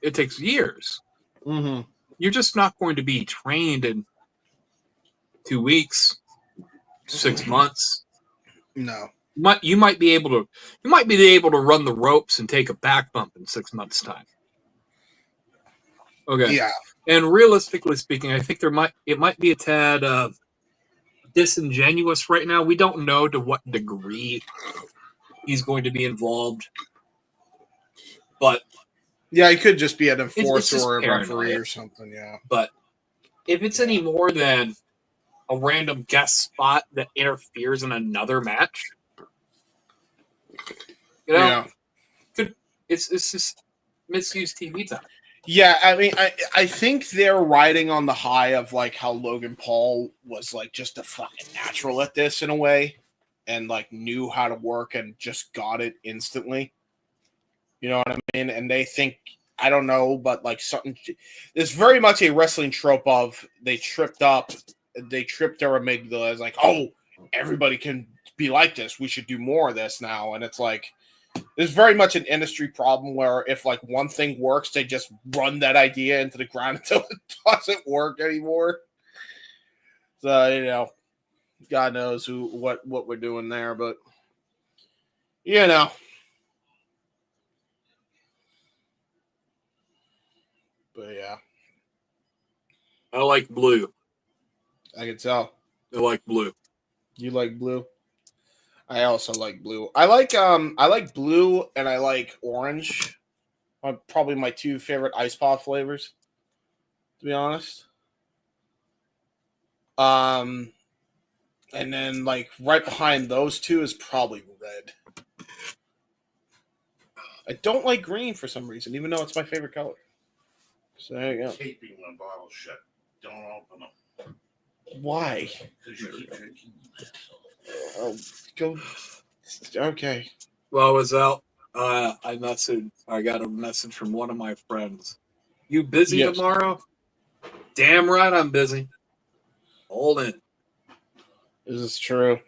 It takes years. Mm-hmm. You're just not going to be trained in 2 weeks, 6 months. No. You might be able to run the ropes and take a back bump in 6 months' time. Okay. Yeah. And realistically speaking, I think it might be a tad disingenuous right now. We don't know to what degree he's going to be involved, but yeah, he could just be an enforcer it's or a paranoid. referee or something. Yeah. But if it's any more than a random guest spot that interferes in another match, it's just misused TV time. Yeah, I mean, I think they're riding on the high of like how Logan Paul was like just a fucking natural at this in a way, and like knew how to work and just got it instantly. You know what I mean? And they think, I don't know, but like something. There's very much a wrestling trope of they tripped their amygdala. It's like, oh, everybody can be like this. We should do more of this now. And it's like, there's very much an industry problem where if like one thing works, they just run that idea into the ground until it doesn't work anymore. So, God knows what we're doing there, but But yeah. I like blue. I can tell. I like blue. You like blue? I also like blue. I like blue and I like orange. Probably my two favorite ice pop flavors, to be honest. And then like right behind those two is probably red. I don't like green for some reason, even though it's my favorite color. So there you go. Taping when bottles shut. Don't open them. Why? Because you keep drinking. Oh, go. Okay. Well, I was out. I got a message from one of my friends. You busy tomorrow? Damn right I'm busy. Hold in. This is true.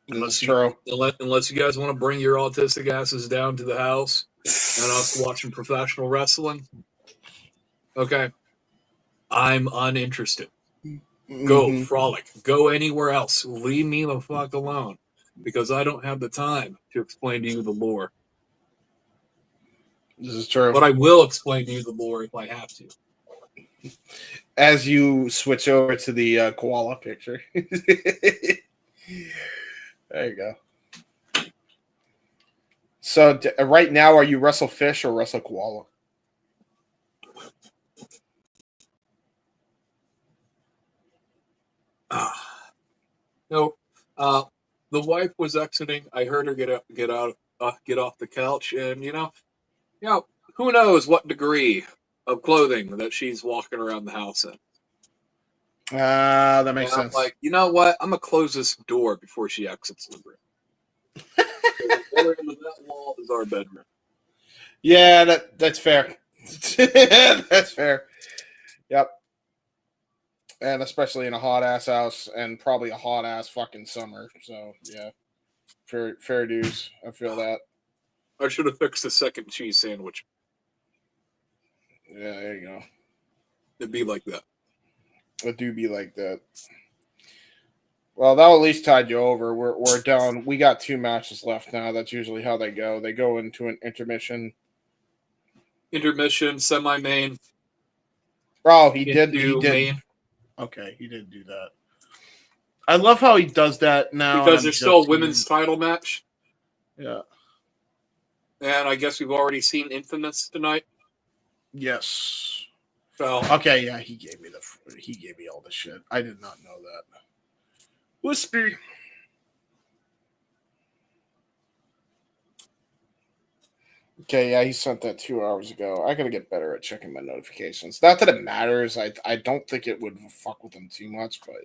Unless you guys want to bring your autistic asses down to the house and us watching professional wrestling, okay, I'm uninterested. Go frolic. Go anywhere else. Leave me the fuck alone. because I don't have the time to explain to you the lore. This is true. But I will explain to you the lore if I have to. As you switch over to the koala picture. There you go. So right now, are you Wrestle Fish or Wrestle Koala? No, the wife was exiting. I heard her get off the couch, and who knows what degree of clothing that she's walking around the house in. That makes And sense. I'm like, you know what? I'm gonna close this door before she exits the room. The other end of that wall is our bedroom. Yeah, that's fair. That's fair. Yep. And especially in a hot ass house and probably a hot ass fucking summer. So yeah. Fair dues. I feel that. I should have fixed the second cheese sandwich. Yeah, there you go. It'd be like that. It do be like that. Well, that'll at least tide you over. We're down. We got 2 matches left now. That's usually how they go. They go into an intermission. Intermission, semi-main. Oh, he did. Main. Okay, he did do that. I love how he does that now. Because there's still a women's title match. Yeah. And I guess we've already seen Infamous tonight. Yes. So okay, yeah, he gave me all the shit. I did not know that. Wispy. Okay, yeah, he sent that 2 hours ago. I gotta get better at checking my notifications. Not that it matters. I don't think it would fuck with them too much, but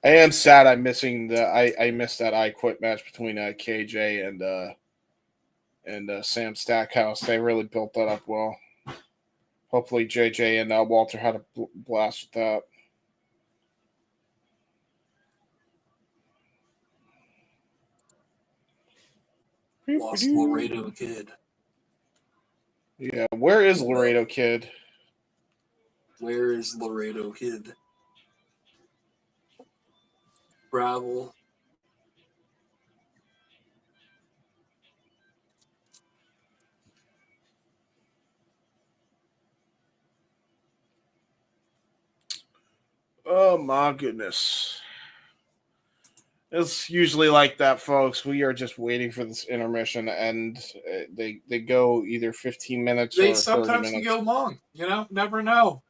I am sad I'm missing I missed that I Quit match between KJ and Sam Stackhouse. They really built that up well. Hopefully JJ and Walter had a blast with that. Lost Laredo Kid. Yeah, where is Laredo Kid? Where is Laredo Kid? Gravel. Oh my goodness. It's usually like that, folks. We are just waiting for this intermission, and they go either 15 minutes or 30 minutes. They sometimes can go long. Never know.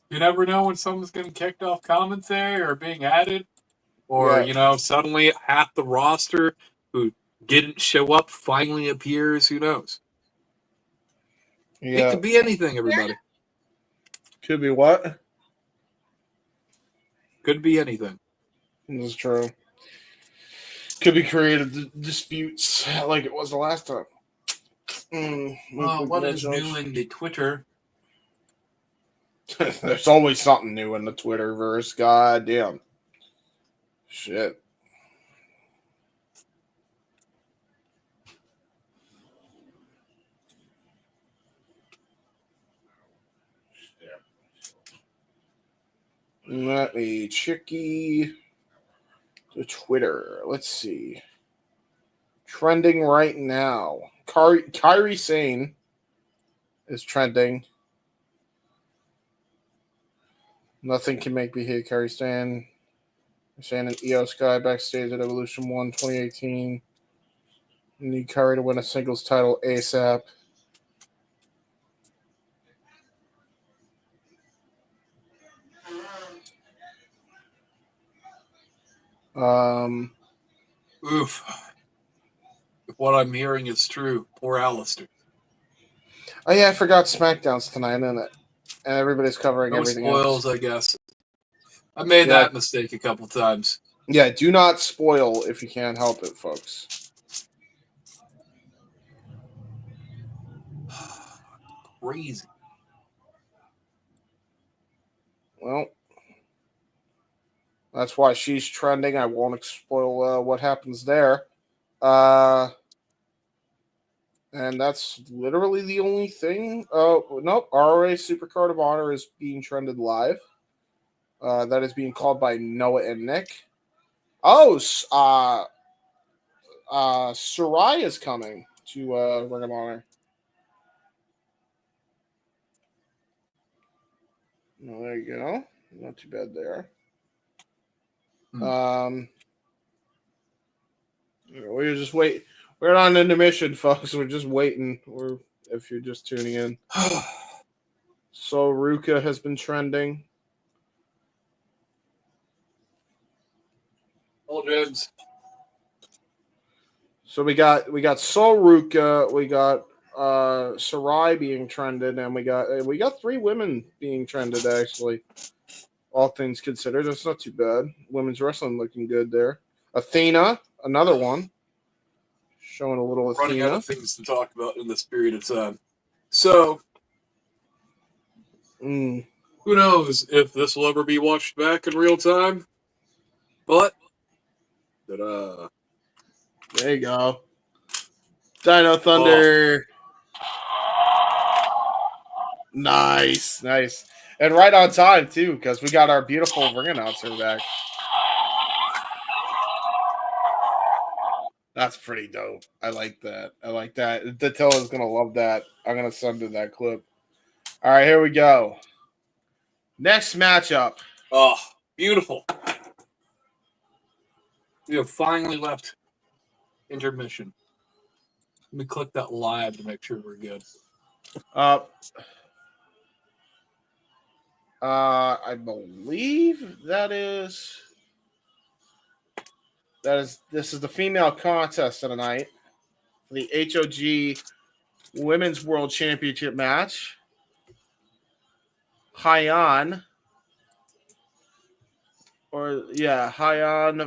You never know when someone's getting kicked off commentary or being added. Or, suddenly half the roster who didn't show up finally appears. Who knows? Yeah. It could be anything, everybody. Could be what? Could be anything. This is true. Could be creative disputes like it was the last time. What is new in the Twitter? There's always something new in the Twitterverse. God damn. Shit. Let me checky the Twitter. Let's see. Trending right now. Kairi Sane is trending. Nothing can make me hate Kairi Sane. Sane and Io Sky backstage at Evolution 1 2018. Need Kairi to win a singles title ASAP. Oof. If what I'm hearing is true, poor Alistair. Oh yeah, I forgot SmackDown's tonight, isn't it? And everybody's covering everything spoils, else. I guess. I made that mistake a couple times. Yeah, do not spoil if you can't help it, folks. Crazy. Well, that's why she's trending. I won't spoil what happens there. And that's literally the only thing. Oh, nope. ROH Supercard of Honor is being trended live. That is being called by Noah and Nick. Oh, Sarai is coming to Ring of Honor. Oh, there you go. Not too bad there. We're just wait. We're on intermission, folks. We're just waiting. Or if you're just tuning in, so Ruka has been trending. All James. So we got Sol Ruka, we got Sarai being trended, and we got 3 women being trended actually. All things considered, that's not too bad. Women's wrestling looking good there. Athena, another one. Showing a little Running Athena. out of things to talk about in this period of time. So, who knows if this will ever be watched back in real time? But, there you go. Dino Thunder. Nice. And right on time, too, because we got our beautiful ring announcer back. That's pretty dope. I like that. Datilla's going to love that. I'm going to send her that clip. All right, here we go. Next matchup. Oh, beautiful. We have finally left intermission. Let me click that live to make sure we're good. I believe this is the female contest tonight for the HOG Women's World Championship match. Hyan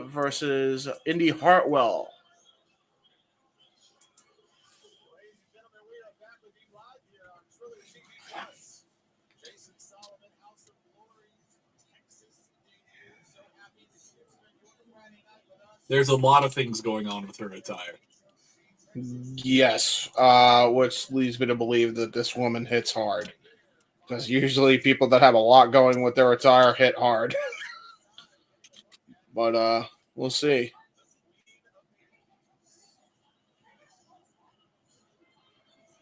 versus Indi Hartwell. There's a lot of things going on with her attire. Yes, which leads me to believe that this woman hits hard. Because usually people that have a lot going with their attire hit hard. But we'll see.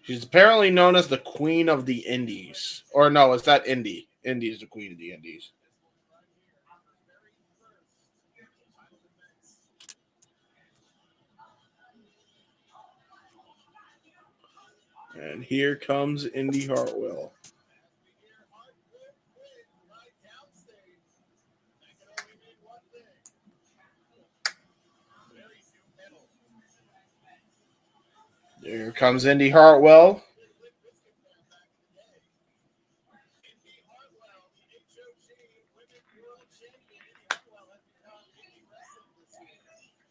She's apparently known as the Queen of the Indies. Or no, is that Indi? Indi is the Queen of the Indies. And here comes Indi Hartwell. Here comes Indi Hartwell.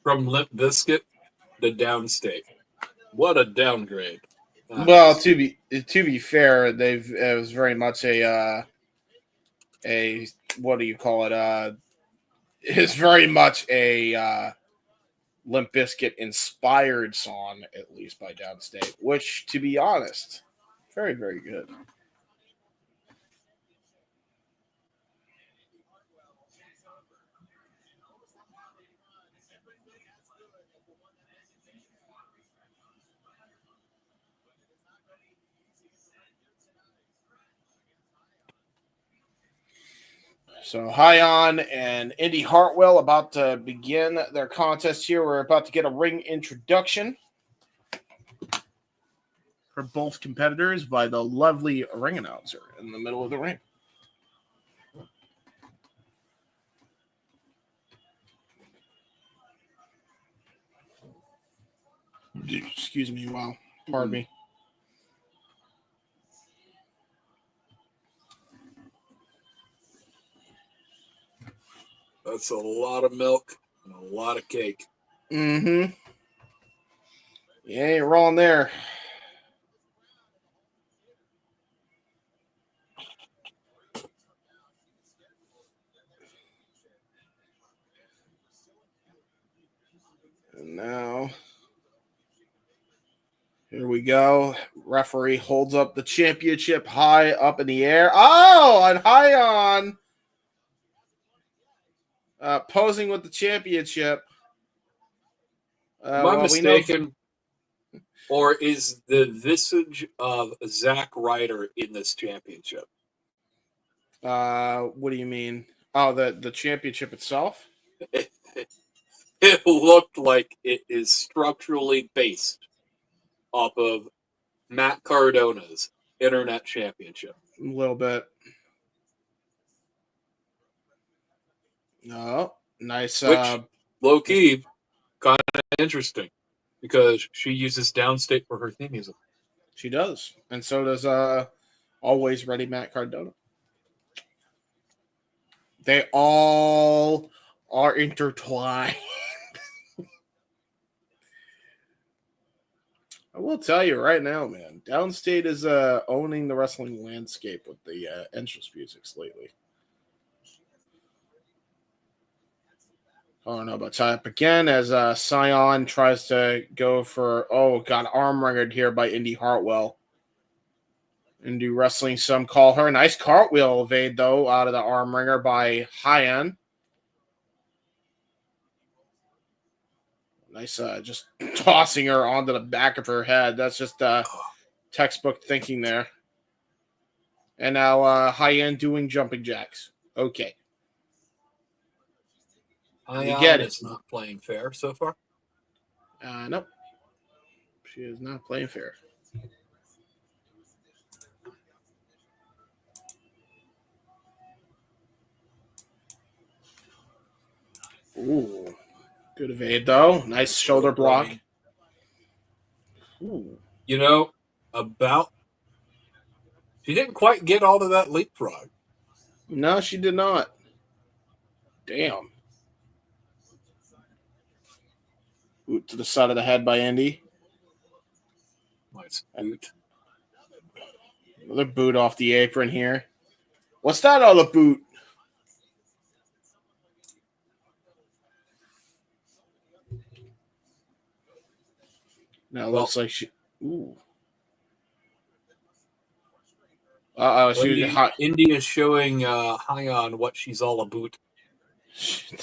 From Limp Bizkit to Downstate. What a downgrade. Well, to be fair, it was very much a what do you call it? It's very much a Limp Bizkit inspired song, at least by Downstate, which, to be honest, very, very good. So Hyan and Indi Hartwell about to begin their contest here. We're about to get a ring introduction for both competitors by the lovely ring announcer in the middle of the ring. Excuse me, wow. Pardon me. That's a lot of milk and a lot of cake. Mm-hmm. You ain't wrong there. And now, here we go. Referee holds up the championship high up in the air. Oh, and Hyan Posing with the championship. Am I mistaken? Or is the visage of Zack Ryder in this championship? What do you mean? Oh, the championship itself? It looked like it is structurally based off of Matt Cardona's Internet Championship. A little bit. Oh, nice. Which, low-key, kind of interesting because she uses Downstate for her theme music. She does. And so does Always Ready Matt Cardona. They all are intertwined. I will tell you right now, man, Downstate is owning the wrestling landscape with the entrance musics lately. I don't know about type again as Hyan tries to go for arm wringered here by Indi Hartwell. Indi wrestling, some call her. Nice cartwheel evade though out of the arm wringer by Hyan. Nice, just tossing her onto the back of her head. That's just textbook thinking there. And now Hyan doing jumping jacks. Okay. You get it. It's not playing fair so far. Nope. She is not playing fair. Ooh. Good evade, though. Nice shoulder block. Ooh. You know, she didn't quite get all of that leapfrog. No, she did not. Damn. Boot to the side of the head by Indi. Nice boot. Another boot off the apron here. What's that other boot? Now it looks like she. Ooh. Indi is showing Hyan what she's all about.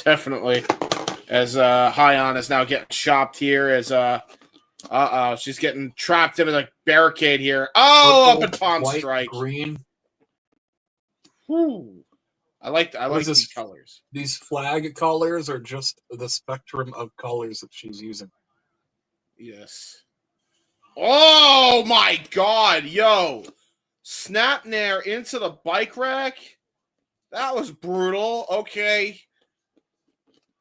Definitely. As Hyan is now getting chopped here. As she's getting trapped into the barricade here. Oh, Purple, up and palm white, strike. Green. Ooh. I like these colors. These flag colors are just the spectrum of colors that she's using. Yes. Oh my God, yo. Snap nair into the bike rack. That was brutal. Okay.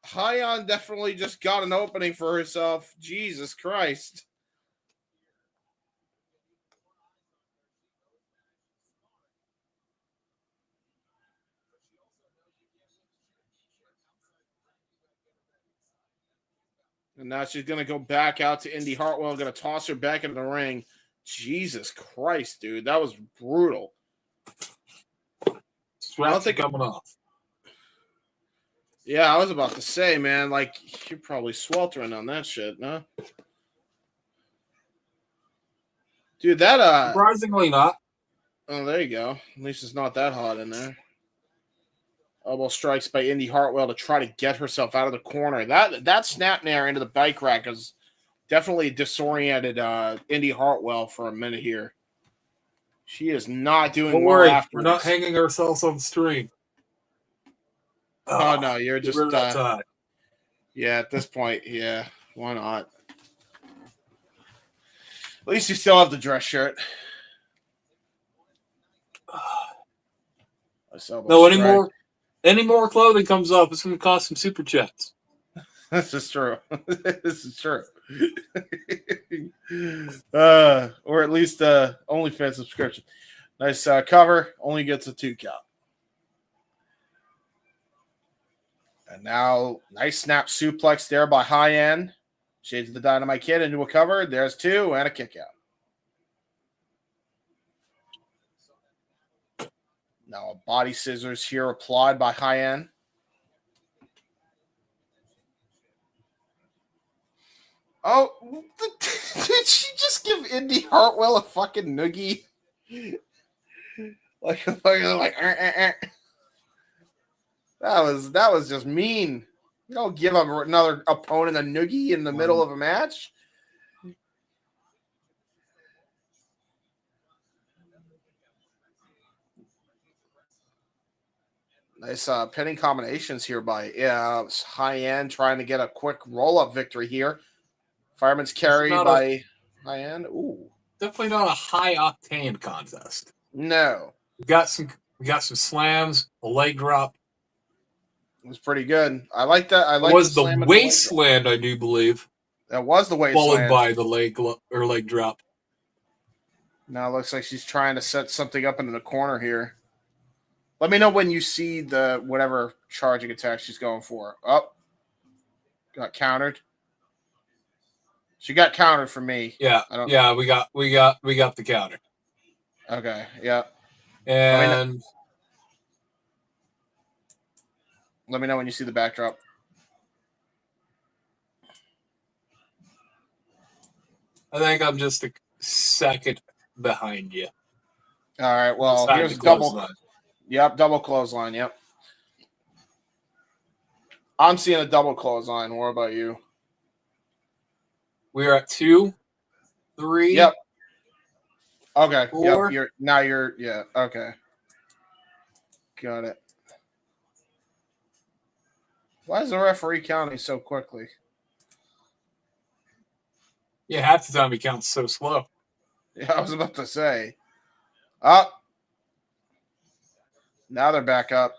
Hyan definitely just got an opening for herself. Jesus Christ. And now she's going to go back out to Indi Hartwell, going to toss her back into the ring. Jesus Christ, dude. That was brutal. Straps coming off. Yeah, I was about to say, man, like, you're probably sweltering on that shit, no? Dude, that, surprisingly not. Oh, there you go. At least it's not that hot in there. Elbow strikes by Indi Hartwell to try to get herself out of the corner. That snap nair into the bike rack is definitely disoriented Indi Hartwell for a minute here. She is not doing Don't well worry, afterwards. we're not hanging ourselves on the string. Oh, no, you're just yeah, at this point, yeah, why not? At least you still have the dress shirt. No, any more clothing comes up, it's going to cost some super chats. This is true. This is true. Or at least OnlyFans subscription. Nice cover. Only gets a 2 count. And now, nice snap suplex there by Hyan. Shades of the Dynamite Kid into a cover. There's 2 and a kick out. Now a body scissors here applied by Hyan. Oh, did she just give Indi Hartwell a fucking noogie? That that was just mean. You don't give up another opponent a noogie in the middle of a match. Nice pinning combinations here by Hyan trying to get a quick roll-up victory here. Fireman's carry by Hyan. Ooh. Definitely not a high octane contest. No. We got some slams, a leg drop. It was pretty good. I like that. I like it was the wasteland, I do believe. That was the wasteland. Followed by the leg drop. Now it looks like she's trying to set something up into the corner here. Let me know when you see the whatever charging attack she's going for. Oh, got countered. She got countered for me. Yeah, we got the counter. Okay, yeah. And let me know when you see the backdrop. I think I'm just a second behind you. All right, well, here's a double. Yep, double clothesline, yep. I'm seeing a double clothesline. What about you? We're at 2, 3. Yep. Okay. 4. Yep. Yeah. Okay. Got it. Why is the referee counting so quickly? Yeah, half the time he counts so slow. Yeah, I was about to say. Up. Now they're back up.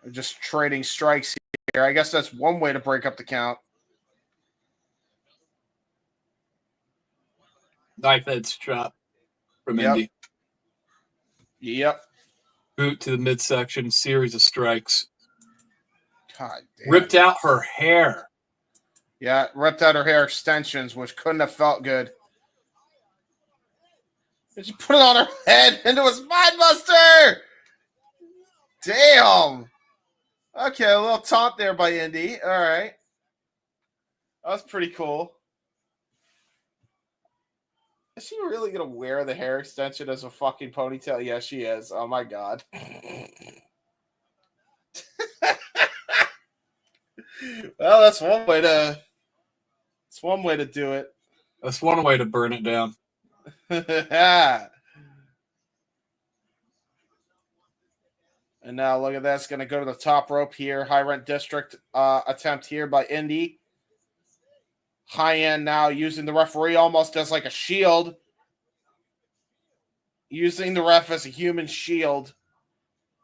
They're just trading strikes here. I guess that's one way to break up the count. Knife edge chop from Indi. Yep. Boot to the midsection, series of strikes. God damn. Ripped out her hair. Yeah, ripped out her hair extensions, which couldn't have felt good. She put it on her head into a spine buster. Damn. Okay, a little taunt there by Indi. All right. That was pretty cool. Is she really going to wear the hair extension as a fucking ponytail? Yeah, she is. Oh, my God. Well, that's one way to do it. That's one way to burn it down. And now look at that. It's going to go to the top rope here. High rent district attempt here by Indi. Hyan now using the referee almost as like a shield. Using the ref as a human shield.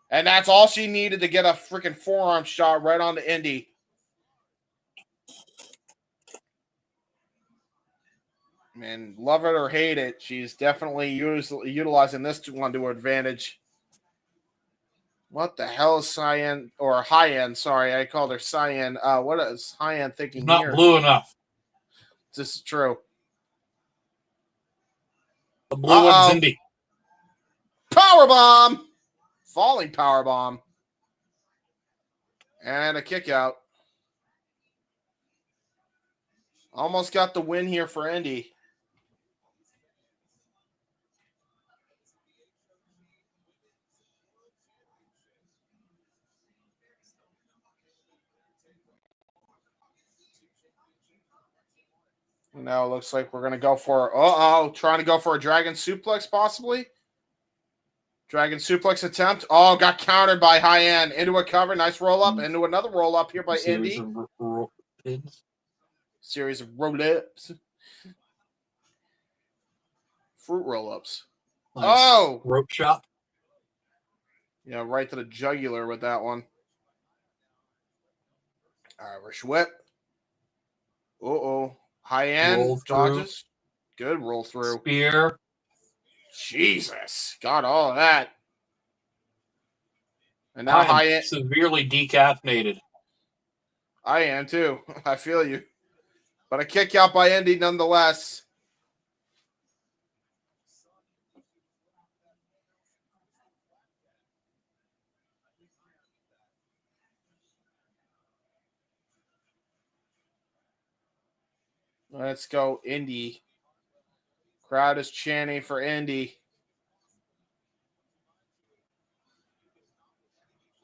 And that's all she needed to get a freaking forearm shot right on the Indi. Man, love it or hate it, she's definitely utilizing this one to her advantage. What the hell is Hyan? Sorry, I called her Cyan. What is Hyan thinking Not here? Not blue enough. This is true. The blue one's Indi. Powerbomb! Falling powerbomb. And a kick out. Almost got the win here for Indi. Now it looks like we're going to go for, trying to go for a dragon suplex possibly. Dragon suplex attempt. Oh, got countered by Hyan. Into a cover. Nice roll up. Into another roll up here by Indi. Series of roll-ups. Fruit roll-ups. Nice. Oh! Rope chop. Yeah, right to the jugular with that one. Irish whip. Uh-oh. Hyan dodges. Good roll through. Spear. Jesus. Got all of that. And now Hyan severely decaffeinated. I am too. I feel you. But a kick out by Indi nonetheless. Let's go, Indi. Crowd is chanting for Indi.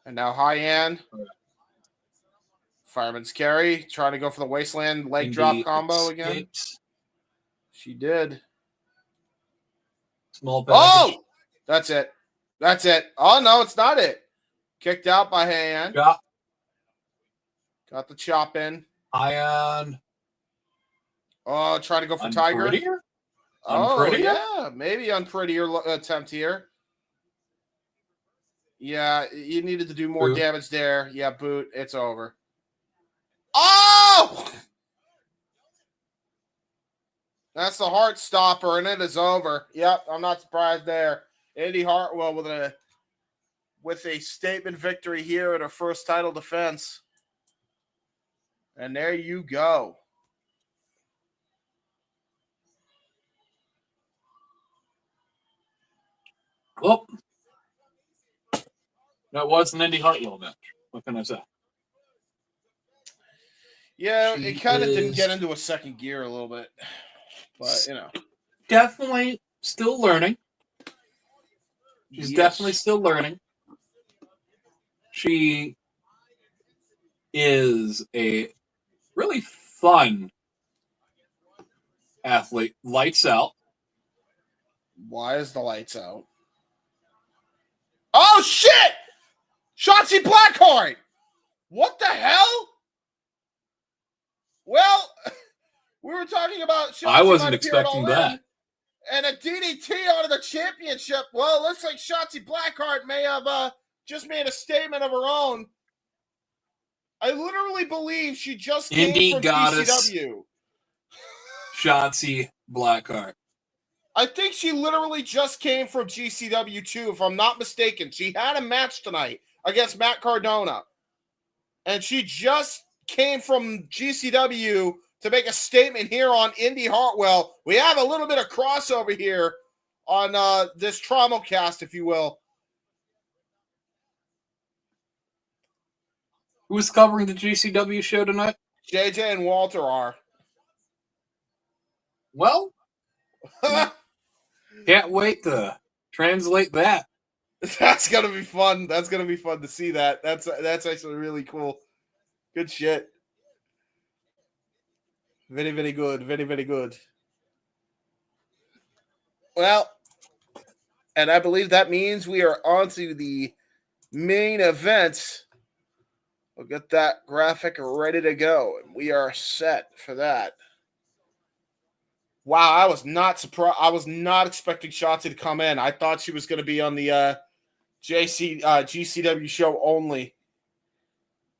And now Hyan. Fireman's carry. Trying to go for the wasteland leg drop combo again. She did. Small package. Oh! That's it. That's it. Oh, no, it's not it. Kicked out by Hyan. Chop. Got the chop in. Hyan. Oh, trying to go for Tiger. Unprettier? Oh, Unprettier? yeah. Maybe unprettier attempt here. Yeah, you needed to do more damage there. Yeah, boot. It's over. Oh! That's the heart stopper, and it is over. Yep, I'm not surprised there. Indi Hartwell with a statement victory here at her first title defense. And there you go. Well, that was an Indi Hartwell match. What can I say? Yeah, it kind of didn't get into a second gear a little bit. But, Definitely still learning. She's definitely still learning. She is a really fun athlete. Lights out. Why is the lights out? Oh, shit! Shotzi Blackheart! What the hell? Well, we were talking about Shotzi. I wasn't expecting that. And a DDT onto the championship. Well, it looks like Shotzi Blackheart may have just made a statement of her own. I literally believe she just came Indi from goddess GCW. Shotzi Blackheart. I think she literally just came from GCW too, if I'm not mistaken. She had a match tonight against Matt Cardona. And she just came from GCW to make a statement here on Indi Hartwell. We have a little bit of crossover here on this Trauma cast, if you will. Who's covering the GCW show tonight? JJ and Walter are. Well, can't wait to translate that. That's gonna be fun. That's gonna be fun to see that. That's actually really cool. Good shit. Very, very good. Very, very good. Well, and I believe that means we are on to the main event. We'll get that graphic ready to go, and we are set for that. Wow, I was not surprised. I was not expecting Shotzi to come in. I thought she was going to be on the GCW show only.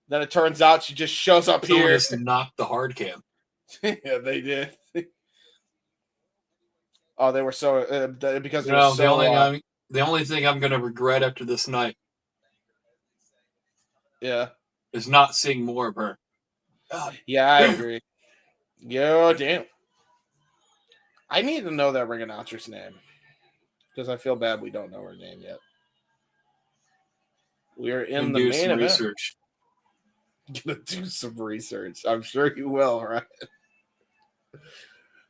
Then it turns out she just shows up Someone here. just knocked the hard cam. Yeah, they did. Oh, they were so because they were No, so. the only thing I'm going to regret after this night, is not seeing more of her. God. Yeah, I agree. Yo, damn. I need to know that ring announcer's name because I feel bad we don't know her name yet. We're in the main event. Research. Gonna do some research. I'm sure you will, right?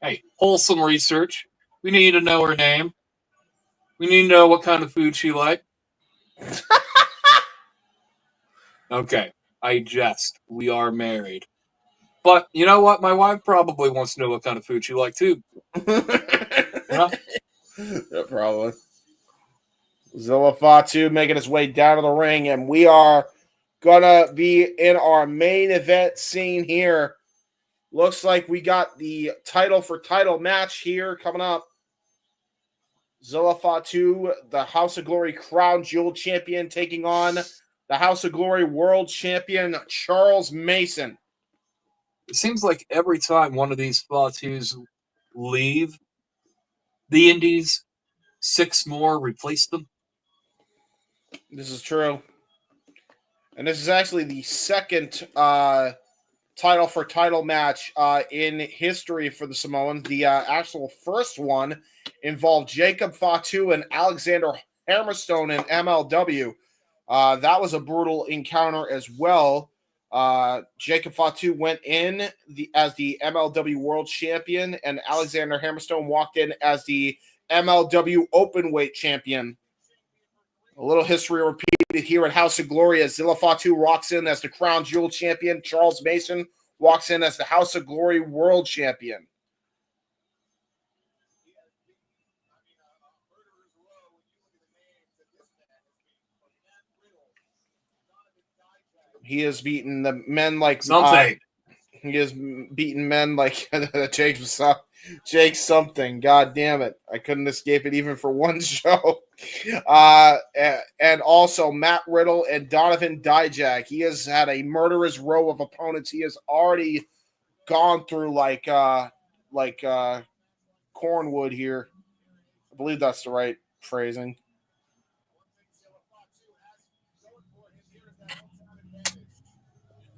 Hey, wholesome research. We need to know her name. We need to know what kind of food she liked. Okay, I jest. We are married. But you know what? My wife probably wants to know what kind of food she liked too. Yeah, probably. Zilla Fatu making his way down to the ring, and we are gonna be in our main event scene here. Looks like we got the title for title match here coming up. Zilla Fatu, the House of Glory Crown Jewel Champion, taking on the House of Glory World Champion, Charles Mason. It seems like every time one of these Fatus leave the Indies, 6 more replace them. This is true. And this is actually the second title for title match in history for the Samoans. The actual first one involved Jacob Fatu and Alexander Hammerstone in MLW. That was a brutal encounter as well. Jacob Fatu went in as the MLW World Champion, and Alexander Hammerstone walked in as the MLW Openweight Champion. A little history repeat undefeated here at House of Glory as Zilla Fatu walks in as the Crown Jewel Champion. Charles Mason walks in as the House of Glory World Champion. He has beaten the men like Something. he has beaten men like Jake something. God damn it. I couldn't escape it even for one show. And also Matt Riddle and Donovan Dijak. He has had a murderous row of opponents. He has already gone through like Cornwood here. I believe that's the right phrasing.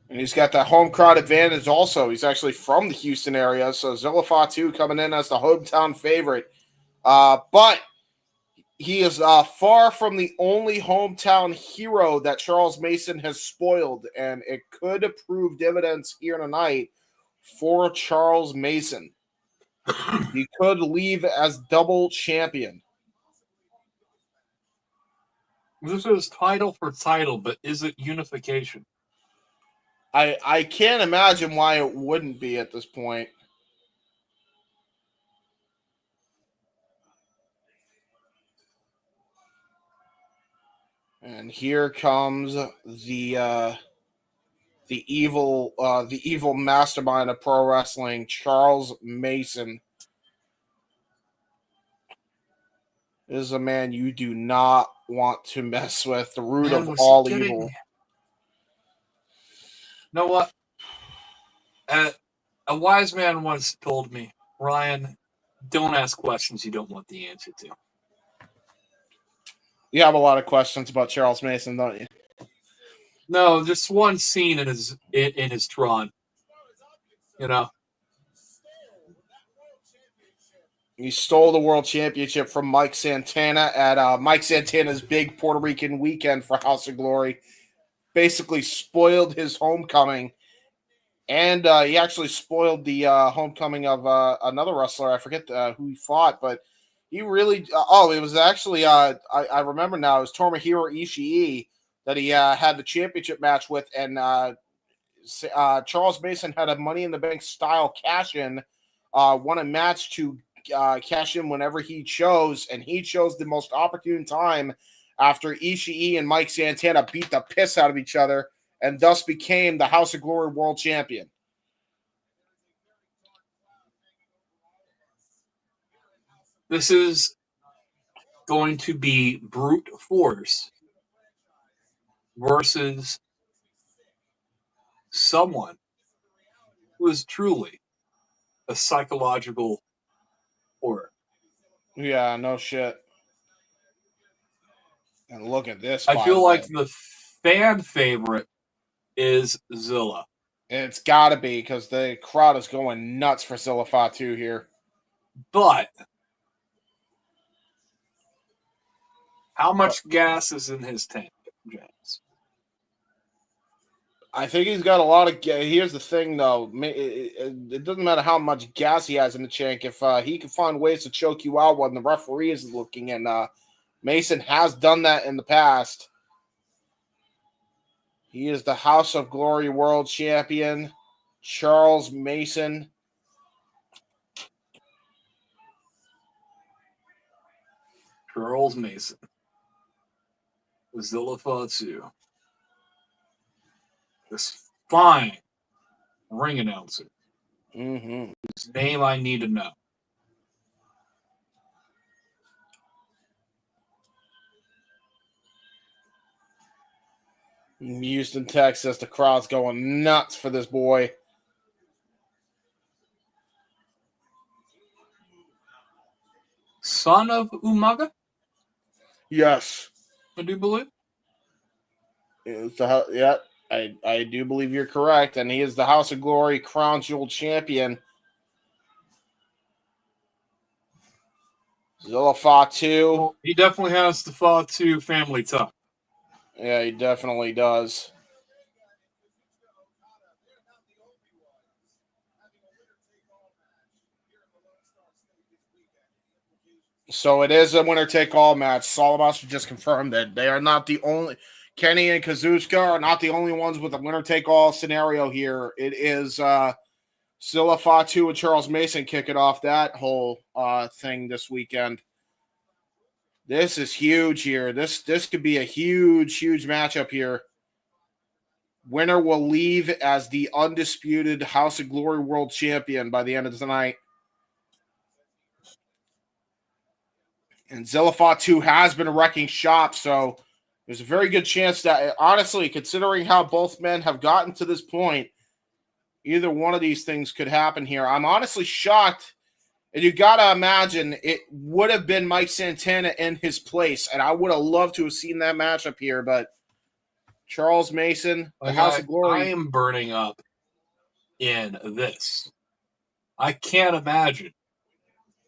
And he's got that home crowd advantage also. He's actually from the Houston area. So Zilla Fatu coming in as the hometown favorite. But he is far from the only hometown hero that Charles Mason has spoiled. And it could prove dividends here tonight for Charles Mason. He could leave as double champion. This is title for title, but is it unification? I can't imagine why it wouldn't be at this point. And here comes the evil mastermind of pro wrestling, Charles Mason. This is a man you do not want to mess with. The root of all evil. You know what? A wise man once told me, Ryan, don't ask questions you don't want the answer to. You have a lot of questions about Charles Mason, don't you? No, just one scene in his Tron. You know. He stole the world championship from Mike Santana at Mike Santana's big Puerto Rican weekend for House of Glory. Basically spoiled his homecoming. And he actually spoiled the homecoming of another wrestler. I forget who he fought, but he really... it was actually... I remember now. It was Tomohiro Ishii that he had the championship match with. And Charles Mason had a Money in the Bank style cash-in. Won a match to cash in whenever he chose. And he chose the most opportune time after Ishii and Mike Santana beat the piss out of each other and thus became the House of Glory World Champion. This is going to be brute force versus someone who is truly a psychological horror. Yeah, no shit. And look at this. I feel like the fan favorite is Zilla. It's got to be because the crowd is going nuts for Zilla Fatu here. But how much gas is in his tank, James? I think he's got a lot of gas. Here's the thing, though. It doesn't matter how much gas he has in the tank. If he can find ways to choke you out when the referee is looking, and Mason has done that in the past. He is the House of Glory World Champion, Charles Mason. Charles Mason. Zilla Fatu. This fine ring announcer. Mm-hmm. Whose name I need to know. In Houston, Texas, the crowd's going nuts for this boy. Son of Umaga? Yes. I do believe. I do believe you're correct. And he is the House of Glory Crown Jewel Champion. Zilla Fatu. Well, he definitely has the Fatu family tie. Yeah, he definitely does. So it is a winner-take-all match. Solomon just confirmed that they are not the only... Kenny and Kazuchika are not the only ones with a winner-take-all scenario here. It is Zilla, Fatu, and Charles Mason kicking off that whole thing this weekend. This is huge here. This could be a huge matchup here. Winner will leave as the undisputed House of Glory World Champion by the end of tonight. And Zilla Fatu has been wrecking shop, so there's a very good chance that, honestly, considering how both men have gotten to this point, either one of these things could happen here. I'm honestly shocked, and you got to imagine it would have been Mike Santana in his place, and I would have loved to have seen that matchup here, but Charles Mason, the House of Glory. I am burning up in this. I can't imagine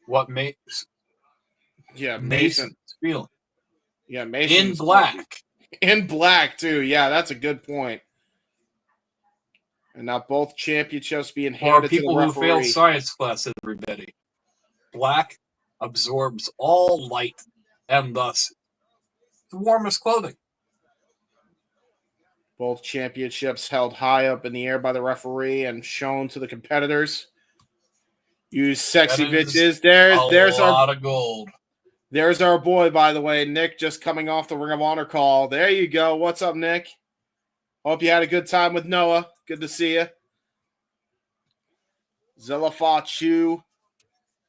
what makes Mason's feeling. Yeah, Mason in black. In black, too. Yeah, that's a good point. And now both championships being handed to the referee. People who failed science class, everybody. Black absorbs all light and thus the warmest clothing. Both championships held high up in the air by the referee and shown to the competitors. You sexy bitches. There's a lot of gold. There's our boy, by the way, Nick, just coming off the Ring of Honor call. There you go. What's up, Nick? Hope you had a good time with Noah. Good to see you. Zilla Fatu,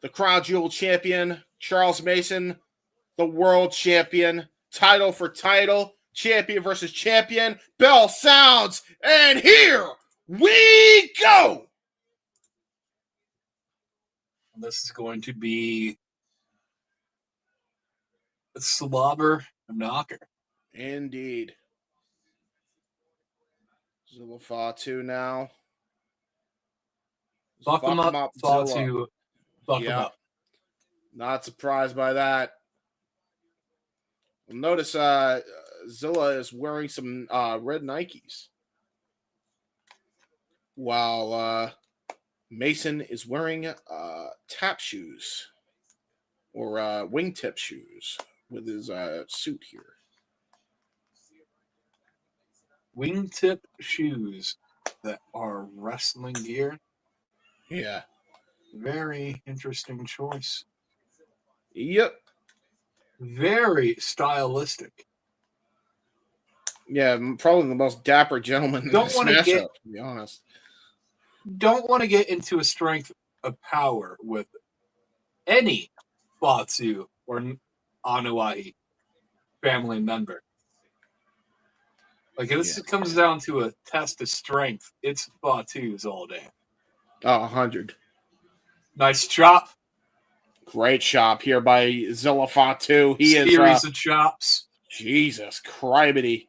the Crown Jewel champion. Charles Mason, the world champion. Title for title. Champion versus champion. Bell sounds, and here we go. This is going to be a slobber knocker. Indeed. Zilla Fatu now. Fuck him up, Fatu. Fuck him up. Not surprised by that. Well, notice Zilla is wearing some red Nikes, while Mason is wearing tap shoes or wingtip shoes with his suit here. Wingtip shoes that are wrestling gear. Yeah. Very interesting choice. Yep. Very stylistic. Yeah, probably the most dapper gentleman in this matchup, to be honest. Don't want to get into a strength of power with any Fatu or Anua'i family member. Like, this comes down to a test of strength. It's Fatu's all day. Oh, 100. Nice chop. Great chop here by Zilla Fatu. Series of chops. Jesus Christ.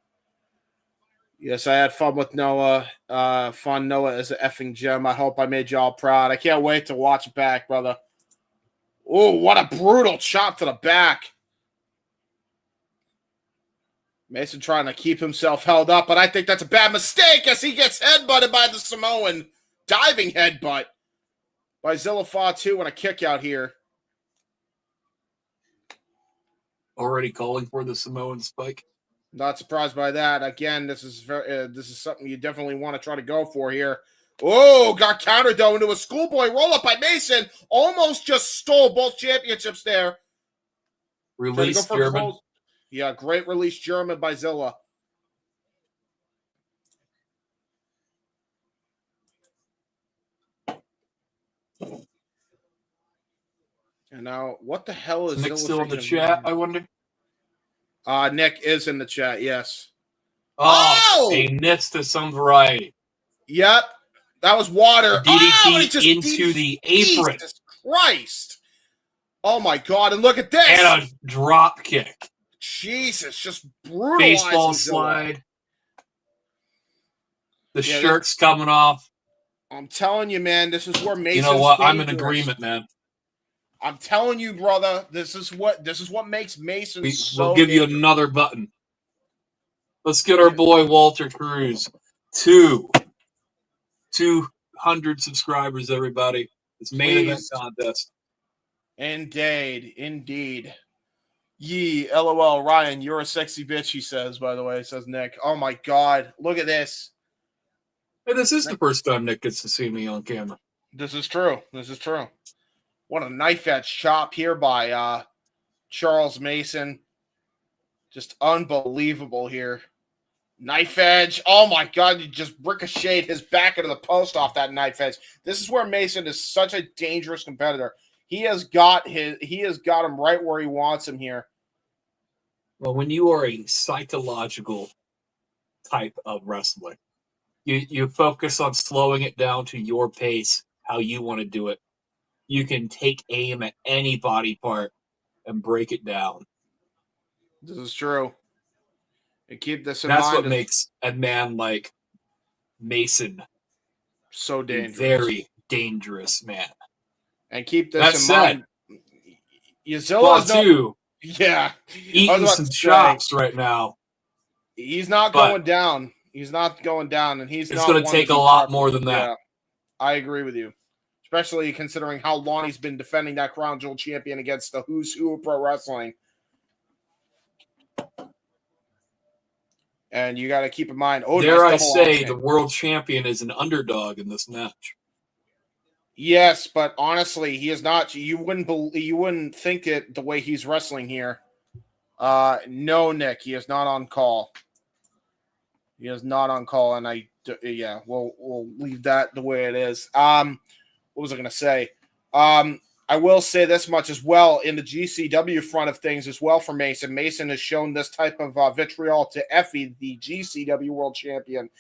Yes, I had fun with Noah. Noah is an effing gem. I hope I made y'all proud. I can't wait to watch it back, brother. Oh, what a brutal chop to the back. Mason trying to keep himself held up, but I think that's a bad mistake as he gets headbutted by the Samoan. Diving headbutt by Zilla Fatu and a kick out here. Already calling for the Samoan spike. Not surprised by that. Again, this is something you definitely want to try to go for here. Oh, got countered though into a schoolboy roll up by Mason. Almost just stole both championships there. Release German. Yeah, great release German by Zilla. And now, what the hell is Nick still in the chat, I wonder? Nick is in the chat, yes. Oh! A nits to some variety. Yep. That was water. DDT into the apron. Jesus Christ. Oh, my God. And look at this. And a drop kick. Jesus. Just brutalizing baseball Zilla. slide. The shirt's coming off. I'm telling you, man, this is where Mason's You know what? dangerous. I'm in agreement, man. I'm telling you, brother, this is what makes Mason so We'll give you another button. Let's get our boy Walter Cruz 200 subscribers, everybody. It's main event contest. Indeed. Yee, LOL, Ryan, you're a sexy bitch, he says, by the way, says Nick. Oh my God, look at this. Hey, this is the first time Nick gets to see me on camera. This is true. This is true. What a knife edge chop here by Charles Mason. Just unbelievable here. Knife edge. Oh my God, he just ricocheted his back into the post off that knife edge. This is where Mason is such a dangerous competitor. He has got him right where he wants him here. Well, when you are a psychological type of wrestler, you focus on slowing it down to your pace, how you want to do it. You can take aim at any body part and break it down. This is true. And keep this in mind. That's what makes a man like Mason so dangerous. A very dangerous man. And keep this in mind. Zilla's Fatu, yeah, eating some chops right now. He's not going down. He's not going down, and he's it's going to take a lot more than that. Yeah, I agree with you, especially considering how long he's been defending that crown jewel champion against the who's who of pro wrestling. And you got to keep in mind. Oh, dare I say, the world champion is an underdog in this match. Yes, but honestly, he is not. You wouldn't think it the way he's wrestling here. No, Nick, he is not on call. He is not on call, and we'll leave that the way it is. What was I going to say? I will say this much as well in the GCW front of things as well for Mason. Mason has shown this type of vitriol to Effie, the GCW world champion.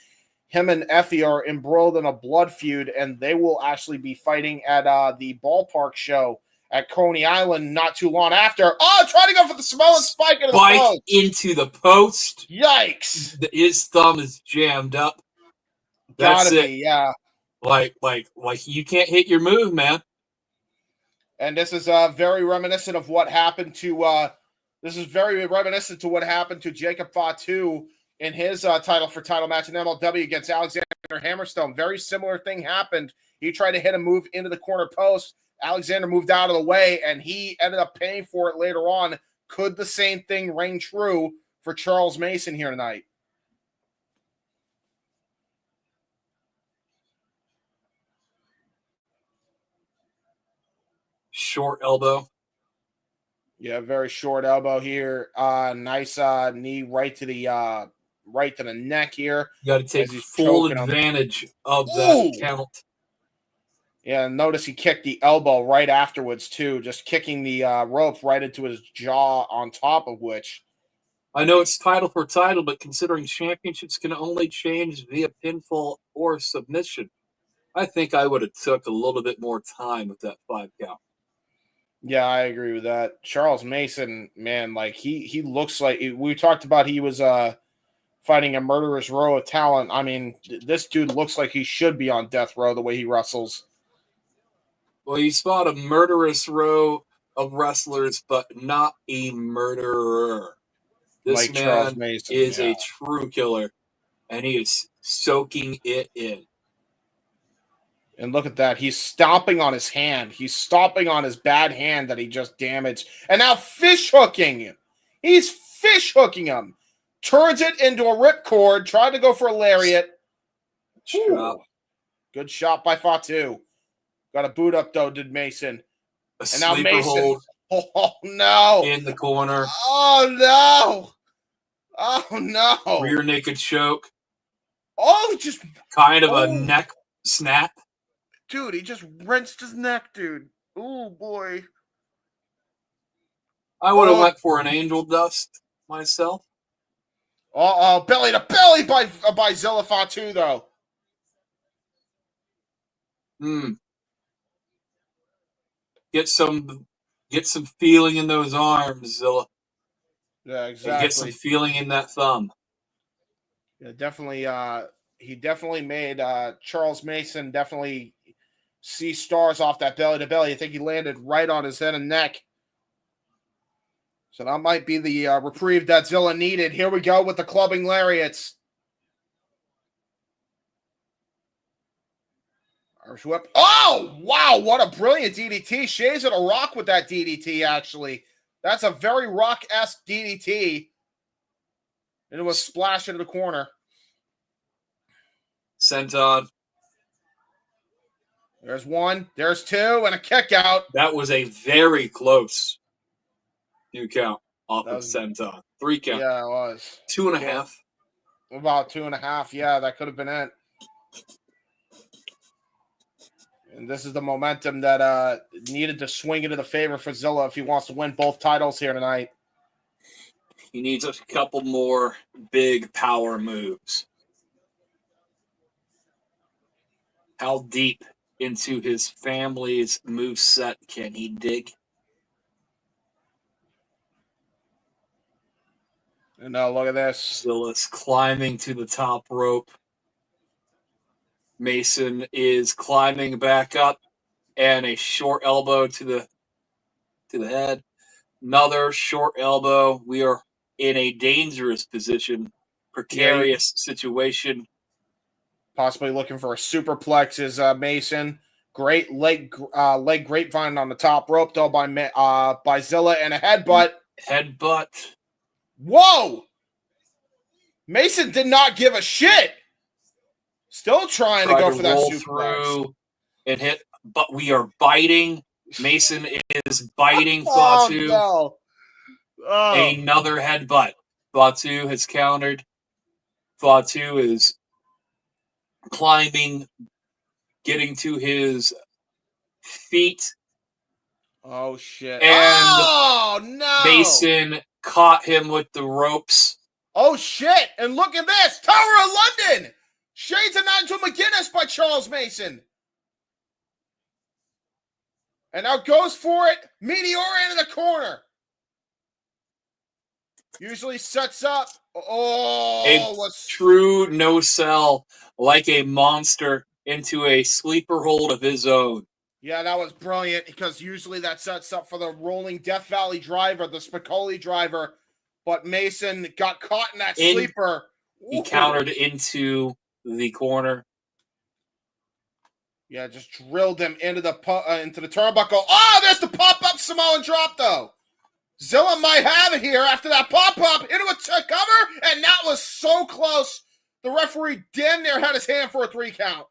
Him and Effie are embroiled in a blood feud, and they will actually be fighting at the ballpark show at Coney Island not too long after. Oh, trying to go for the Samoan spike into the post. Yikes. His thumb is jammed up. That's Gotta be, yeah. Like you can't hit your move, man. And this is very reminiscent of what happened to what happened to Jacob Fatu in his title match in MLW against Alexander Hammerstone. Very similar thing happened. He tried to hit a move into the corner post. Alexander moved out of the way, and he ended up paying for it later on. Could the same thing ring true for Charles Mason here tonight? Short elbow. Yeah, very short elbow here. Nice knee right to the neck here. You got to take full advantage of that count. Yeah, notice he kicked the elbow right afterwards too, just kicking the rope right into his jaw on top of which. I know it's title for title, but considering championships can only change via pinfall or submission, I think I would have took a little bit more time with that 5 count. Yeah, I agree with that. Charles Mason, man, like he looks like we talked about. He was fighting a murderous row of talent. I mean, this dude looks like he should be on death row the way he wrestles. Well, he's fought a murderous row of wrestlers, but not a murderer. This like man Charles Mason, is a true killer, and he is soaking it in. And look at that. He's stomping on his hand. He's stomping on his bad hand that he just damaged. And now fish hooking him. He's fish hooking him. Turns it into a ripcord. Tried to go for a lariat. Good shot by Fatu. Got a boot up, though, did Mason. And now Mason. Hold. Oh, no. In the corner. Oh, no. Oh, no. Rear naked choke. Oh, just. Kind of a neck snap. Dude, he just wrenched his neck, dude. Oh, boy. I would have went for an angel dust myself. Belly to belly by Zilla Fatu, though. Get some feeling in those arms, Zilla. Yeah, exactly. And get some feeling in that thumb. Yeah, definitely. He definitely made Charles Mason definitely see stars off that belly to belly. I think he landed right on his head and neck. So that might be the reprieve that Zilla needed. Here we go with the clubbing lariats. Irish whip. Oh, wow. What a brilliant DDT. Shay's going to rock with that DDT, actually. That's a very Rock-esque DDT. And it was splashed into the corner. Senton. There's one. There's two. And a kick out. That was a very close 2 count off of Senton. 3 count. Yeah, it was. 2.5. About 2.5. Yeah, that could have been it. And this is the momentum that needed to swing into the favor for Zilla if he wants to win both titles here tonight. He needs a couple more big power moves. How deep into his family's moveset can he dig? And now look at this. Zilla's climbing to the top rope. Mason is climbing back up, and a short elbow to the head. Another short elbow. We are in a dangerous position, precarious situation. Possibly looking for a superplex is Mason. Great leg grapevine on the top rope, though, by Zilla, and a headbutt. Headbutt. Whoa! Mason did not give a shit. Still trying to go for that superplex. Through and hit, but we are biting. Mason is biting Fatu. No. Another headbutt. Fatu has countered. Fatu is climbing, getting to his feet. Oh, shit. And no! Mason caught him with the ropes. Oh, shit. And look at this. Tower of London. Shades of Nigel McGuinness by Charles Mason. And now goes for it. Meteor into the corner. Usually sets up. True no-sell, like a monster, into a sleeper hold of his own. Yeah, that was brilliant because usually that sets up for the rolling Death Valley driver, the Spicoli driver. But Mason got caught in that sleeper. He countered into the corner. Yeah, just drilled him into the turnbuckle. Oh, there's the pop-up Samoan drop, though. Zilla might have it here after that pop-up into a cover, and that was so close. The referee damn near had his hand for a 3 count.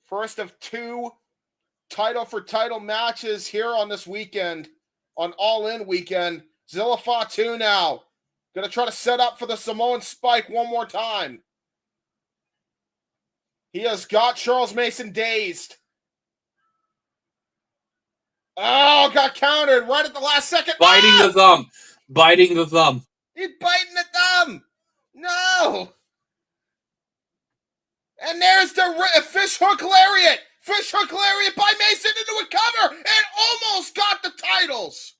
First of 2 title-for-title matches here on this weekend, on All In weekend. Zilla Fatu now. Going to try to set up for the Samoan Spike one more time. He has got Charles Mason dazed. Oh, got countered right at the last second. Biting the thumb. Biting the thumb. He's biting the thumb. No. And there's the fish hook lariat. Fish hook lariat by Mason into a cover and almost got the titles.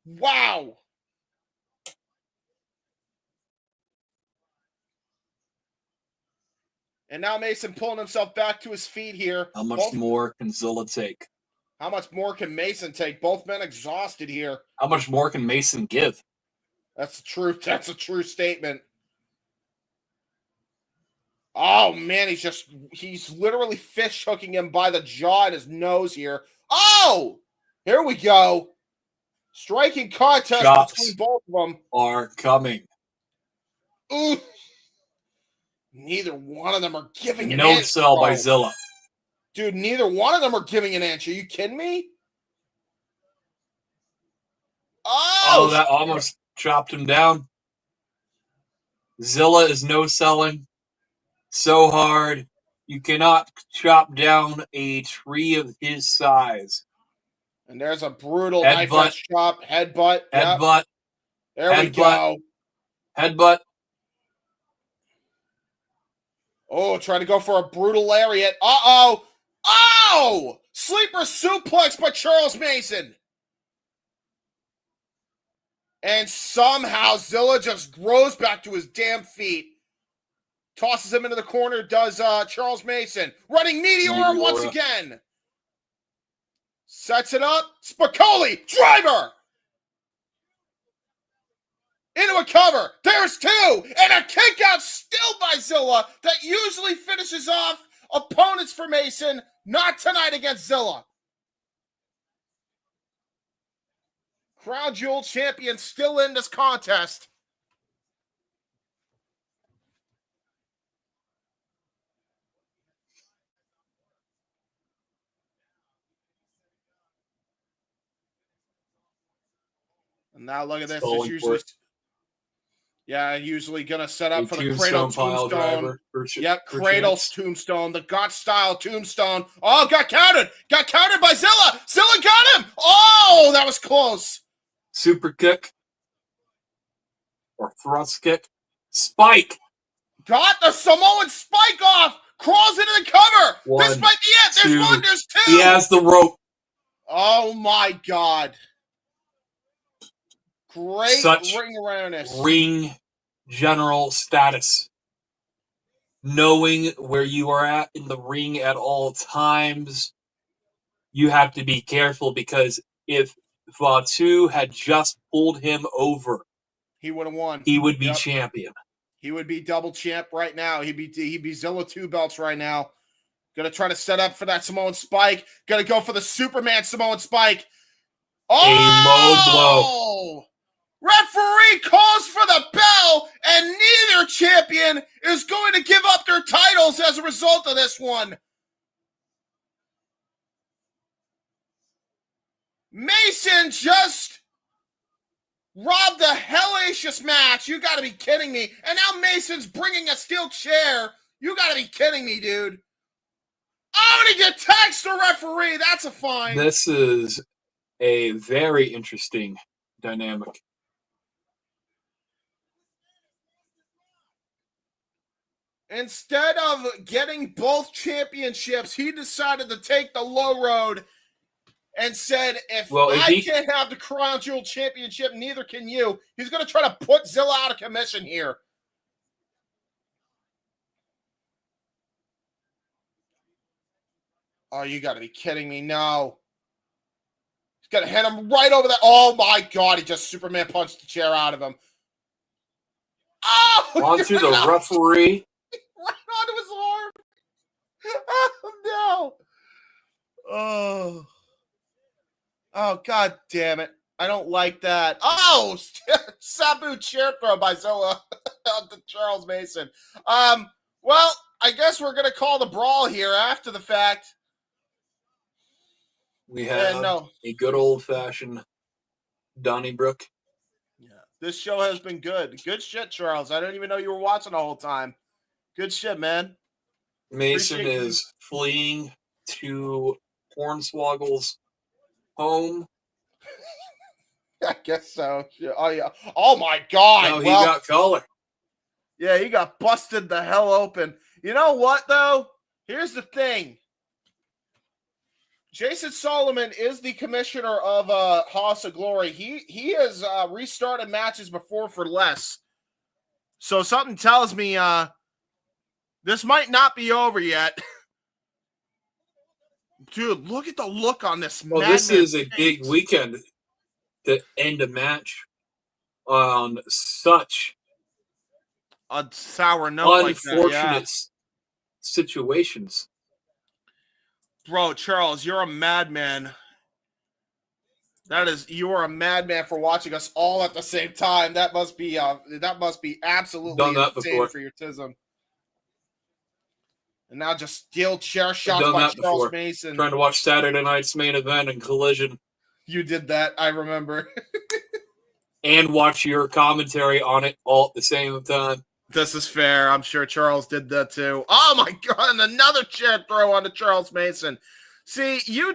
Wow. And now Mason pulling himself back to his feet here. How much more can Zilla take? How much more can Mason take? Both men exhausted here. How much more can Mason give? That's true. That's a true statement. Oh, man, he's literally fish hooking him by the jaw and his nose here. Oh, here we go. Striking contest Shots between both of them. Are coming. Ooh. Neither one of them are giving an No inch. sell by Zilla. Dude, neither one of them are giving an inch. Are you kidding me? Oh, that almost chopped him down. Zilla is no selling so hard. You cannot chop down a tree of his size. And there's a brutal knife edge chop. Headbutt. Headbutt. Yep. There we go. Headbutt. Oh, trying to go for a brutal lariat. Uh-oh. Oh! Sleeper suplex by Charles Mason. And somehow Zilla just grows back to his damn feet. Tosses him into the corner, does Charles Mason. Running Meteor once again. Sets it up. Spicoli, driver. Into a cover. There's 2. And a kick out still by Zilla that usually finishes off opponents for Mason. Not tonight against Zilla. Crown Jewel champion still in this contest. And now look at this. It's usually, usually going to set up for the Cradle Tombstone. Yep, Cradle Tombstone, the God-style Tombstone. Oh, got countered. Got countered by Zilla. Zilla got him. Oh, that was close. Super kick. Or thrust kick. Spike. Got the Samoan spike off. Crawls into the cover. This might be it. There's 1. There's 2. He has the rope. Oh, my God. Great ring awareness. Ring general status. Knowing where you are at in the ring at all times. You have to be careful because if Fatu had just pulled him over, he would have won. He would be champion. He would be double champ right now. He'd be Zilla 2 belts right now. Gonna try to set up for that Samoan spike. Gonna go for the Superman Samoan spike. Oh! A low blow. Referee calls for the bell, and neither champion is going to give up their titles as a result of this one. Mason just robbed a hellacious match. You got to be kidding me. And now Mason's bringing a steel chair. You got to be kidding me, dude. Oh, and he attacks the referee. That's a fine. This is a very interesting dynamic. Instead of getting both championships, he decided to take the low road and said, if I can't have the Crown Jewel Championship, neither can you. He's going to try to put Zilla out of commission here. Oh, you got to be kidding me. No. He's going to hit him right over there. Oh, my God. He just Superman punched the chair out of him. Oh! Onto the referee. Right onto his arm. Oh, no. Oh, God damn it. I don't like that. Oh, Sabu chair throw by Zilla to Charles Mason. Well, I guess we're going to call the brawl here after the fact. We have a good old-fashioned Donnybrook. Yeah, this show has been good. Good shit, Charles. I didn't even know you were watching the whole time. Good shit, man. Mason is fleeing to Hornswoggle's home. I guess so. Oh, yeah. Oh, my God. No, he got collar. Yeah, he got busted the hell open. You know what, though? Here's the thing. Jason Solomon is the commissioner of House of Glory. He has restarted matches before for less. So something tells me this might not be over yet. Dude, look at the look on this. Well, this is a big weekend to end a match on such a sour note, unfortunate situations. Bro, Charles, you're a madman. You are a madman for watching us all at the same time. That must be absolutely insane for your tism. And now just steel chair shots by Charles Mason. Trying to watch Saturday night's main event and Collision. You did that, I remember. And watch your commentary on it all at the same time. This is fair. I'm sure Charles did that too. Oh my God! And another chair throw onto Charles Mason. See, you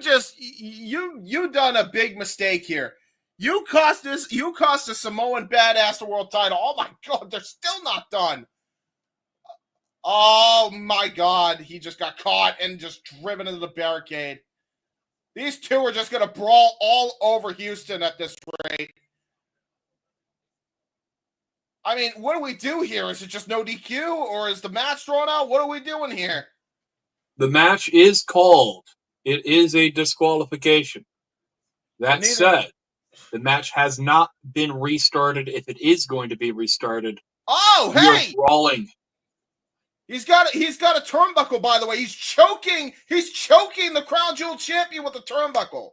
done a big mistake here. You cost a Samoan badass the world title. Oh my God! They're still not done. Oh my God! He just got caught and just driven into the barricade. These two are just gonna brawl all over Houston at this rate. I mean, what do we do here? Is it just no DQ, or is the match drawn out? What are we doing here? The match is called. It is a disqualification. That said, The match has not been restarted. If it is going to be restarted, Oh, we are hey! brawling. He's got a turnbuckle, by the way. He's choking the Crown Jewel champion with the turnbuckle.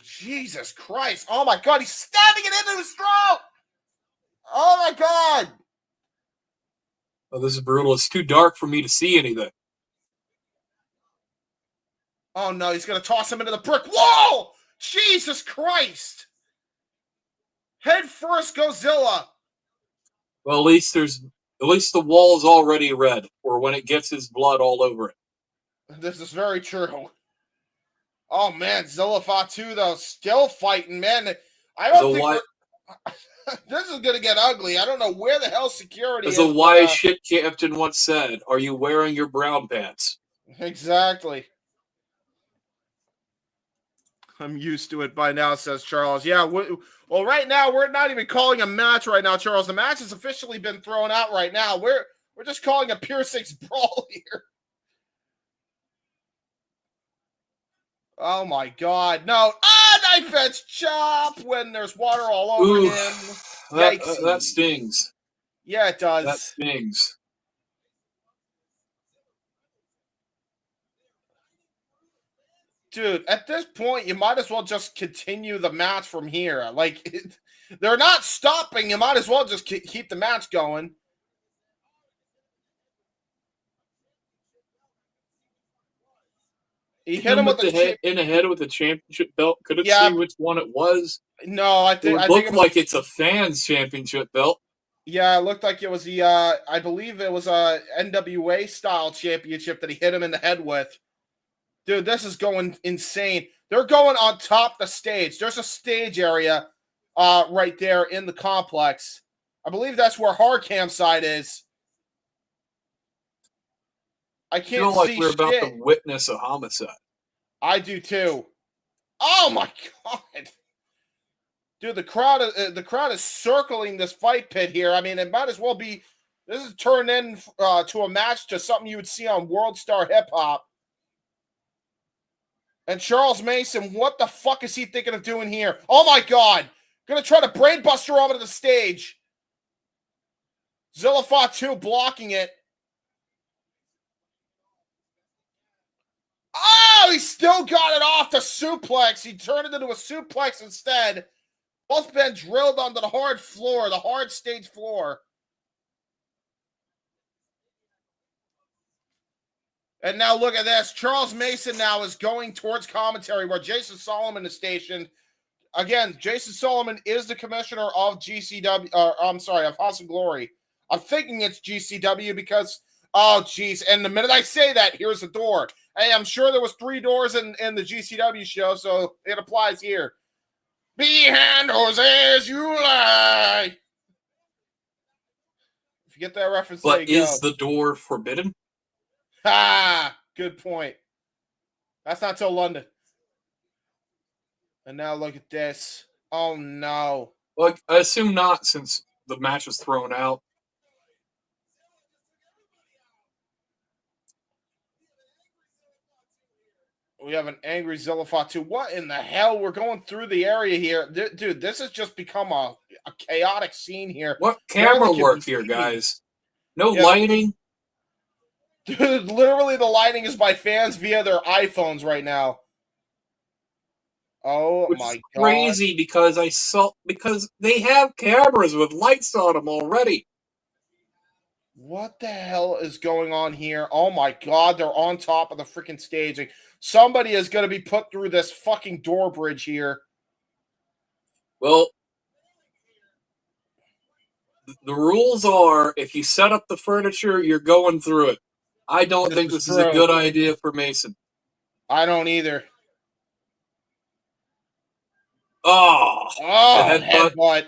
Jesus Christ. Oh my God, he's stabbing it into his throat. Oh my God. Oh, this is brutal. It's too dark for me to see anything. Oh no, he's gonna toss him into the brick wall. Jesus Christ. Head first goes Zilla. Well, at least the wall is already red, or when it gets his blood all over it. This is very true. Oh man, Zilla Fatu though, still fighting, man. I don't think this is gonna get ugly. I don't know where the hell security is. As a wise shit captain once said, "Are you wearing your brown pants?" Exactly. I'm used to it by now, says Charles. Yeah, well, right now we're not even calling a match right now, Charles. The match has officially been thrown out right now. We're just calling a Pure 6 brawl here. Oh my God, no! Knife edge chop when there's water all over him. That stings. Yeah, it does. That stings. Dude, at this point, you might as well just continue the match from here. Like, they're not stopping. You might as well just keep the match going. He hit him with the head with the championship belt. Couldn't see which one it was. No, I think it looked like it's a fans championship belt. Yeah, it looked like it was the I believe it was a NWA style championship that he hit him in the head with. Dude, this is going insane. They're going on top of the stage. There's a stage area right there in the complex. I believe that's where Hard Campsite is. I can't feel like see we're shit. About to witness a homicide. I do too. Oh my God. Dude, the crowd is circling this fight pit here. I mean, it might as well be. This is turned in to a match to something you would see on World Star Hip Hop. And Charles Mason, what the fuck is he thinking of doing here? Oh my God! Gonna try to brainbuster onto the stage. Zilla Fatu blocking it. Oh, he still got it off the suplex. He turned it into a suplex instead. Both been drilled onto the hard floor, the hard stage floor. And now look at this. Charles Mason now is going towards commentary where Jason Solomon is stationed. Again, Jason Solomon is the commissioner of GCW. Of House of Glory. I'm thinking it's GCW because, oh, geez. And the minute I say that, here's the door. Hey, I'm sure there was 3 doors in the GCW show, so it applies here. Behind Jose as you lie. If you get that reference, but is the door forbidden? Ha! Good point. That's not till London. And now look at this. Oh no. Well, I assume not, since the match was thrown out. We have an angry Zilla Fatu. What in the hell? We're going through the area here. Dude, this has just become a chaotic scene here. What camera work here, guys? No lighting? Dude, literally the lighting is by fans via their iPhones right now. Oh my God. Crazy because they have cameras with lights on them already. What the hell is going on here? Oh my God, they're on top of the freaking stage. Like, somebody is going to be put through this fucking door bridge here. Well, the rules are if you set up the furniture, you're going through it. I don't think this is a good idea for Mason. I don't either. Oh, headbutt.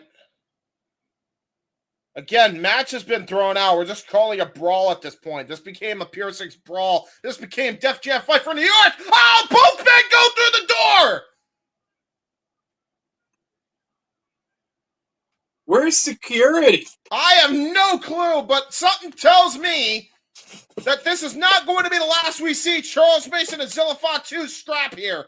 Again, match has been thrown out. We're just calling a brawl at this point. This became a Pure 6 brawl. This became Def Jam Fight for New York. Oh, both men go through the door. Where's security? I have no clue, but something tells me that this is not going to be the last we see Charles Mason and Zilla Fatu strap here.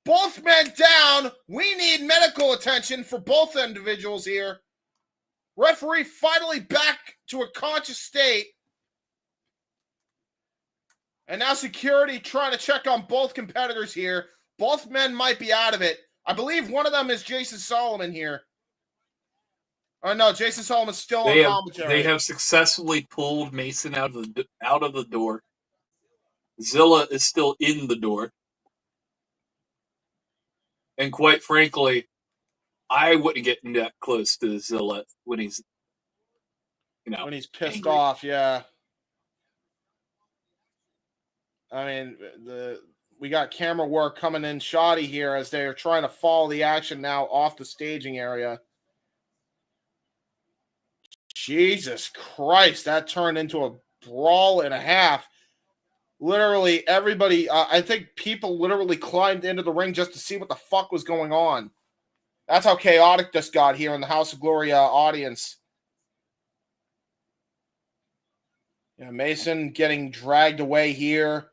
Both men down. We need medical attention for both individuals here. Referee finally back to a conscious state. And now security trying to check on both competitors here. Both men might be out of it. I believe one of them is Jason Solomon here. Oh no, Jason Solomon's still on commentary. They have successfully pulled Mason out of the door. Zilla is still in the door. And quite frankly, I wouldn't get that close to Zilla when he's, when he's pissed angry. off. Yeah. I mean, we got camera work coming in shoddy here as they're trying to follow the action now off the staging area. Jesus Christ, that turned into a brawl and a half. Literally everybody, I think people literally climbed into the ring just to see what the fuck was going on. That's how chaotic this got here in the House of Glory audience. Yeah, Mason getting dragged away here.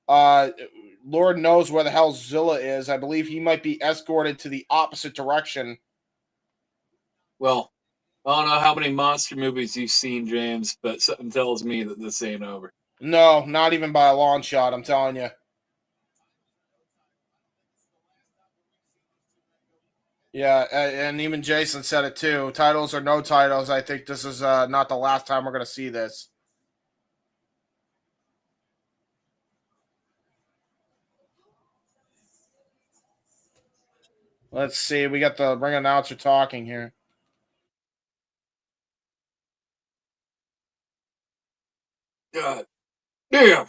Lord knows where the hell Zilla is. I believe he might be escorted to the opposite direction. Well, I don't know how many monster movies you've seen, James, but something tells me that this ain't over. No, not even by a long shot, I'm telling you. Yeah, and even Jason said it too. Titles or no titles, I think this is not the last time we're going to see this. Let's see. We got the ring announcer talking here. God damn.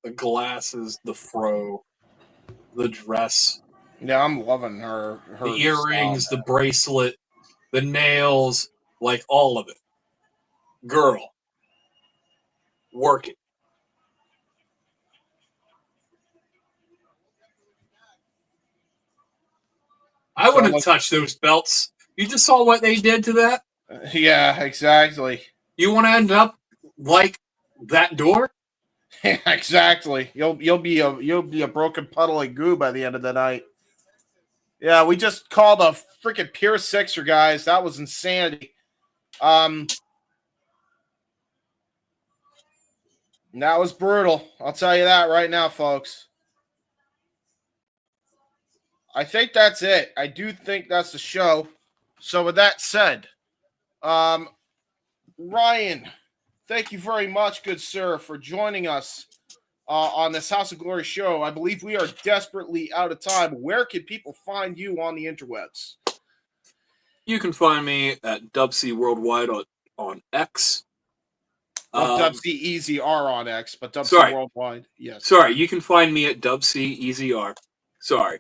The glasses, the fro, the dress. Yeah, I'm loving her the earrings, style, the bracelet, the nails, like all of it. Girl. Work it. I wouldn't touch those belts. You just saw what they did to that? Yeah, exactly. You want to end up like that door? Yeah, exactly. You'll be a broken puddle of goo by the end of the night. Yeah, we just called a freaking pure sixer, guys. That was insanity. That was brutal. I'll tell you that right now, folks. I think that's it. I do think that's the show. So with that said, Ryan, thank you very much, good sir, for joining us on this House of Glory show. I believe we are desperately out of time. Where can people find you on the interwebs? You can find me at Dubsy Worldwide on X. Dubsy EZR on X, but Dubsy Worldwide, yes. Sorry, you can find me at Dubsy EZR. Sorry.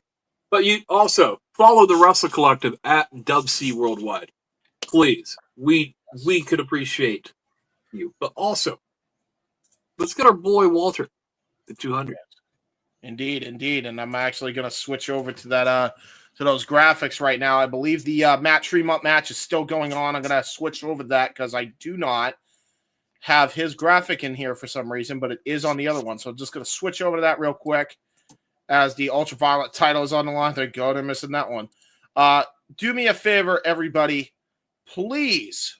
But you also follow the Wrestle Collective at Dubsy Worldwide. Please. We could appreciate you. But also, let's get our boy Walter at 200. Indeed. And I'm actually going to switch over to that to those graphics right now. I believe the Matt Tremont match is still going on. I'm going to switch over to that because I do not have his graphic in here for some reason, but it is on the other one. So I'm just going to switch over to that real quick as the Ultraviolet title is on the line. There you go. They're missing that one. Do me a favor, everybody. Please.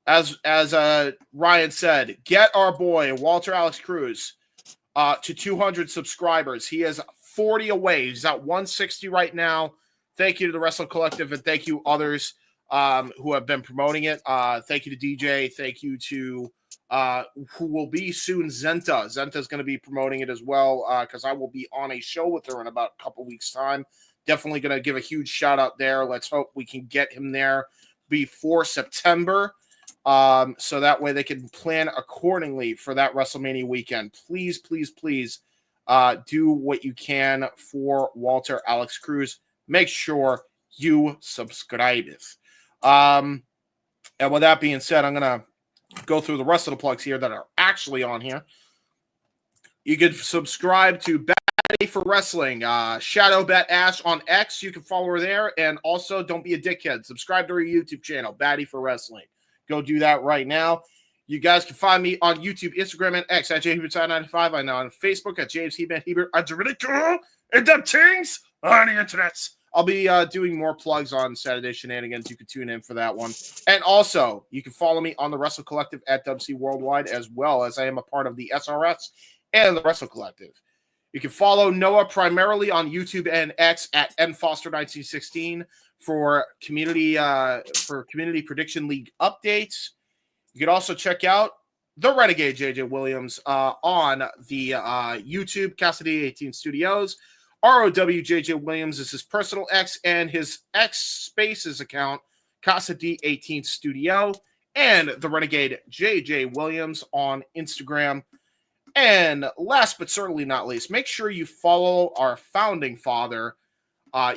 As Ryan said, get our boy, Walter Alex Cruz, to 200 subscribers. He is 40 away. He's at 160 right now. Thank you to the Wrestle Collective, and thank you others who have been promoting it. Thank you to DJ. Thank you to who will be soon Zenta. Zenta is going to be promoting it as well because I will be on a show with her in about a couple weeks' time. Definitely going to give a huge shout out there. Let's hope we can get him there before September. So that way they can plan accordingly for that WrestleMania weekend. Please do what you can for Walter Alex Cruz. Make sure you subscribe. And with that being said, I'm going to go through the rest of the plugs here that are actually on here. You can subscribe to Baddie for Wrestling. Shadow Bet Ash on X. You can follow her there. And also, don't be a dickhead. Subscribe to her YouTube channel, Baddie for Wrestling. Go do that right now. You guys can find me on YouTube, Instagram, and X at JHebert95. I'm on Facebook at James Hebert. I'm really cool and them things on the internet. I'll be doing more plugs on Saturday Shenanigans. You can tune in for that one. And also, you can follow me on the Wrestle Collective at WC Worldwide, as well as I am a part of the SRS and the Wrestle Collective. You can follow Noah primarily on YouTube and X at nfoster1916 for community prediction league updates. You can also check out the Renegade JJ Williams on the YouTube Cassidy 18 Studios. ROWJJ Williams is his personal X, and his X Spaces account, Cassidy 18 Studio, and the Renegade JJ Williams on Instagram. And last but certainly not least, make sure you follow our founding father.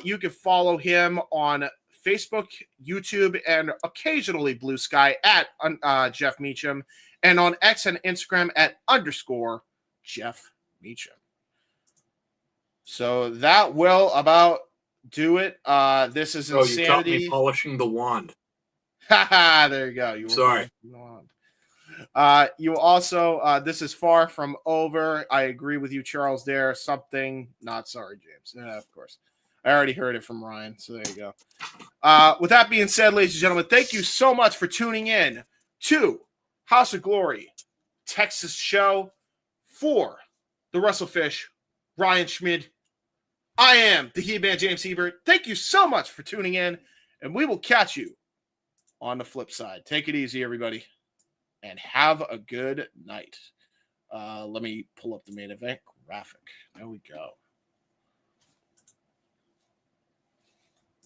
You can follow him on Facebook, YouTube, and occasionally Blue Sky at Jeff Meacham, and on X and Instagram at _Jeff Meacham. So that will about do it. This is Insanity. You caught me polishing the wand. Haha, there you go. Sorry. You also, this is far from over. I agree with you, Charles, there. Something not sorry, James. Yeah, of course. I already heard it from Ryan, so there you go. With that being said, ladies and gentlemen, thank you so much for tuning in to House of Glory Texas show for the WrestleFish, Ryan Schmid. I am the He Man James Hebert. Thank you so much for tuning in, and we will catch you on the flip side. Take it easy, everybody, and have a good night. Let me pull up the main event graphic. There we go.